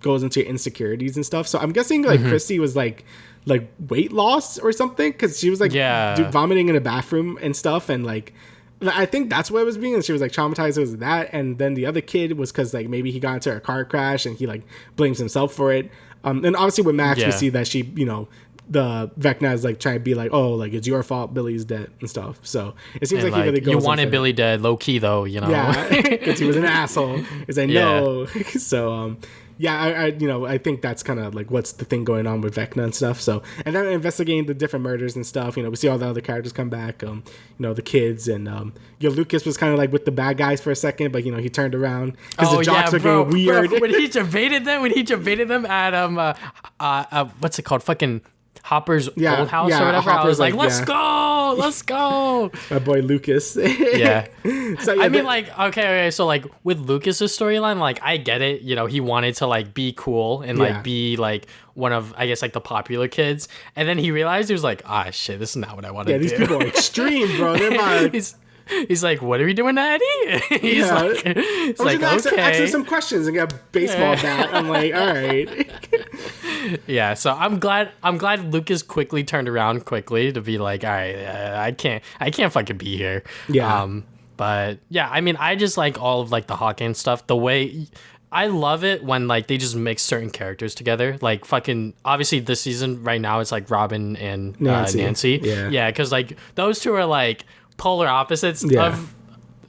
Speaker 2: goes into insecurities and stuff. So I'm guessing Christy was weight loss or something, because she was vomiting in a bathroom and stuff, and I think that's what it was being, and she was traumatized with that. And then the other kid was because maybe he got into a car crash and he blames himself for it. And obviously with Max we see that she the Vecna is trying to be it's your fault Billy's dead and stuff. So it seems he really goes.
Speaker 1: You wanted Billy dead, low key though,
Speaker 2: Yeah, because he was an asshole. Is no. So I think that's kind of what's the thing going on with Vecna and stuff. So, and then investigating the different murders and stuff. We see all the other characters come back. The kids and Lucas was kind of with the bad guys for a second, but he turned around because the jocks were getting weird.
Speaker 1: When he debated them at what's it called? Fucking Hopper's old house or whatever. I was let's go.
Speaker 2: My boy Lucas.
Speaker 1: Yeah. So, I mean, okay. So, with Lucas's storyline, I get it. He wanted to be cool and be one of, I guess, the popular kids, and then he realized he was shit, this is not what I want to do.
Speaker 2: Yeah, these people are extreme, bro. They're
Speaker 1: He's what are we doing, Eddie? He's okay.
Speaker 2: Ask him some questions and get a baseball bat. I'm all right.
Speaker 1: Yeah, so I'm glad Lucas quickly turned around to be all right, I can't fucking be here.
Speaker 2: Yeah.
Speaker 1: But yeah, I mean, I just all of the Hawkins stuff. The way I love it when they just mix certain characters together. Fucking obviously this season right now it's Robin and Nancy.
Speaker 2: Yeah.
Speaker 1: Yeah, because those two are polar opposites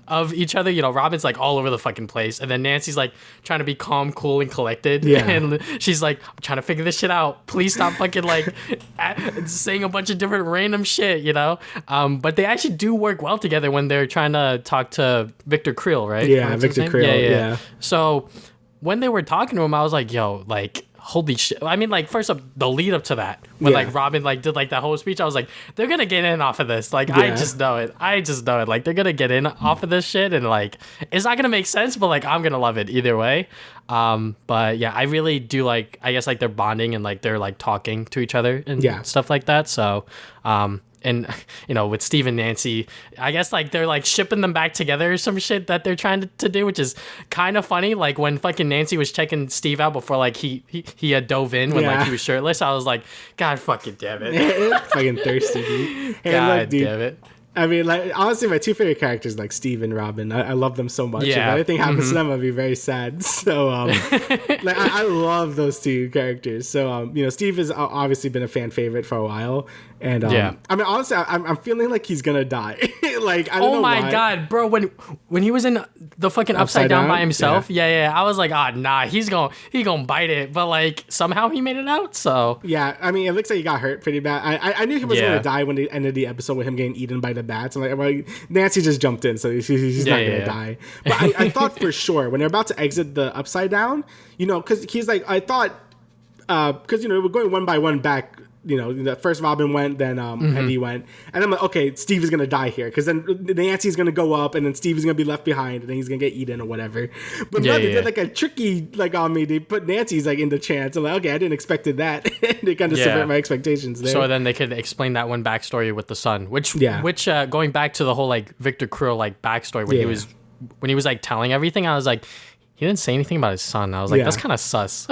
Speaker 1: of each other. You know, Robin's like all over the fucking place, and then Nancy's like trying to be calm, cool, and collected.
Speaker 2: Yeah.
Speaker 1: And she's like, I'm trying to figure this shit out. Please stop fucking like saying a bunch of different random shit, you know? But they actually do work well together when they're trying to talk to Victor Creel, right?
Speaker 2: Yeah, Victor Creel. Yeah.
Speaker 1: So when they were talking to him, I was like, yo, like, holy shit. I mean, like, first up, the lead up to that, when like Robin like did like that whole speech, I was like, they're gonna get in off of this. Like, I just know it. Like, they're gonna get in off of this shit, and like, it's not gonna make sense, but like, I'm gonna love it either way. But yeah, I really do like, I guess like they're bonding and like they're like talking to each other and stuff like that. So, and you know, with Steve and Nancy, I guess like they're like shipping them back together or some shit that they're trying to do, which is kind of funny. Like when fucking Nancy was checking Steve out before like he had dove in when like he was shirtless, I was like, God fucking damn it.
Speaker 2: Fucking thirsty, dude. Hey,
Speaker 1: God
Speaker 2: look, dude,
Speaker 1: damn it.
Speaker 2: I mean, like, honestly, my two favorite characters, like Steve and Robin, I love them so much.
Speaker 1: Yeah.
Speaker 2: If anything happens to them, I'll be very sad. So, like, I love those two characters. So, you know, Steve has obviously been a fan favorite for a while. And, I mean, honestly, I'm feeling like he's gonna die. Like, I don't know why.
Speaker 1: God, bro, when he was in the fucking upside down by himself, I was like, nah, he gonna bite it. But, like, somehow he made it out, so.
Speaker 2: Yeah, I mean, it looks like he got hurt pretty bad. I knew he was gonna die when they ended the episode with him getting eaten by the bats. I'm like, well, Nancy just jumped in, so he's not gonna die. But I thought for sure when they're about to exit the upside down, you know, because he's like, I thought, because you know we're going one by one back. You know, the first Robin went, then Eddie went, and I'm like, okay, Steve is gonna die here, because then Nancy's gonna go up, and then Steve is gonna be left behind, and then he's gonna get eaten or whatever. But no, they did like a tricky like on me. They put Nancy's like in the chance. I'm like, okay, I didn't expect that. They kind of subvert my expectations there.
Speaker 1: So then they could explain that one backstory with the son, which going back to the whole like Victor Creel like backstory when he was like telling everything, I was like, he didn't say anything about his son. I was like, that's kind of sus.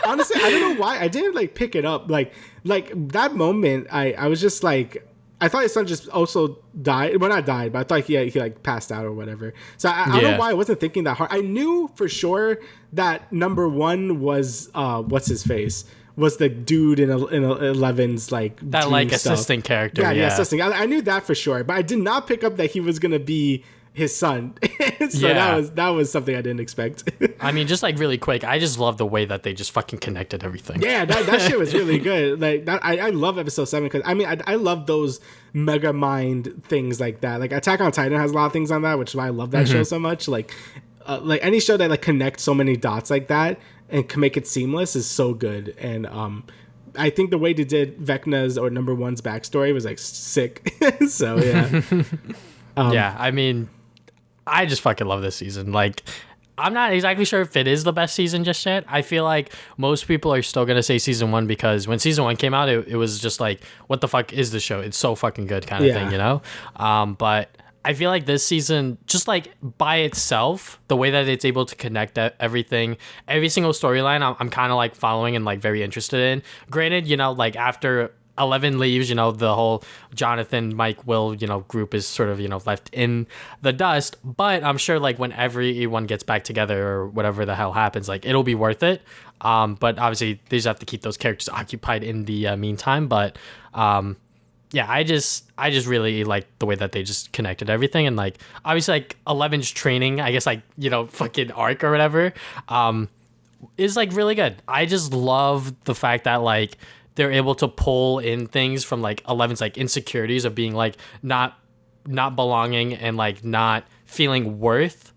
Speaker 2: Honestly, I don't know why I didn't like pick it up. Like that moment, I was just like, I thought his son just also died. Well, not died, but I thought he like passed out or whatever. So I don't know why I wasn't thinking that hard. I knew for sure that number one was what's his face was the dude in Eleven's like
Speaker 1: that like assistant character.
Speaker 2: Yeah, assistant. I knew that for sure, but I did not pick up that he was gonna be his son. So that was something I didn't expect.
Speaker 1: I mean, just like really quick, I just love the way that they just fucking connected everything.
Speaker 2: Yeah, that shit was really good. Like that, I love episode 7 because I mean I love those mega mind things like that. Like Attack on Titan has a lot of things on that, which is why I love that show so much. Like any show that like connects so many dots like that and can make it seamless is so good. And I think the way they did Vecna's or number one's backstory was like sick. So yeah.
Speaker 1: Yeah, I mean, I just fucking love this season. Like, I'm not exactly sure if it is the best season just yet. I feel like most people are still going to say season 1 because when season 1 came out, it was just like, what the fuck is the show? It's so fucking good kind of thing, you know? But I feel like this season, just like by itself, the way that it's able to connect everything, every single storyline, I'm kind of like following and like very interested in. Granted, you know, like after 11 leaves, you know, the whole Jonathan, Mike, Will, you know, group is sort of, you know, left in the dust. But I'm sure like when everyone gets back together or whatever the hell happens, like it'll be worth it. But obviously they just have to keep those characters occupied in the meantime. But yeah, I just really like the way that they just connected everything. And like obviously like 11's training, I guess like, you know, fucking arc or whatever, is like really good. I just love the fact that like they're able to pull in things from like 11's like insecurities of being like not belonging and like not feeling worth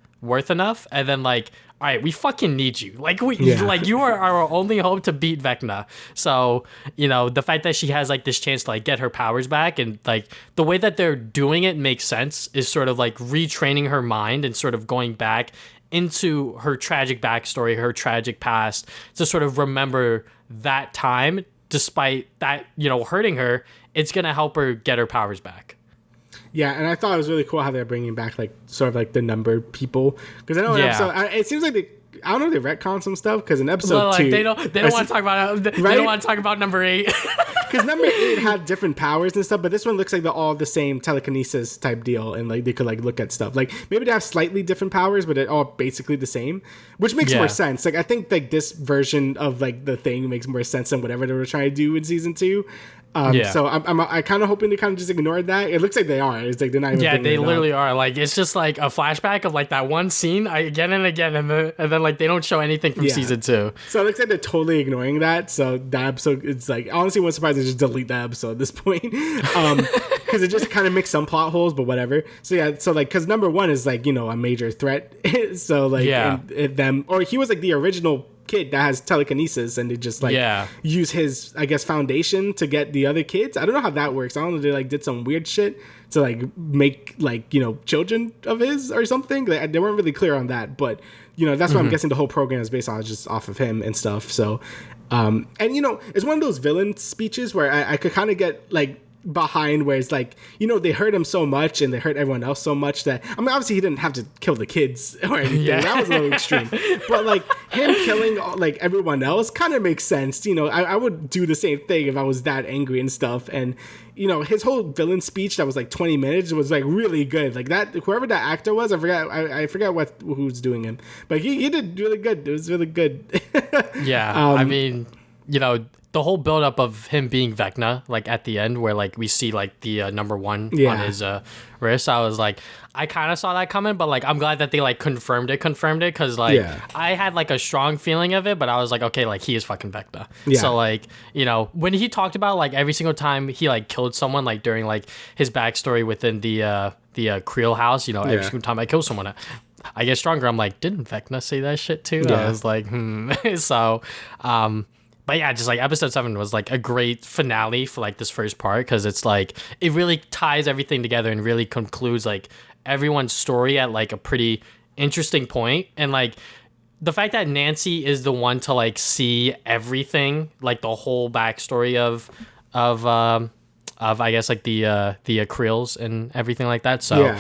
Speaker 1: enough, and then like, all right, we fucking need you. Like like you are our only hope to beat Vecna. So, you know, the fact that she has like this chance to like get her powers back, and like the way that they're doing it makes sense, is sort of like retraining her mind and sort of going back into her tragic backstory, her tragic past, to sort of remember that time. Despite that, you know, hurting her, it's going to help her get her powers back.
Speaker 2: Yeah, and I thought it was really cool how they're bringing back, like, sort of, like, the numbered people. Because I know in episode... it seems like I don't know if they retcon some stuff, because in episode 2...
Speaker 1: They don't want to talk about... They don't want to talk about number 8.
Speaker 2: because number 8 had different powers and stuff, but this one looks like they're all the same telekinesis type deal, and like they could like look at stuff. Like maybe they have slightly different powers, but they're all basically the same, which makes more sense. Like I think like this version of like the thing makes more sense than whatever they were trying to do in season 2. So I kind of hoping they kind of just ignored that. It looks like they are. It's like they're not even.
Speaker 1: Yeah, they literally are. Like it's just like a flashback of like that one scene again and again, and then like they don't show anything from season 2.
Speaker 2: So it looks like they're totally ignoring that. So that episode, it's like honestly, one surprise they just delete that episode at this point, because it just kind of makes some plot holes, but whatever. So yeah, so like because number 1 is like a major threat. So like them, or he was like the original kid that has telekinesis, and they just like use his foundation to get the other kids. I don't know how that works. I don't know, they like did some weird shit to like make like children of his or something. Like, they weren't really clear on that, but that's what I'm guessing the whole program is based on, just off of him and stuff. So and it's one of those villain speeches where I could kind of get like behind, where it's like they hurt him so much and they hurt everyone else so much that obviously he didn't have to kill the kids or anything. That was a little extreme, but like him killing like everyone else kind of makes sense. I would do the same thing if I was that angry and stuff. And his whole villain speech that was like 20 minutes was like really good. Like that, whoever that actor was, I forgot who's doing him, but he did really good. It was really good.
Speaker 1: I mean, the whole buildup of him being Vecna, like at the end, where like we see like the number 1 on his wrist, I was like, I kind of saw that coming, but like I'm glad that they like confirmed it, because like I had like a strong feeling of it, but I was like, okay, like he is fucking Vecna. So like when he talked about like every single time he like killed someone, like during like his backstory within the Creel house, every single time I kill someone, I get stronger. I'm like, didn't Vecna say that shit too? I was like, so but yeah, just like episode 7 was like a great finale for like this first part, because it's like it really ties everything together and really concludes like everyone's story at like a pretty interesting point. And like the fact that Nancy is the one to like see everything, like the whole backstory of I guess like the Creels and everything like that. So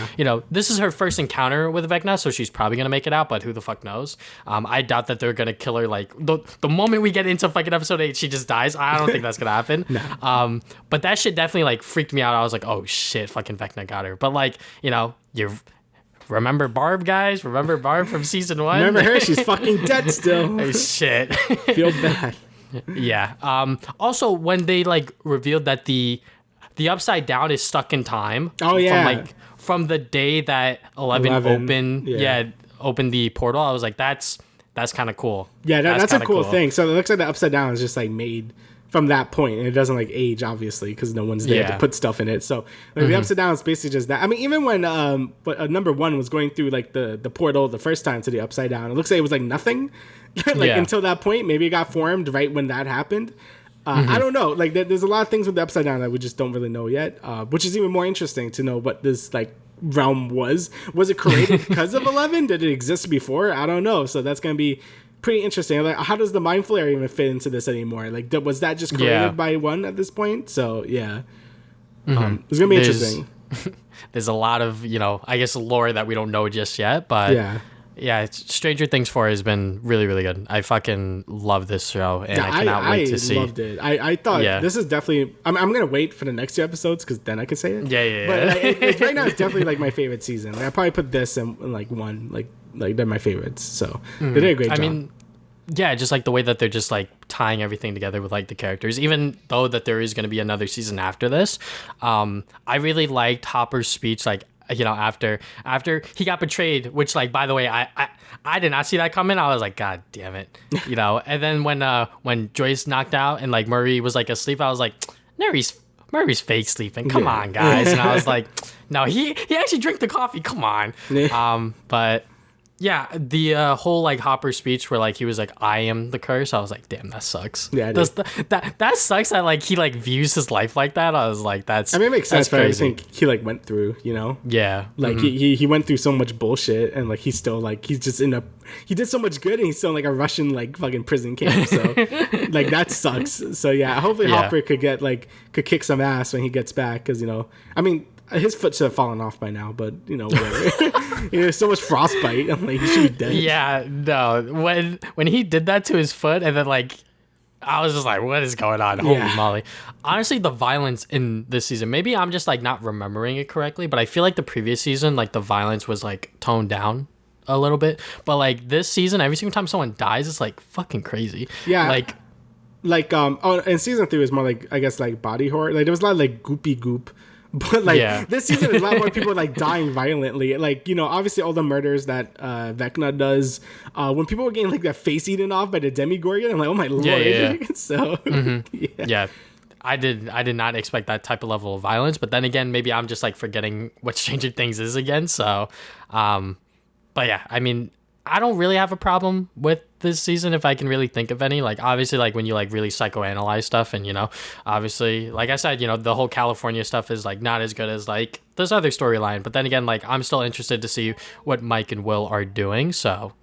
Speaker 1: this is her first encounter with Vecna, so she's probably gonna make it out, but who the fuck knows? I doubt that they're gonna kill her like the moment we get into fucking episode 8, she just dies. I don't think that's gonna happen. No. But that shit definitely like freaked me out. I was like, oh shit, fucking Vecna got her. But like you remember Barb, guys? Remember Barb from season 1?
Speaker 2: Remember her? She's fucking dead still.
Speaker 1: Oh shit.
Speaker 2: Feel bad.
Speaker 1: Yeah. Also, when they like revealed that the Upside Down is stuck in time.
Speaker 2: Oh yeah.
Speaker 1: From the day that 11 opened the portal, I was like, that's kind of cool.
Speaker 2: Yeah, that's a cool thing. So it looks like the Upside Down is just like made from that point, and it doesn't like age, obviously, because no one's there to put stuff in it. So like, the Upside Down is basically just that. I mean, even when number 1 was going through like the portal the first time to the Upside Down, it looks like it was like nothing until that point. Maybe it got formed right when that happened. I don't know. Like, there's a lot of things with the Upside Down that we just don't really know yet, which is even more interesting to know what this like realm was. Was it created because of 11? Did it exist before? I don't know. So that's gonna be pretty interesting. Like, how does the Mind Flayer even fit into this anymore? Like, was that just created by 1 at this point? So yeah, it's gonna be interesting.
Speaker 1: There's a lot of I guess lore that we don't know just yet, but yeah, Stranger Things 4 has been really, really good. I fucking love this show, and I cannot wait to see. I loved it. I thought this is definitely... I'm going to wait for the next 2 episodes, because then I can say it. Yeah. But right now, it's definitely like my favorite season. Like, I probably put this in like 1. Like they're my favorites. So they did a great job. I mean, yeah, just like the way that they're just like tying everything together with like the characters, even though that there is going to be another season after this. I really liked Hopper's speech, like, after he got betrayed, which like, by the way, I did not see that coming. I was like, God damn it. And then when Joyce knocked out and like Murray was like asleep, I was like, Murray's fake sleeping. Come on, guys. And I was like, no, he actually drank the coffee. Come on. But yeah, the whole like Hopper speech where like he was like, I am the curse. I was like, damn, that sucks. Yeah, that sucks that like he like views his life like that. I was like, it makes sense for everything he like went through, Yeah. Like he went through so much bullshit, and like he's still like he did so much good, and he's still in, like a Russian like fucking prison camp. So like that sucks. So yeah, hopefully Hopper could kick some ass when he gets back, because I mean, his foot should have fallen off by now, but whatever. There's so much frostbite. I'm like, he should be dead. Yeah, no. When he did that to his foot, and then like I was just like, what is going on? Holy moly. Honestly, the violence in this season, maybe I'm just like not remembering it correctly, but I feel like the previous season, like the violence was like toned down a little bit. But like this season, every single time someone dies, it's like fucking crazy.
Speaker 2: Yeah.
Speaker 1: Like
Speaker 2: in season 3 was more like, I guess, like body horror. Like there was a lot of like goopy goop. But like this season is a lot more people like dying violently. Like, you know, obviously all the murders that Vecna does, when people were getting like their face eaten off by the Demigorgon, I'm like, oh my lord. So
Speaker 1: yeah. I did not expect that type of level of violence, but then again, maybe I'm just like forgetting what Stranger Things is again. So but yeah, I mean, I don't really have a problem with this season if I can really think of any. Like, obviously, like when you like really psychoanalyze stuff, and you know, obviously, like I said, you know, the whole California stuff is like not as good as like this other storyline. But then again, like I'm still interested to see what Mike and Will are doing. So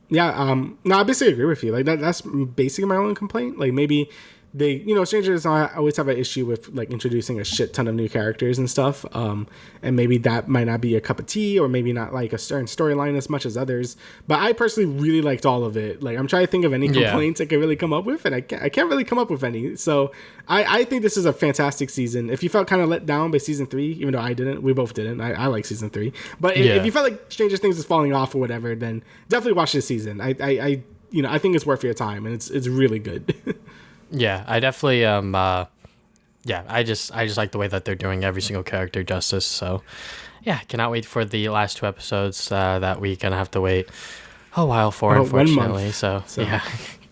Speaker 2: yeah, no, I basically agree with you. Like that's basically my only complaint. Like maybe they, you know, Stranger does not always have an issue with like introducing a shit ton of new characters and stuff. And maybe that might not be a cup of tea, or maybe not like a certain storyline as much as others. But I personally really liked all of it. Like I'm trying to think of any complaints I could really come up with, and I can't really come up with any. So I think this is a fantastic season. If you felt kind of let down by season 3, even though I didn't, we both didn't. I like season 3. But if you felt like Stranger Things is falling off or whatever, then definitely watch this season. I you know, I think it's worth your time, and it's really good.
Speaker 1: Yeah, I definitely I just like the way that they're doing every single character justice. So yeah, cannot wait for the last 2 episodes that we gonna have to wait a while for, unfortunately. So yeah,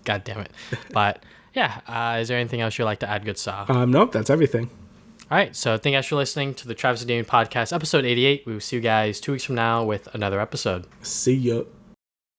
Speaker 1: god damn it. But yeah, is there anything else you'd like to add, good Saw?
Speaker 2: Nope, that's everything.
Speaker 1: All right, so thank you guys for listening to the Travis and Damian podcast, episode 88. We will see you guys 2 weeks from now with another episode.
Speaker 2: See ya.